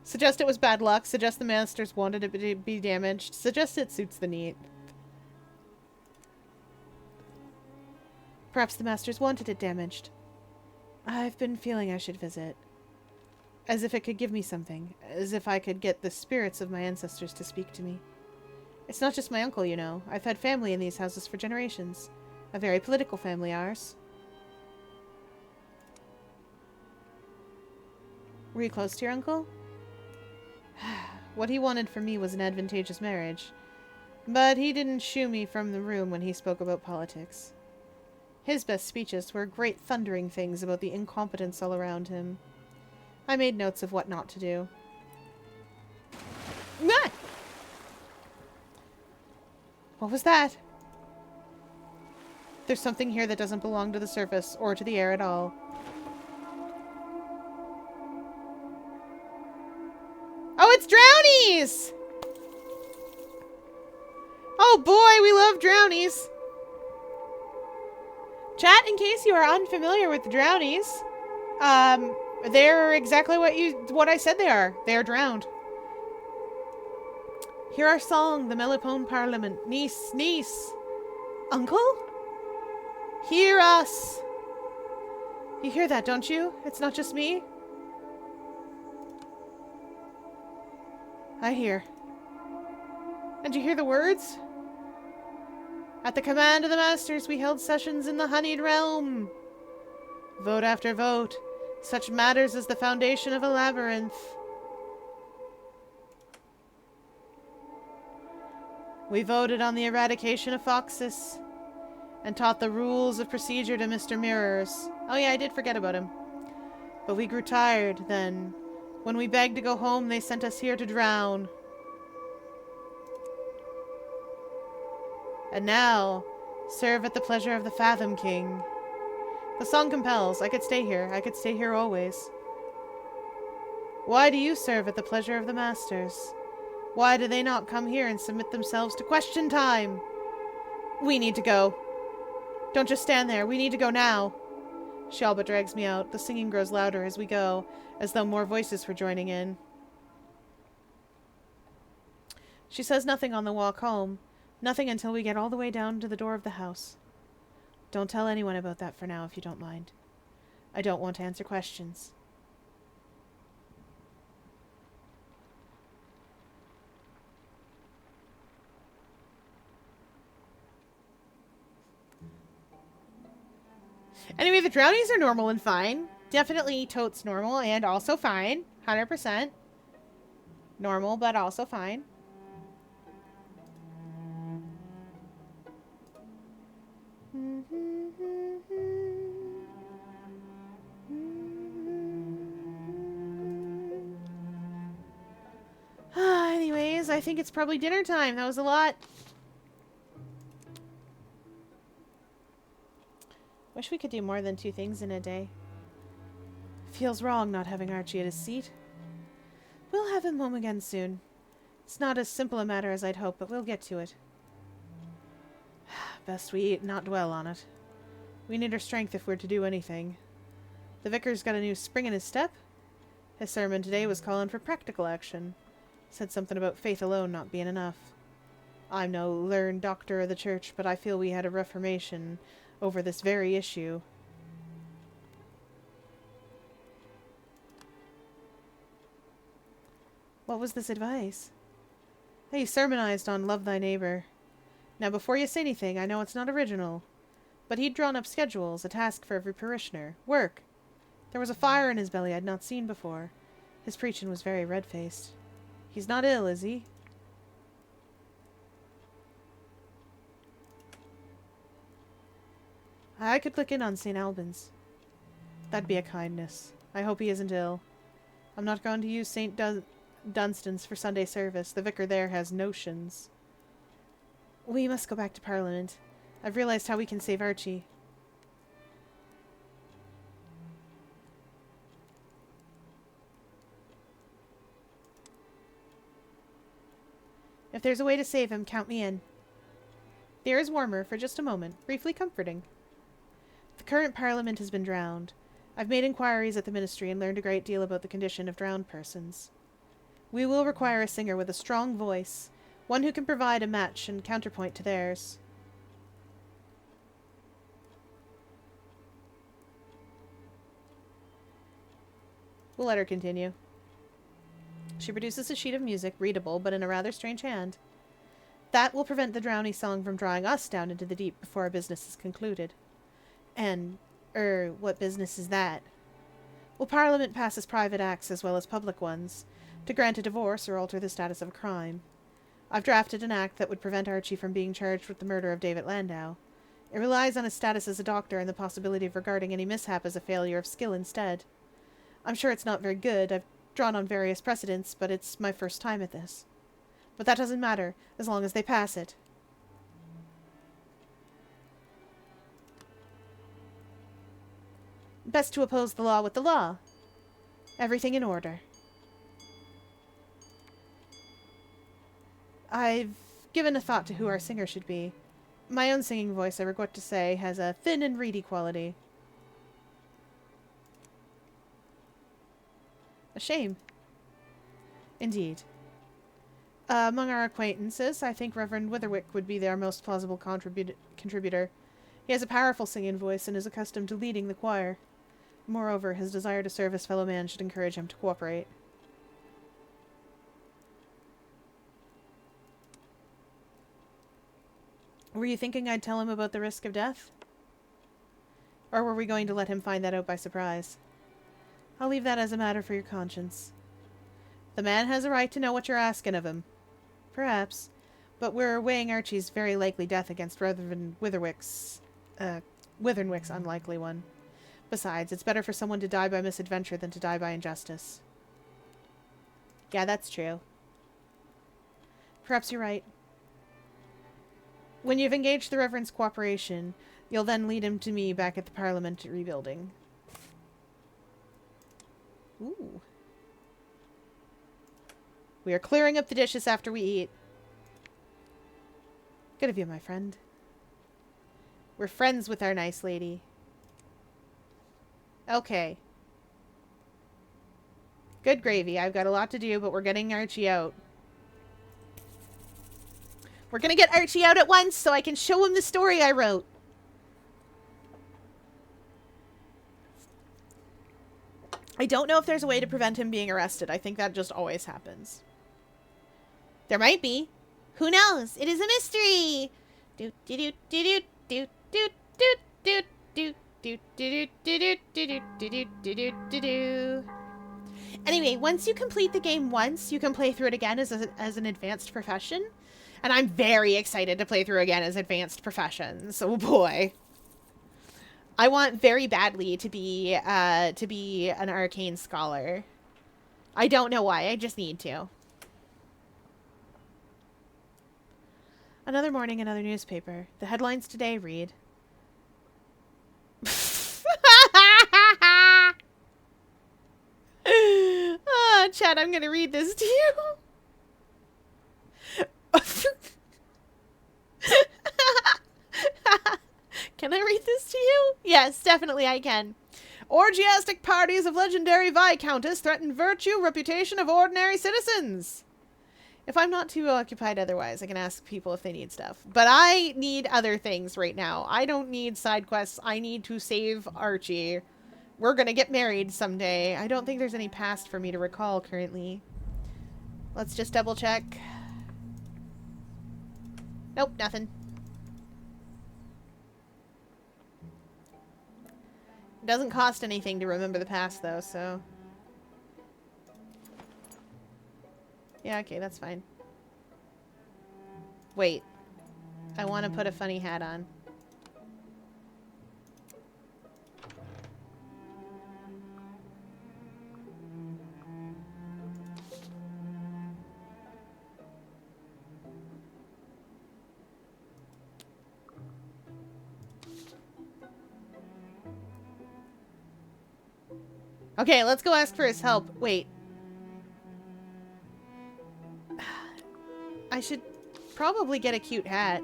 Suggest it was bad luck. Suggest the masters wanted it to be damaged. Suggest it suits the Neath. Perhaps the masters wanted it damaged. I've been feeling I should visit. As if it could give me something. As if I could get the spirits of my ancestors to speak to me. It's not just my uncle, you know. I've had family in these houses for generations. A very political family, ours. Were you close to your uncle? What he wanted from me was an advantageous marriage. But he didn't shoo me from the room when he spoke about politics. His best speeches were great thundering things about the incompetence all around him. I made notes of what not to do. Ah! What was that? There's something here that doesn't belong to the surface or to the air at all. Oh, it's drownies! Oh boy, we love drownies. Chat, in case you are unfamiliar with the drownies, they're exactly what I said they are. They are drowned. Hear our song, the Melipone Parliament. Niece, niece. Uncle? Hear us. You hear that, don't you? It's not just me. I hear. And you hear the words? At the command of the masters, we held sessions in the honeyed realm. Vote after vote, such matters as the foundation of a labyrinth. We voted on the eradication of foxes, and taught the rules of procedure to Mr. Mirrors. Oh yeah, I did forget about him. But we grew tired then. When we begged to go home, they sent us here to drown. And now, serve at the pleasure of the Fathom King. The song compels. I could stay here. I could stay here always. Why do you serve at the pleasure of the masters? Why do they not come here and submit themselves to question time? We need to go. Don't just stand there. We need to go now. Shalba drags me out. The singing grows louder as we go, as though more voices were joining in. She says nothing on the walk home. Nothing until we get all the way down to the door of the house. Don't tell anyone about that for now, if you don't mind. I don't want to answer questions. Anyway, the drownies are normal and fine. Definitely totes normal and also fine. 100%. Normal, but also fine. Anyways, I think it's probably dinner time. That was a lot. Wish we could do more than 2 things in a day. Feels wrong not having Archie at his seat. We'll have him home again soon. It's not as simple a matter as I'd hoped, but we'll get to it. Best we eat and not dwell on it. We need our strength if we're to do anything. The vicar's got a new spring in his step. His sermon today was calling for practical action. Said something about faith alone not being enough. I'm no learned doctor of the church, but I feel we had a reformation over this very issue. What was this advice? He sermonized on love thy neighbor. Now before you say anything, I know it's not original, but he'd drawn up schedules, a task for every parishioner. Work. There was a fire in his belly I'd not seen before. His preaching was very red-faced. He's not ill, is he? I could click in on St. Albans. That'd be a kindness. I hope he isn't ill. I'm not going to use St. Dunstan's for Sunday service. The vicar there has notions. We must go back to Parliament. I've realized how we can save Archie. If there's a way to save him, count me in. The air is warmer for just a moment, briefly comforting. The current parliament has been drowned. I've made inquiries at the ministry and learned a great deal about the condition of drowned persons. We will require a singer with a strong voice, one who can provide a match and counterpoint to theirs. We'll let her continue. She produces a sheet of music, readable, but in a rather strange hand. That will prevent the drowny song from drawing us down into the deep before our business is concluded. And, what business is that? Well, Parliament passes private acts as well as public ones, to grant a divorce or alter the status of a crime. I've drafted an act that would prevent Archie from being charged with the murder of David Landau. It relies on his status as a doctor and the possibility of regarding any mishap as a failure of skill instead. I'm sure it's not very good. I've drawn on various precedents, but it's my first time at this. But that doesn't matter, as long as they pass it. Best to oppose the law with the law. Everything in order. I've given a thought to who our singer should be. My own singing voice, I regret to say, has a thin and reedy quality. A shame. Indeed. Among our acquaintances, I think Reverend Witherwick would be their most plausible contributor. He has a powerful singing voice and is accustomed to leading the choir. Moreover, his desire to serve his fellow man should encourage him to cooperate. Were you thinking I'd tell him about the risk of death? Or were we going to let him find that out by surprise? I'll leave that as a matter for your conscience. The man has a right to know what you're asking of him. Perhaps. But we're weighing Archie's very likely death against Reverend Witherwick's unlikely one. Besides, it's better for someone to die by misadventure than to die by injustice. Yeah, that's true. Perhaps you're right. When you've engaged the Reverend's cooperation, you'll then lead him to me back at the Parliamentary building. Ooh. We are clearing up the dishes after we eat. Good of you, my friend. We're friends with our nice lady. Okay. Good gravy. I've got a lot to do, but we're getting Archie out. We're gonna get Archie out at once so I can show him the story I wrote. I don't know if there's a way to prevent him being arrested. I think that just always happens. There might be. Who knows? It is a mystery. Do do do do do do do do do do do do do do do do do. Anyway, once you complete the game once, you can play through it again as an advanced profession. And I'm very excited to play through again as advanced professions. Oh boy. I want very badly to be an arcane scholar. I don't know why, I just need to. Another morning, another newspaper. The headlines today read... Oh, Chad, I'm gonna read this to you. Can I read this to you? Yes, definitely I can. Orgiastic parties of legendary Viscountess threaten virtue, reputation of ordinary citizens. If I'm not too occupied otherwise, I can ask people if they need stuff. But I need other things right now. I don't need side quests. I need to save Archie. We're gonna get married someday. I don't think there's any past for me to recall currently. Let's just double check. Nope, nothing. It doesn't cost anything to remember the past, though, so... Yeah, okay, that's fine. Wait. I want to put a funny hat on. Okay, let's go ask for his help. Wait. I should probably get a cute hat.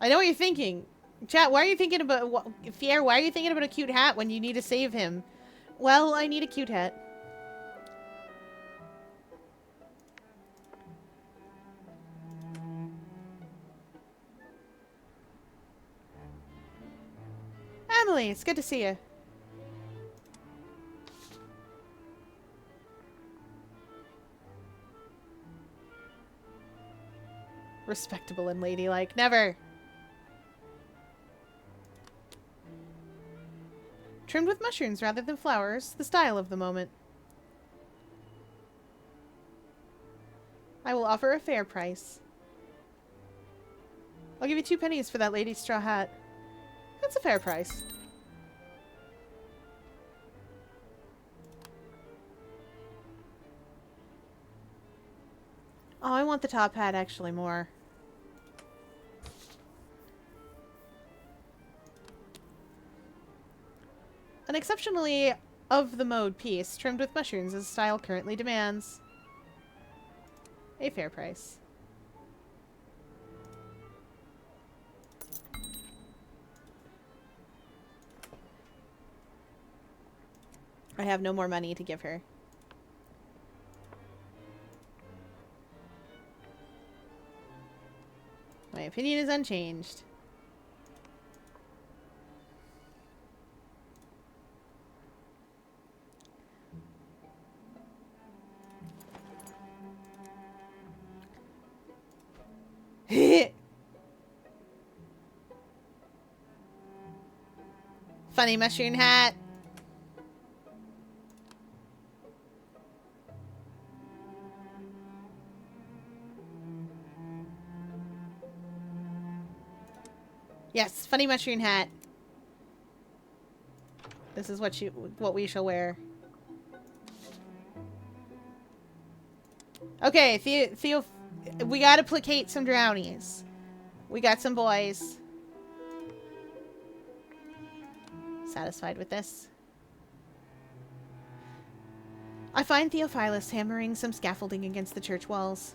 I know what you're thinking. Chat, why are you thinking about... Fier, why are you thinking about a cute hat when you need to save him? Well, I need a cute hat. Emily, it's good to see you. Respectable and ladylike. Never. Trimmed with mushrooms rather than flowers. The style of the moment. I will offer a fair price. I'll give you 2 pennies for that lady's straw hat. That's a fair price. Oh, I want the top hat actually more. An exceptionally of-the-mode piece, trimmed with mushrooms as style currently demands. A fair price. I have no more money to give her. My opinion is unchanged. Funny mushroom hat. Yes, funny mushroom hat. This is what we shall wear. Okay, Theo, we gotta placate some drownies. We got some boys. Satisfied with this? I find Theophilus hammering some scaffolding against the church walls.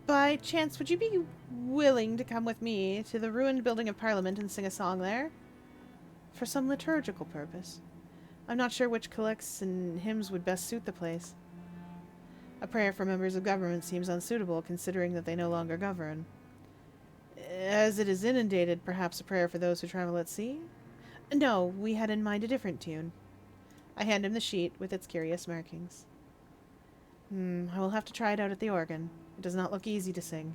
By chance, would you be willing to come with me to the ruined building of Parliament and sing a song there? For some liturgical purpose. I'm not sure which collects and hymns would best suit the place. A prayer for members of government seems unsuitable, considering that they no longer govern. As it is inundated, perhaps a prayer for those who travel at sea? No, we had in mind a different tune. I hand him the sheet with its curious markings. I will have to try it out at the organ. It does not look easy to sing.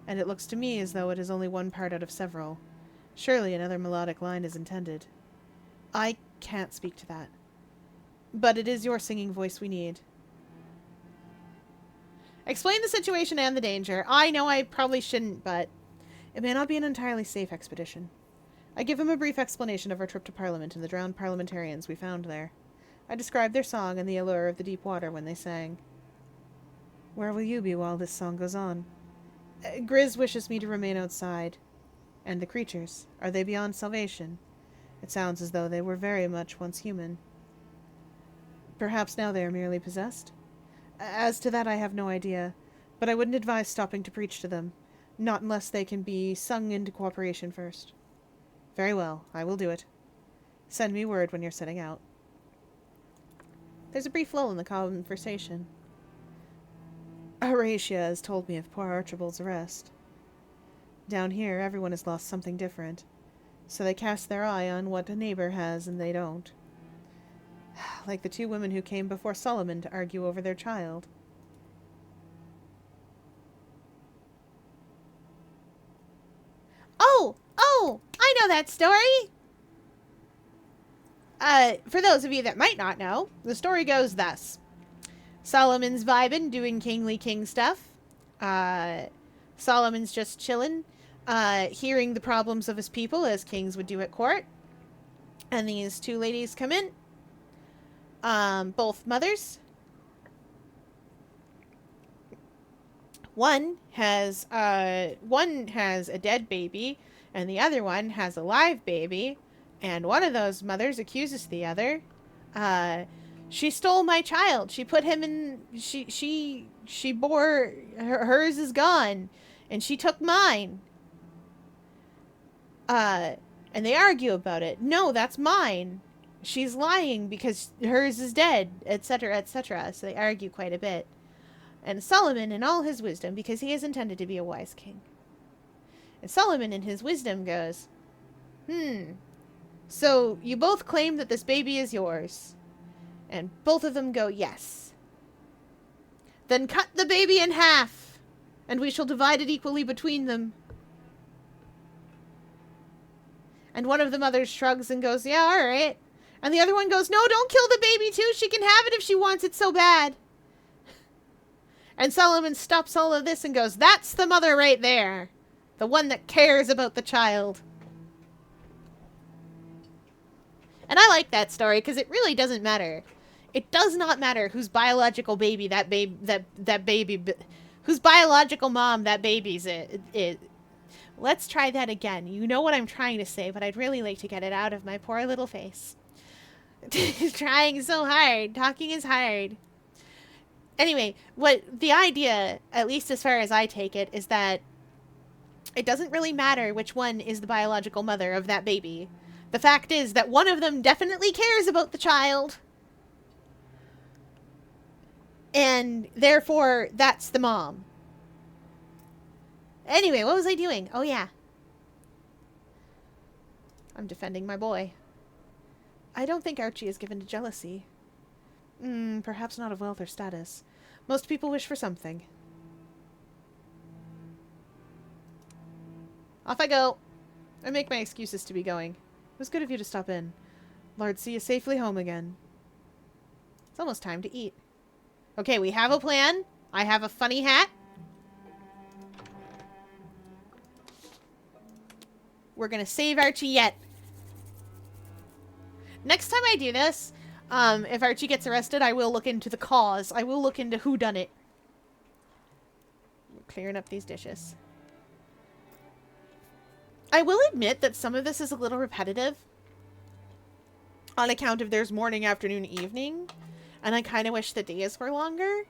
And it looks to me as though it is only one part out of several. Surely another melodic line is intended. I can't speak to that. But it is your singing voice we need. Explain the situation and the danger. I know I probably shouldn't, but it may not be an entirely safe expedition. I give him a brief explanation of our trip to Parliament and the drowned parliamentarians we found there. I describe their song and the allure of the deep water when they sang. Where will you be while this song goes on? Grizz wishes me to remain outside. And the creatures, are they beyond salvation? It sounds as though they were very much once human. Perhaps now they are merely possessed? As to that I have no idea, but I wouldn't advise stopping to preach to them, not unless they can be sung into cooperation first. Very well, I will do it. Send me word when you're setting out. There's a brief lull in the conversation. Horatia has told me of poor Archibald's arrest. Down here, everyone has lost something different, so they cast their eye on what a neighbor has and they don't. Like the 2 women who came before Solomon to argue over their child. Oh, I know that story! For those of you that might not know, the story goes thus. Solomon's vibing, doing kingly king stuff. Solomon's just chilling, hearing the problems of his people as kings would do at court. And these 2 ladies come in. Both mothers. One has a dead baby, and the other one has a live baby, and one of those mothers accuses the other. Uh, she stole my child. She put him in. She bore hers is gone, and she took mine. Uh, and they argue about it. No, that's mine. She's lying because hers is dead, etc., etc. So they argue quite a bit. And Solomon, in all his wisdom, because he is intended to be a wise king, and Solomon, in his wisdom, goes, so you both claim that this baby is yours. And both of them go, yes. Then cut the baby in half, and we shall divide it equally between them. And one of the mothers shrugs and goes, yeah, all right. And the other one goes, no, don't kill the baby too. She can have it if she wants it so bad. And Solomon stops all of this and goes, that's the mother right there. The one that cares about the child. And I like that story because it really doesn't matter. It does not matter whose biological baby whose biological mom that baby's it. Let's try that again. You know what I'm trying to say, but I'd really like to get it out of my poor little face. Trying so hard. Talking is hard. Anyway, what the idea, at least as far as I take it, is that it doesn't really matter which one is the biological mother of that baby. The fact is that one of them definitely cares about the child. And therefore, that's the mom. Anyway, what was I doing? Oh, yeah. I'm defending my boy. I don't think Archie is given to jealousy. Perhaps not of wealth or status. Most people wish for something. Off I go. I make my excuses to be going. It was good of you to stop in. Lord, see you safely home again. It's almost time to eat. Okay, we have a plan. I have a funny hat. We're gonna save Archie yet. Next time I do this, if Archie gets arrested, I will look into the cause. I will look into who done it. We're clearing up these dishes. I will admit that some of this is a little repetitive on account of there's morning, afternoon, evening, and I kind of wish the days were longer.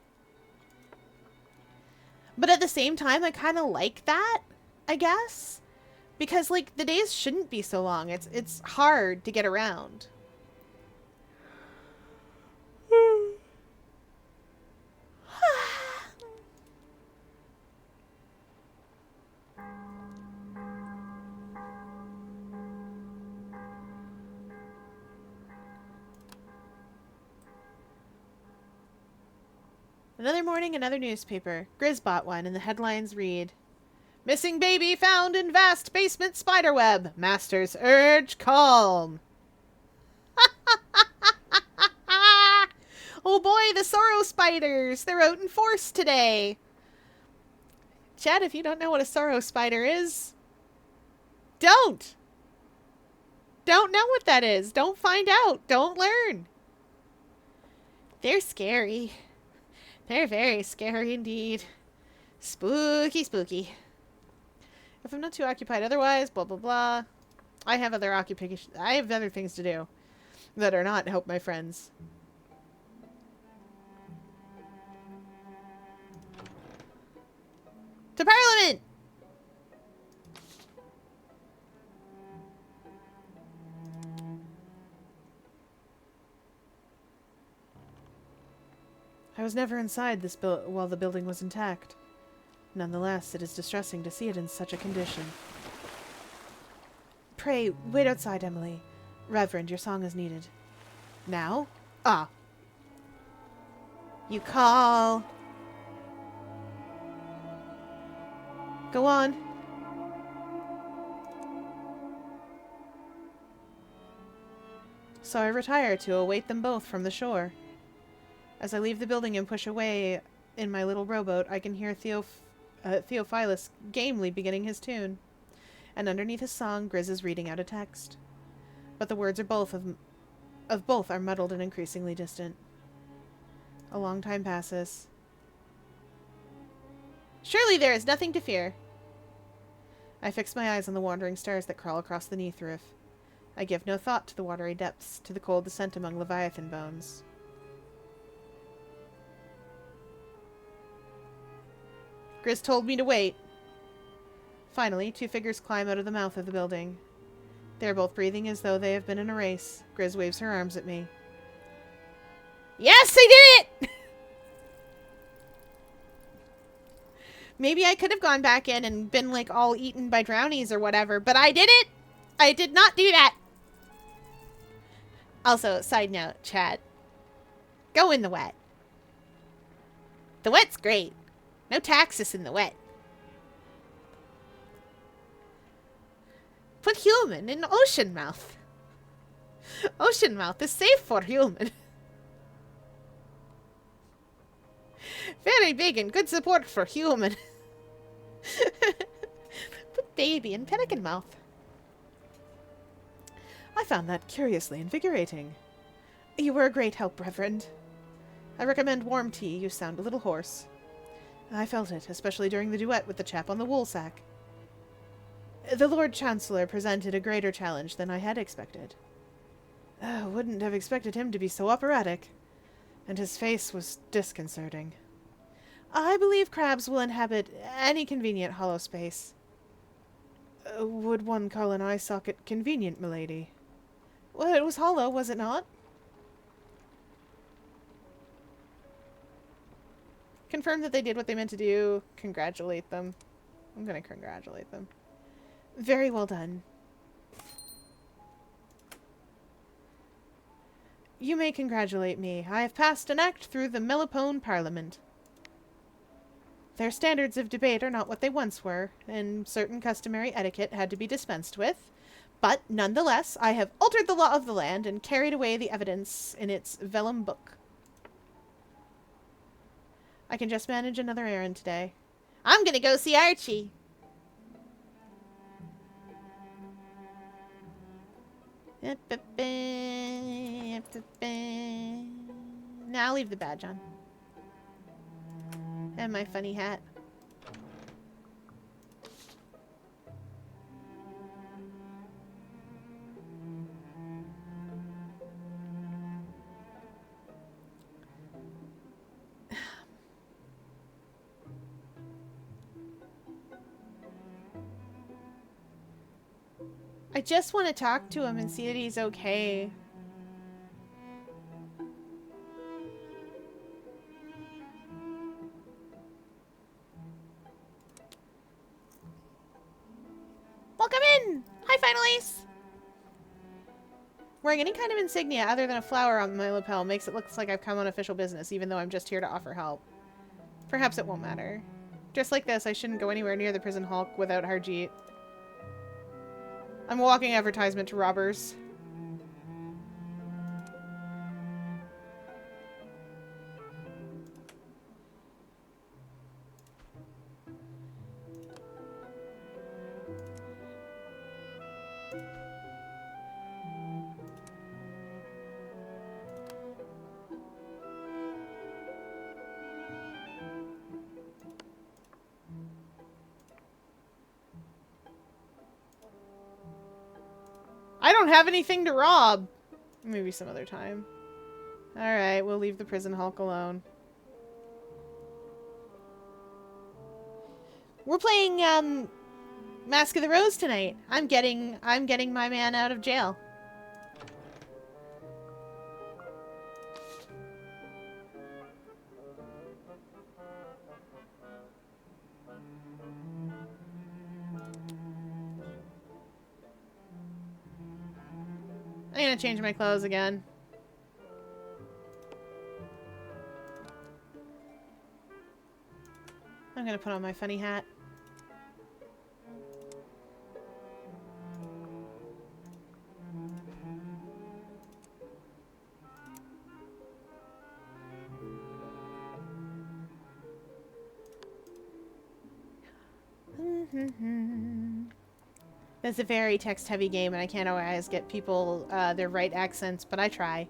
But at the same time, I kind of like that, I guess, because like the days shouldn't be so long. It's hard to get around. Another morning, another newspaper. Grizz bought one, and the headlines read, Missing baby found in vast basement spiderweb. Masters urge calm. Oh boy, the sorrow spiders. They're out in force today. Chad, if you don't know what a sorrow spider is, don't know what that is. Don't find out. Don't learn. They're scary. They're very scary indeed. Spooky, spooky. If I'm not too occupied otherwise, blah, blah, blah. I have other occupations. I have other things to do that are not help my friends. To Parliament! I was never inside this while the building was intact. Nonetheless, it is distressing to see it in such a condition. Pray, wait outside, Emily. Reverend, your song is needed. Now? Ah. You call. Go on. So I retire to await them both from the shore. As I leave the building and push away in my little rowboat, I can hear Theophilus gamely beginning his tune. And underneath his song, Grizz is reading out a text. But the words are both are muddled and increasingly distant. A long time passes. Surely there is nothing to fear. I fix my eyes on the wandering stars that crawl across the Neath roof. I give no thought to the watery depths, to the cold descent among leviathan bones. Grizz told me to wait. Finally, two figures climb out of the mouth of the building. They are both breathing as though they have been in a race. Grizz waves her arms at me. Yes, I did it! Maybe I could have gone back in and been, like, all eaten by drownies or whatever, but I did it! I did not do that! Also, side note, chat. Go in the wet. The wet's great. No taxes in the wet. Put human in ocean mouth. Ocean mouth is safe for human. Very big and good support for human. Put baby in pelican mouth. I found that curiously invigorating. You were a great help, Reverend. I recommend warm tea. You sound a little hoarse. I felt it, especially during the duet with the chap on the woolsack. The Lord Chancellor presented a greater challenge than I had expected. Wouldn't have expected him to be so operatic. And his face was disconcerting. I believe crabs will inhabit any convenient hollow space. Would one call an eye socket convenient, milady? Well, it was hollow, was it not? Confirm that they did what they meant to do. Congratulate them. I'm gonna congratulate them. Very well done. You may congratulate me. I have passed an act through the Melopone Parliament. Their standards of debate are not what they once were, and certain customary etiquette had to be dispensed with. But, nonetheless, I have altered the law of the land and carried away the evidence in its vellum book. I can just manage another errand today. I'm gonna go see Archie. Now I'll leave the badge on. And my funny hat. I just want to talk to him and see that he's okay. Welcome in! Hi, finalies! Wearing any kind of insignia other than a flower on my lapel makes it look like I've come on official business, even though I'm just here to offer help. Perhaps it won't matter. Just like this, I shouldn't go anywhere near the prison hulk without Harjeet. I'm a walking advertisement to robbers. I don't have anything to rob. Maybe some other time. Alright, we'll leave the prison hulk alone. We're playing, Mask of the Rose tonight. I'm getting my man out of jail. I'm gonna change my clothes again. I'm gonna put on my funny hat. It's a very text-heavy game, and I can't always get people their right accents, but I try.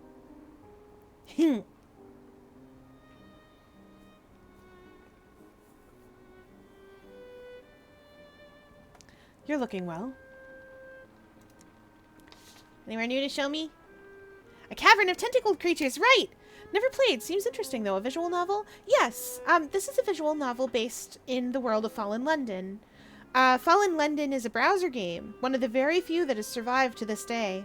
You're looking well. Anywhere new to show me? A cavern of tentacled creatures, right! Never played. Seems interesting, though. A visual novel? Yes. This is a visual novel based in the world of Fallen London. Fallen London is a browser game, one of the very few that has survived to this day.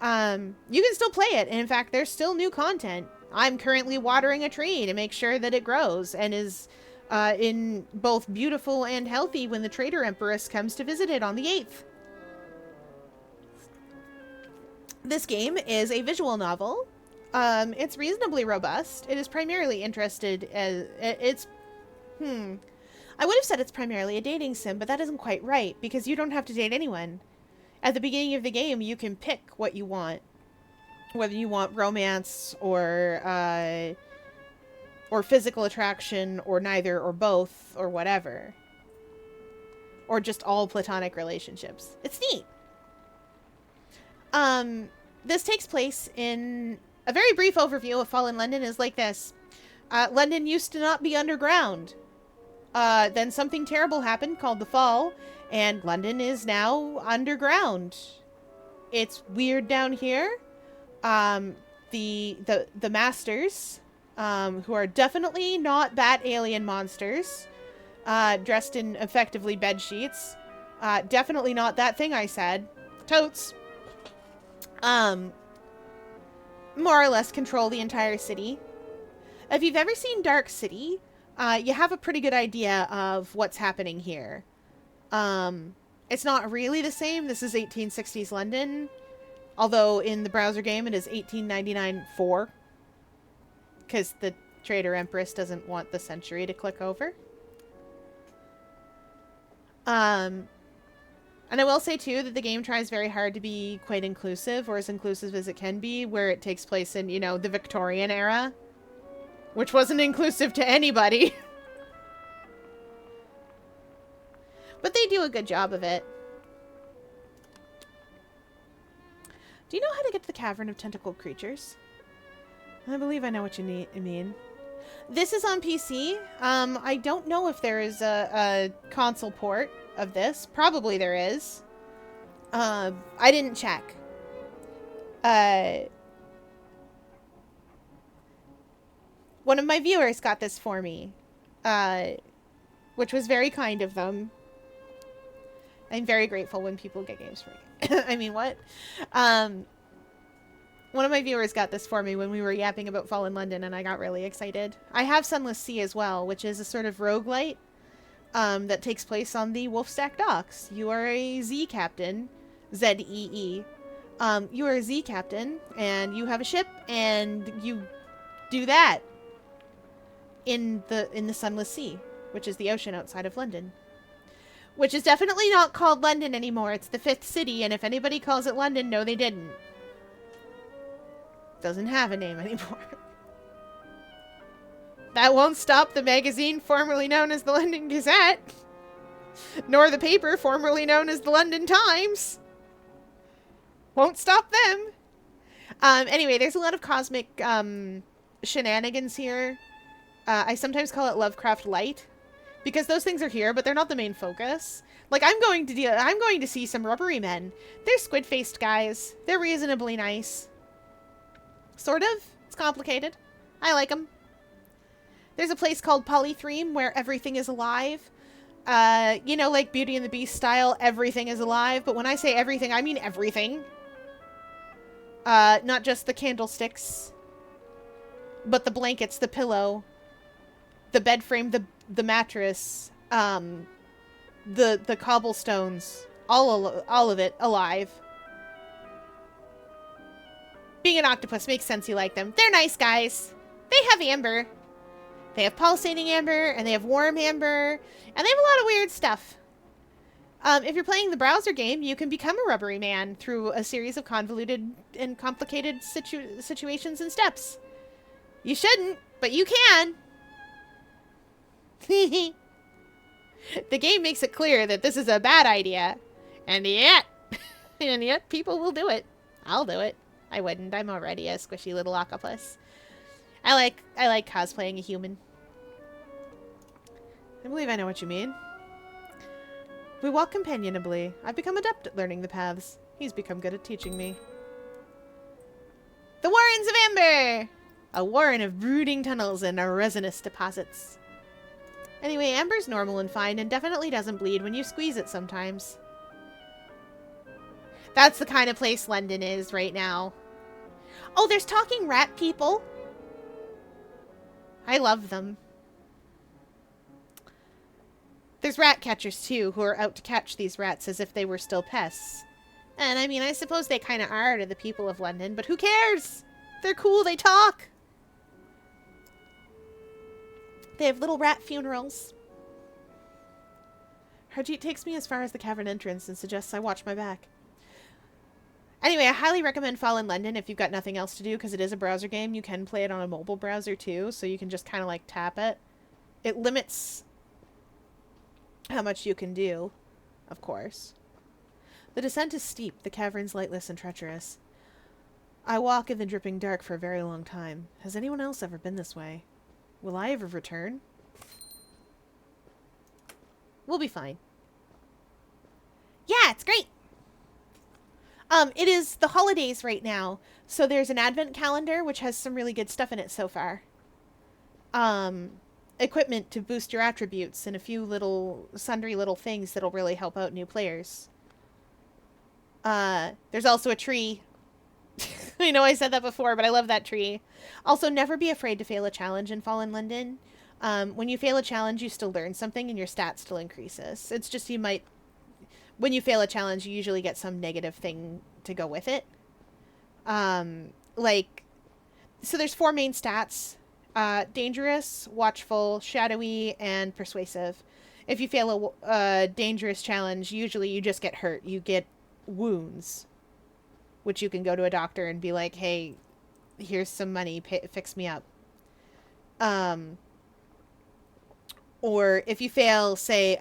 You can still play it, and in fact, there's still new content. I'm currently watering a tree to make sure that it grows and is in both beautiful and healthy when the Trader Empress comes to visit it on the 8th. This game is a visual novel. It's reasonably robust. It is primarily interested as I would have said it's primarily a dating sim, but that isn't quite right because you don't have to date anyone. At the beginning of the game, you can pick what you want, whether you want romance or physical attraction or neither or both or whatever, or just all platonic relationships. It's neat. This takes place in a very brief overview of Fallen London is like this. London used to not be underground. Then something terrible happened called the Fall, and London is now underground. It's weird down here. The masters, who are definitely not bat alien monsters, dressed in effectively bed sheets. Definitely not that thing I said. Totes. More or less control the entire city. If you've ever seen Dark City, you have a pretty good idea of what's happening here. It's not really the same. This is 1860s London. Although in the browser game it is 1899-4. Because the Trader Empress doesn't want the century to click over. And I will say, too, that the game tries very hard to be quite inclusive, or as inclusive as it can be, where it takes place in, you know, the Victorian era. Which wasn't inclusive to anybody. But they do a good job of it. Do you know how to get to the Cavern of Tentacled Creatures? I believe I know what you mean. This is on PC. I don't know if there is a console port of this. Probably there is. I didn't check. One of my viewers got this for me, which was very kind of them. I'm very grateful when people get games for me. I mean, what? One of my viewers got this for me when we were yapping about Fallen London, and I got really excited. I have Sunless Sea as well, which is a sort of roguelite that takes place on the Wolfstack docks. You are a Z captain, Z-E-E. You are a Z captain, and you have a ship, and you do that in the Sunless Sea, which is the ocean outside of London. Which is definitely not called London anymore. It's the 5th city, and if anybody calls it London, no, they didn't. Doesn't have a name anymore. That won't stop the magazine formerly known as the London Gazette, nor the paper formerly known as the London Times. Won't stop them. Anyway, there's a lot of cosmic shenanigans here. I sometimes call it Lovecraft Light, because those things are here, but they're not the main focus. Like, I'm going to see some rubbery men. They're squid-faced guys. They're reasonably nice. Sort of. It's complicated. I like them. There's a place called Polythreme where everything is alive. You know, like Beauty and the Beast style, everything is alive. But when I say everything, I mean everything. Not just the candlesticks, but the blankets, the pillow, the bed frame, the mattress, the cobblestones, all of it alive. Being an octopus makes sense you like them. They're nice guys. They have amber. They have pulsating amber, and they have warm amber, and they have a lot of weird stuff. If you're playing the browser game, you can become a rubbery man through a series of convoluted and complicated situations and steps. You shouldn't, but you can. The game makes it clear that this is a bad idea, and yet people will do it. I'll do it. I wouldn't. I'm already a squishy little octopus. I like cosplaying a human. I believe I know what you mean. We walk companionably. I've become adept at learning the paths. He's become good at teaching me. The Warrens of Amber! A warren of brooding tunnels and resinous deposits. Anyway, Amber's normal and fine and definitely doesn't bleed when you squeeze it sometimes. That's the kind of place London is right now. Oh, there's talking rat people. I love them. There's rat catchers, too, who are out to catch these rats as if they were still pests. And, I mean, I suppose they kind of are to the people of London, but who cares? They're cool, they talk. They have little rat funerals. Harjeet takes me as far as the cavern entrance and suggests I watch my back. Anyway, I highly recommend Fallen London if you've got nothing else to do, because it is a browser game. You can play it on a mobile browser, too, so you can just kind of, like, tap it. It limits how much you can do, of course. The descent is steep, the caverns lightless and treacherous. I walk in the dripping dark for a very long time. Has anyone else ever been this way? Will I ever return? We'll be fine. Yeah, it's great! It is the holidays right now, so there's an advent calendar, which has some really good stuff in it so far. Equipment to boost your attributes and a few sundry little things that'll really help out new players. There's also a tree. I know I said that before, but I love that tree. Also, never be afraid to fail a challenge in Fallen London. When you fail a challenge, you still learn something and your stat still increases. It's just when you fail a challenge, you usually get some negative thing to go with it. So there's 4 main stats. Dangerous, watchful, shadowy, and persuasive. If you fail a dangerous challenge, usually you just get hurt. You get wounds, which you can go to a doctor and be like, hey, here's some money, fix me up. Or if you fail, say,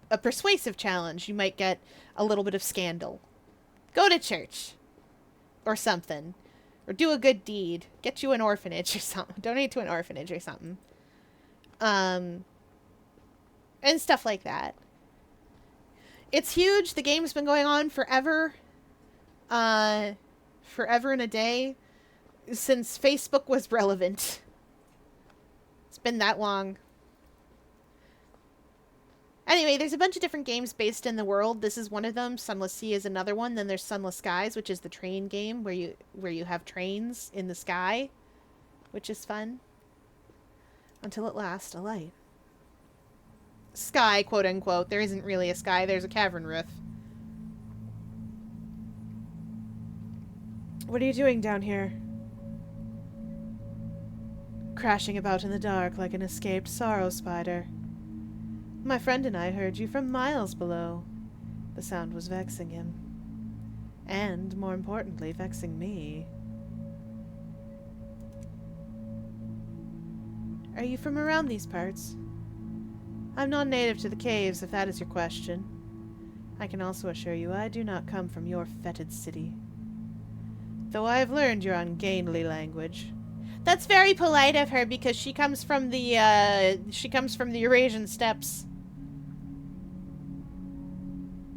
a persuasive challenge, you might get a little bit of scandal. Go to church. Or something. Or do a good deed. Get you an orphanage or something. Donate to an orphanage or something. And stuff like that. It's huge. The game's been going on forever. Forever and a day. Since Facebook was relevant. It's been that long. Anyway, there's a bunch of different games based in the world. This is one of them. Sunless Sea is another one. Then there's Sunless Skies, which is the train game where you have trains in the sky, which is fun. Until at last, a light. Sky, quote unquote. There isn't really a sky. There's a cavern roof. What are you doing down here? Crashing about in the dark like an escaped sorrow spider. My friend and I heard you from miles below. The sound was vexing him. And, more importantly, vexing me. Are you from around these parts? I'm non-native to the caves, if that is your question. I can also assure you I do not come from your fetid city. Though I have learned your ungainly language. That's very polite of her because she comes from the Eurasian steppes.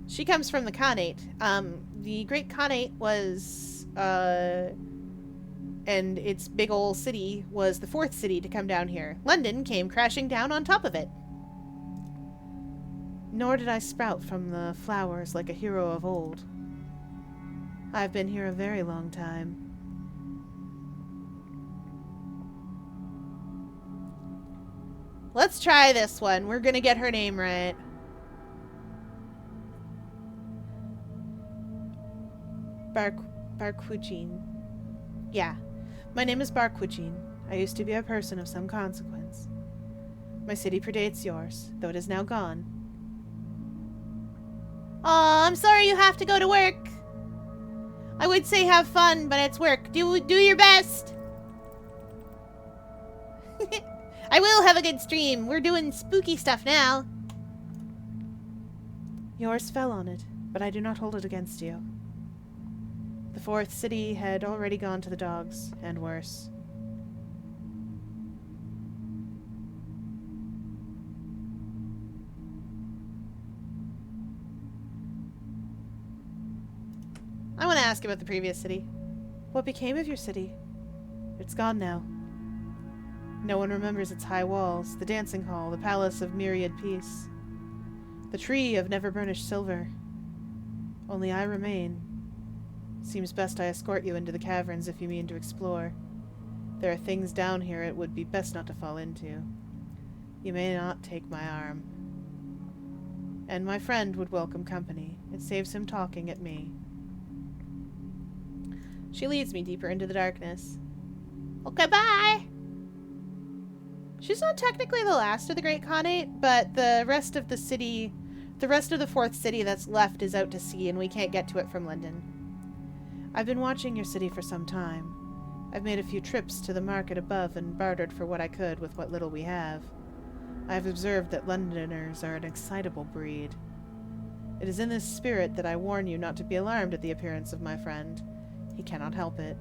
She comes from the Khanate. The Great Khanate was, and its big ol' city was the 4th city to come down here. London came crashing down on top of it. Nor did I sprout from the flowers like a hero of old. I've been here a very long time. Let's try this one. We're gonna get her name right. Barquijin. Yeah. My name is Barquijin. I used to be a person of some consequence. My city predates yours, though it is now gone. Aw, I'm sorry you have to go to work. I would say have fun, but it's work. Do your best. I will have a good stream. We're doing spooky stuff now. Yours fell on it, but I do not hold it against you. The 4th city had already gone to the dogs, and worse. ask about the previous city. What became of your city? It's gone now. No one remembers its high walls, the dancing hall, the palace of myriad peace, the tree of never-burnished silver. Only I remain. Seems best I escort you into the caverns if you mean to explore. There are things down here it would be best not to fall into. You may not take my arm. And my friend would welcome company. It saves him talking at me. She leads me deeper into the darkness. Okay, bye! She's not technically the last of the Great Khanate, but the rest of the city, the rest of the fourth city that's left is out to sea, and we can't get to it from London. I've been watching your city for some time. I've made a few trips to the market above and bartered for what I could with what little we have. I've observed that Londoners are an excitable breed. It is in this spirit that I warn you not to be alarmed at the appearance of my friend. He cannot help it.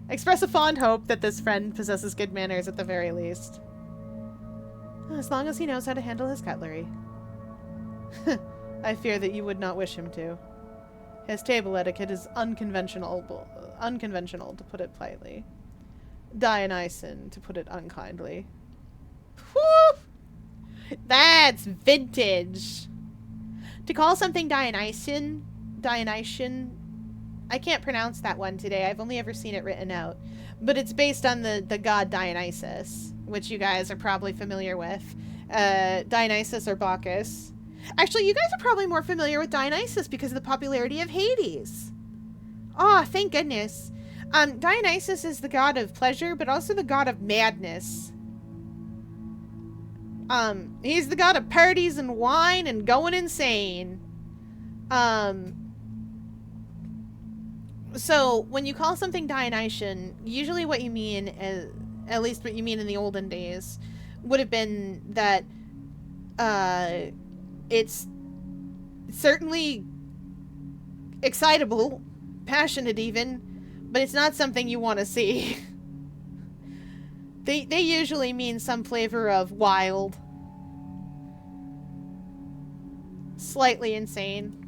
Express a fond hope that this friend possesses good manners at the very least. As long as he knows how to handle his cutlery. I fear that you would not wish him to. His table etiquette is unconventional, to put it politely. Dionysian, to put it unkindly. Whew! That's vintage! To call something Dionysian, I can't pronounce that one today. I've only ever seen it written out. But it's based on the god Dionysus, which you guys are probably familiar with. Dionysus or Bacchus. Actually, you guys are probably more familiar with Dionysus because of the popularity of Hades. Oh, thank goodness. Dionysus is the god of pleasure, but also the god of madness. He's the god of parties and wine and going insane. So, when you call something Dionysian, usually what you mean, at least what you mean in the olden days, would have been that, it's certainly excitable, passionate even, but it's not something you want to see. They usually mean some flavor of wild, slightly insane.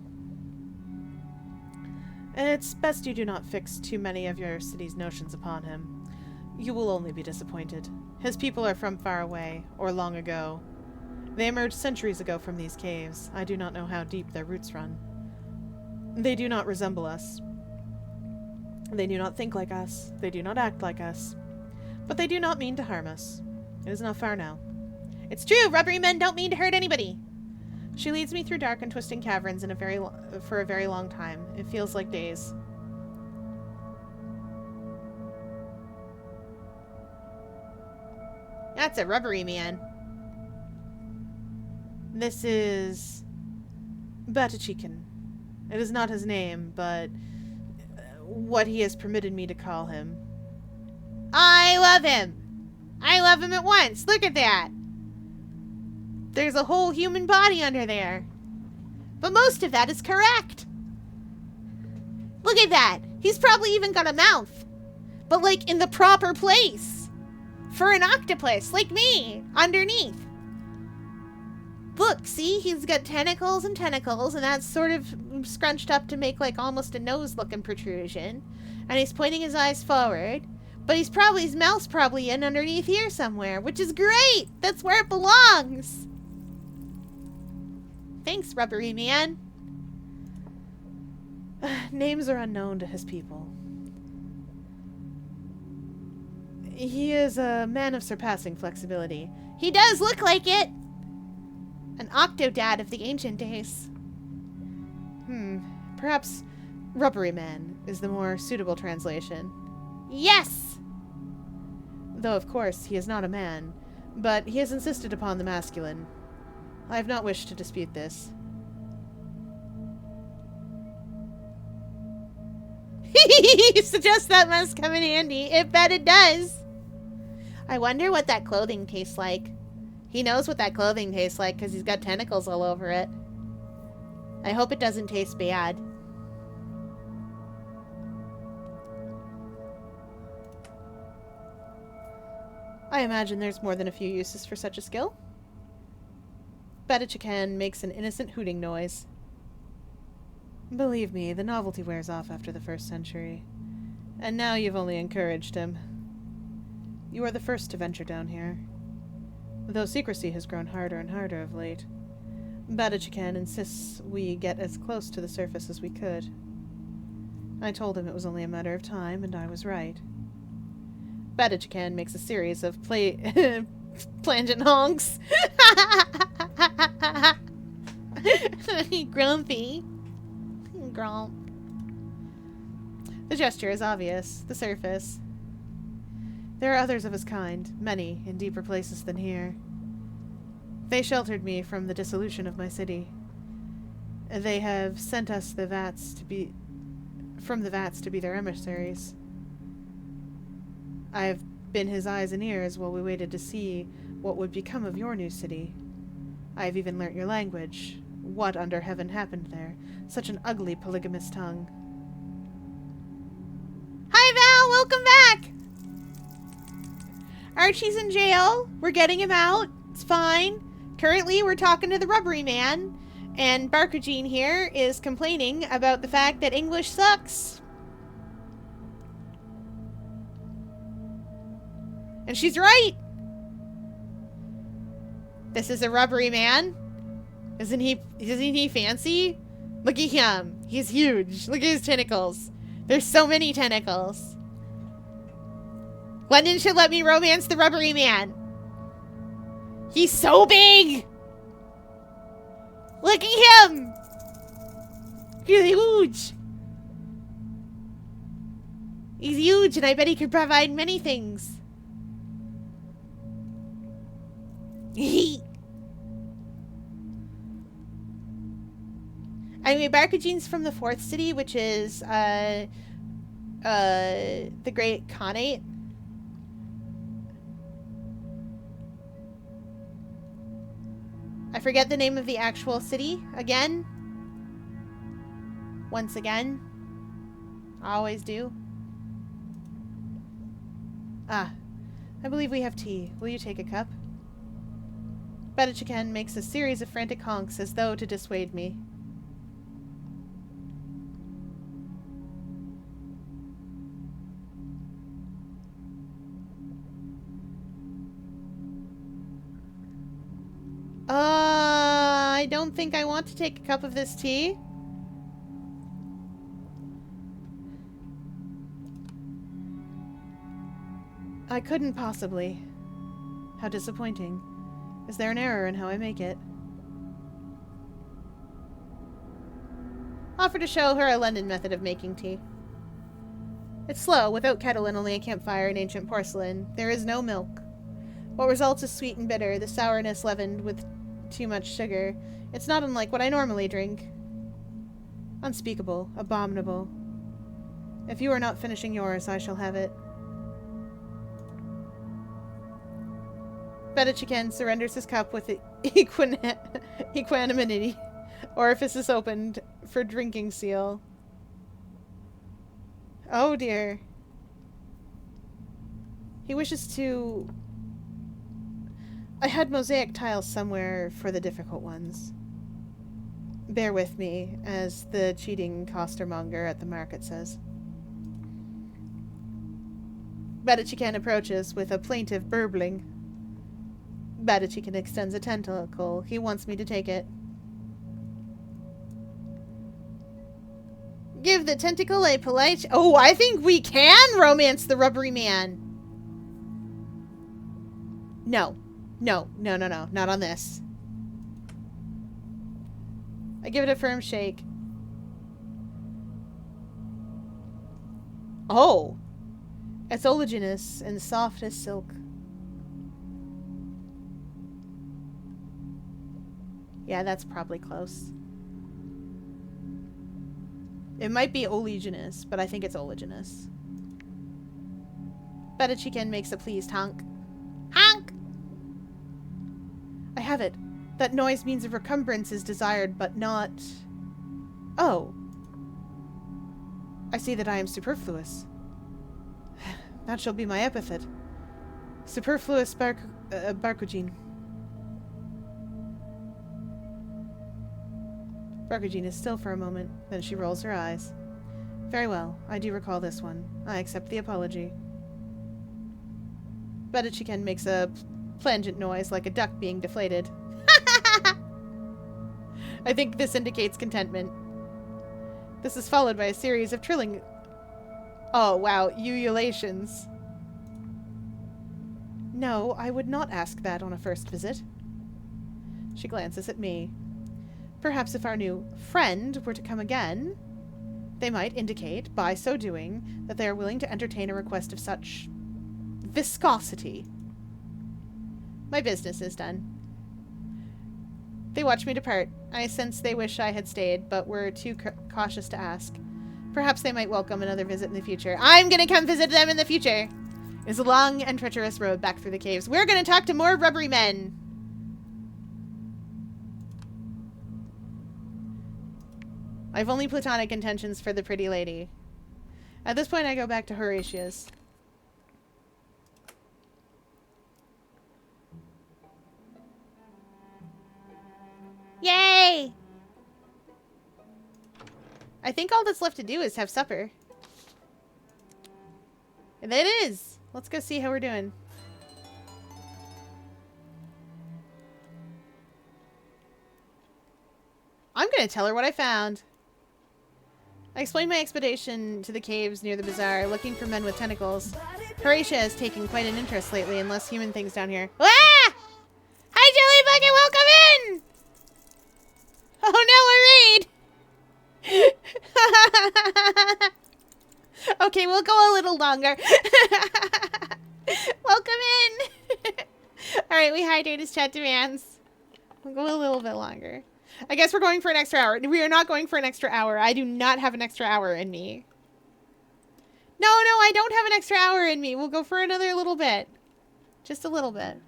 It's best you do not fix too many of your city's notions upon him. You will only be disappointed. His people are from far away, or long ago. They emerged centuries ago from these caves. I do not know how deep their roots run. They do not resemble us. They do not think like us. They do not act like us. But they do not mean to harm us. It is not far now. It's true, rubbery men don't mean to hurt anybody. She leads me through dark and twisting caverns for a very long time. It feels like days. That's a rubbery man. This is Batachikan. It is not his name, but what he has permitted me to call him. I love him! I love him at once! Look at that! There's a whole human body under there. But most of that is correct. Look at that! He's probably even got a mouth. But like in the proper place. For an octopus, like me, underneath. Look, see? He's got tentacles, and that's sort of scrunched up to make like almost a nose-looking protrusion. And he's pointing his eyes forward. But his mouth's probably in underneath here somewhere, which is great! That's where it belongs! Thanks, rubbery man. Names are unknown to his people. He is a man of surpassing flexibility. He does look like it! An octodad of the ancient days. Perhaps rubbery man is the more suitable translation. Yes! Though, of course, he is not a man, but he has insisted upon the masculine. I have not wished to dispute this. You suggest that must come in handy. I bet it does. I wonder what that clothing tastes like. He knows what that clothing tastes like because he's got tentacles all over it. I hope it doesn't taste bad. I imagine there's more than a few uses for such a skill. Betachican makes an innocent hooting noise. Believe me, the novelty wears off after the first century. And now you've only encouraged him. You are the first to venture down here. Though secrecy has grown harder and harder of late, Betachican insists we get as close to the surface as we could. I told him it was only a matter of time, and I was right. Betachican makes a series of plangent honks. Grumpy. Grump. The gesture is obvious. The surface. There are others of his kind, many, in deeper places than here. They sheltered me from the dissolution of my city. They have sent us the vats to be their emissaries. I have been his eyes and ears while we waited to see what would become of your new city. I have even learnt your language. What under heaven happened there? Such an ugly polygamous tongue. Hi, Val! Welcome back! Archie's in jail. We're getting him out. It's fine. Currently, we're talking to the rubbery man. And Barkagine here is complaining about the fact that English sucks. And she's right. This is a rubbery man. Isn't he fancy? Look at him. He's huge. Look at his tentacles. There's so many tentacles. London should let me romance the rubbery man. He's so big. Look at him. He's huge. He's huge, and I bet he could provide many things. Anyway, Barkagine's from the 4th city, which is the Great Khanate. I forget the name of the actual city again. Once again. I always do. Ah, I believe we have tea. Will you take a cup? Betachican makes a series of frantic honks as though to dissuade me. I don't think I want to take a cup of this tea. I couldn't possibly. How disappointing. Is there an error in how I make it? Offer to show her a London method of making tea. It's slow, without kettle and only a campfire and ancient porcelain. There is no milk. What results is sweet and bitter, the sourness leavened with too much sugar. It's not unlike what I normally drink. Unspeakable, abominable. If you are not finishing yours, I shall have it. Betachican surrenders his cup with equanimity. Orifice is opened for drinking seal. Oh dear. He wishes to... I had mosaic tiles somewhere for the difficult ones. Bear with me, as the cheating costermonger at the market says. Betachican approaches with a plaintive burbling. Betachican extends a tentacle. He wants me to take it. Give the tentacle a polite... Oh, I think we can romance the rubbery man. No. No. No, no, no. Not on this. I give it a firm shake. Oh. It's oleaginous and soft as silk. Yeah, that's probably close. It might be oleaginous, but I think it's oleaginous. Betachican makes a pleased honk. Honk! I have it. That noise means a recumbrance is desired, but not... Oh. I see that I am superfluous. That shall be my epithet. Superfluous Barkagine. Barkagine is still for a moment, then she rolls her eyes. Very well, I do recall this one. I accept the apology. Betachiken makes a plangent noise like a duck being deflated. I think this indicates contentment. This is followed by a series of trilling... Oh, wow, ululations. No, I would not ask that on a first visit. She glances at me. Perhaps if our new friend were to come again, they might indicate, by so doing, that they are willing to entertain a request of such viscosity. My business is done. They watch me depart. I sense they wish I had stayed, but were too cautious to ask. Perhaps they might welcome another visit in the future. I'm gonna come visit them in the future! It's a long and treacherous road back through the caves. We're gonna talk to more rubbery men! I've only platonic intentions for the pretty lady. At this point, I go back to Horatius. Yay! I think all that's left to do is have supper. And it is! Let's go see how we're doing. I'm gonna tell her what I found. I explained my expedition to the caves near the bazaar, looking for men with tentacles. Horatia has taken quite an interest lately in less human things down here. Ah! Hi, Jelly Bucket, welcome in! Oh no, a raid! Okay, we'll go a little longer. Welcome in! Alright, we hydrate as chat demands. We'll go a little bit longer. I guess we're going for an extra hour. We are not going for an extra hour. I do not have an extra hour in me. No, I don't have an extra hour in me. We'll go for another little bit. Just a little bit.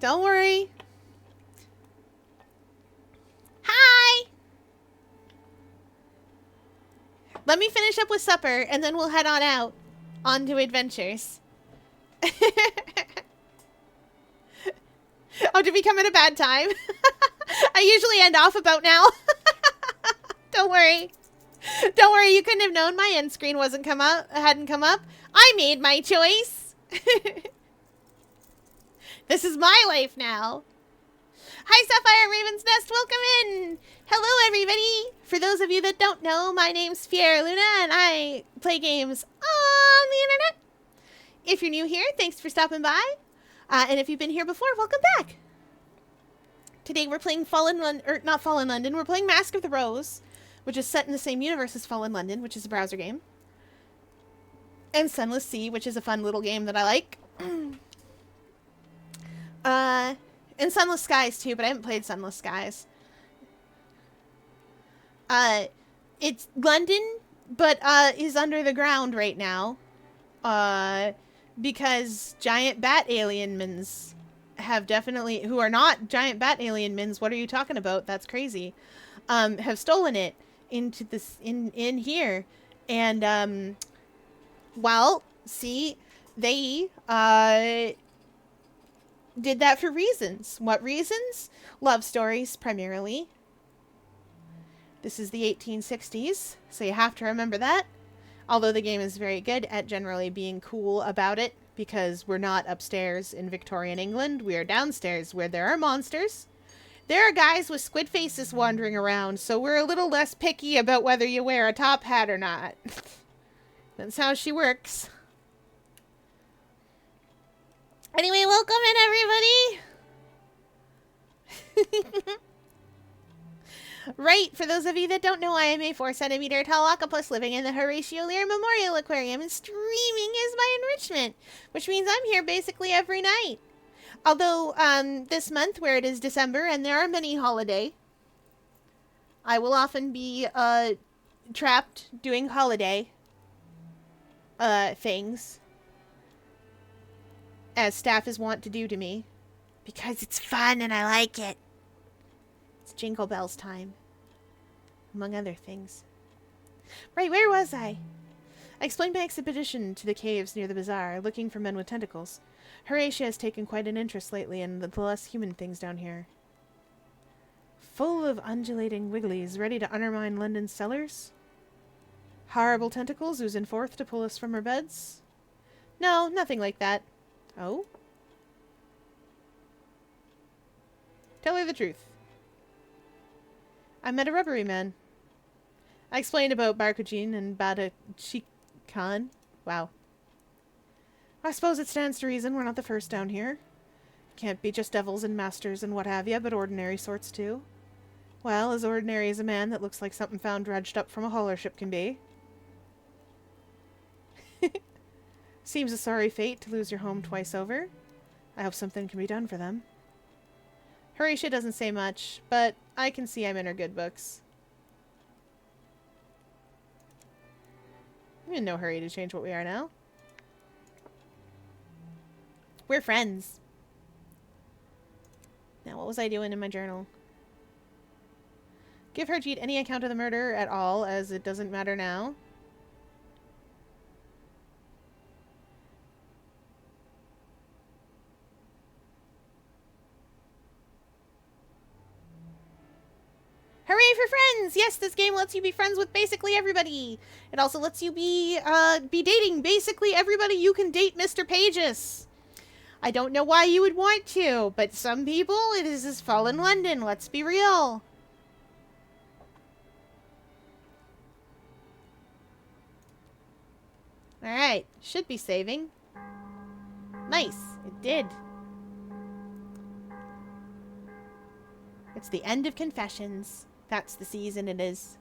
Don't worry. Hi! Let me finish up with supper, and then we'll head on out. On to adventures. Oh, did we come at a bad time? I usually end off about now. Don't worry. Don't worry, you couldn't have known my end screen hadn't come up. I made my choice. This is my life now. Hi, Sapphire Raven's Nest. Welcome in. Hello, everybody. For those of you that don't know, my name's Fiera Luna, and I play games on the internet. If you're new here, thanks for stopping by. And if you've been here before, welcome back. Today we're playing not Fallen London. We're playing Mask of the Rose, which is set in the same universe as Fallen London, which is a browser game. And Sunless Sea, which is a fun little game that I like. And Sunless Skies too, but I haven't played Sunless Skies. It's London, but is under the ground right now. Because giant bat alienmans have definitely, who are not giant bat alienmans, what are you talking about? That's crazy. Have stolen it into this, in here. And, well, see, they, did that for reasons. What reasons? Love stories, primarily. This is the 1860s, so you have to remember that. Although the game is very good at generally being cool about it, because we're not upstairs in Victorian England, we are downstairs where there are monsters. There are guys with squid faces wandering around, so we're a little less picky about whether you wear a top hat or not. That's how she works. Anyway, welcome in, everybody! Right, for those of you that don't know, I am a 4-centimeter tall octopus living in the Horatio Lear Memorial Aquarium, and streaming is my enrichment, which means I'm here basically every night. Although, this month, where it is December, and there are many holidays, I will often be, trapped doing holiday, things, as staff is wont to do to me, because it's fun and I like it. It's Jingle Bells time, among other things. Right, where was I? I explained my expedition to the caves near the bazaar, looking for men with tentacles. Horatia has taken quite an interest lately in the less human things down here. Full of undulating wigglies, ready to undermine London's cellars? Horrible tentacles oozing forth to pull us from our beds? No, nothing like that. Oh? Tell her the truth. I met a rubbery man. I explained about Barkujin and Badachikhan. Wow. I suppose it stands to reason we're not the first down here. Can't be just devils and masters and what have you, but ordinary sorts too. Well, as ordinary as a man that looks like something found dredged up from a hauler ship can be. Seems a sorry fate to lose your home twice over. I hope something can be done for them. Horatio doesn't say much, but I can see I'm in her good books. I'm in no hurry to change what we are now. We're friends. Now, what was I doing in my journal? Give Harjeet any account of the murder at all, as it doesn't matter now. Hooray for friends! Yes, this game lets you be friends with basically everybody. It also lets you be dating basically everybody you can date, Mr. Pages. I don't know why you would want to, but some people, it is as Fallen London, let's be real. Alright, should be saving. Nice, it did. It's the end of Confessions. That's the season it is.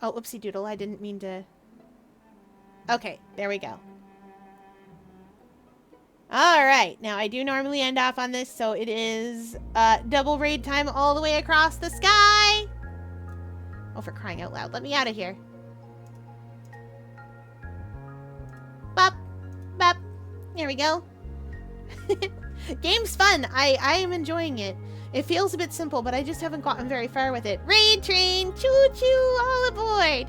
Oh, oopsie doodle, I didn't mean to... Okay, there we go. Alright, now I do normally end off on this, so it is double raid time all the way across the sky! Oh, for crying out loud, let me out of here. Bop, bop, there we go. Game's fun, I am enjoying it. It feels a bit simple, but I just haven't gotten very far with it. Raid train, choo-choo, all aboard!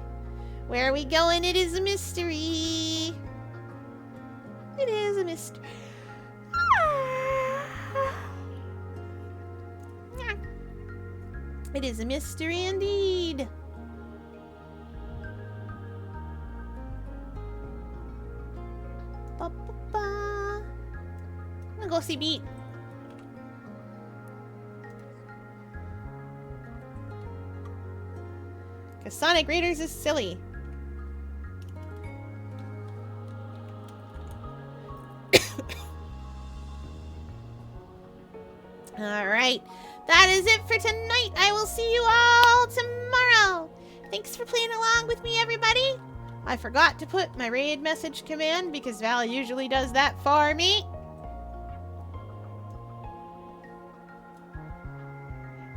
Where are we going? It is a mystery. It is a mystery. It is a mystery indeed. Ba, ba, ba. I'm gonna go see Beat. Because Sonic Raiders is silly. Alright, that is it for tonight. I will see you all tomorrow. Thanks for playing along with me, everybody. I forgot to put my raid message command because Val usually does that for me.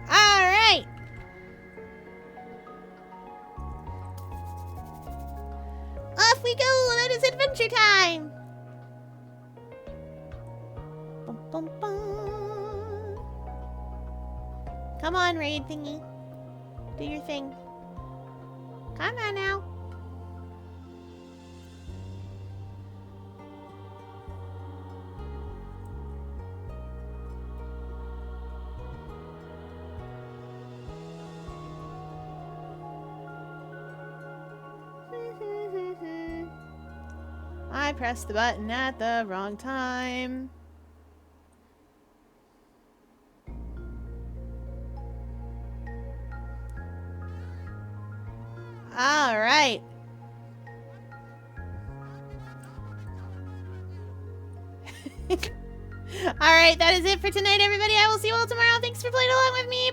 Alright. Off we go. It is adventure time. Bum, bum, bum. Come on, raid thingy. Do your thing. Come on now. I pressed the button at the wrong time. All right. All right, that is it for tonight, everybody. I will see you all tomorrow. Thanks for playing along with me.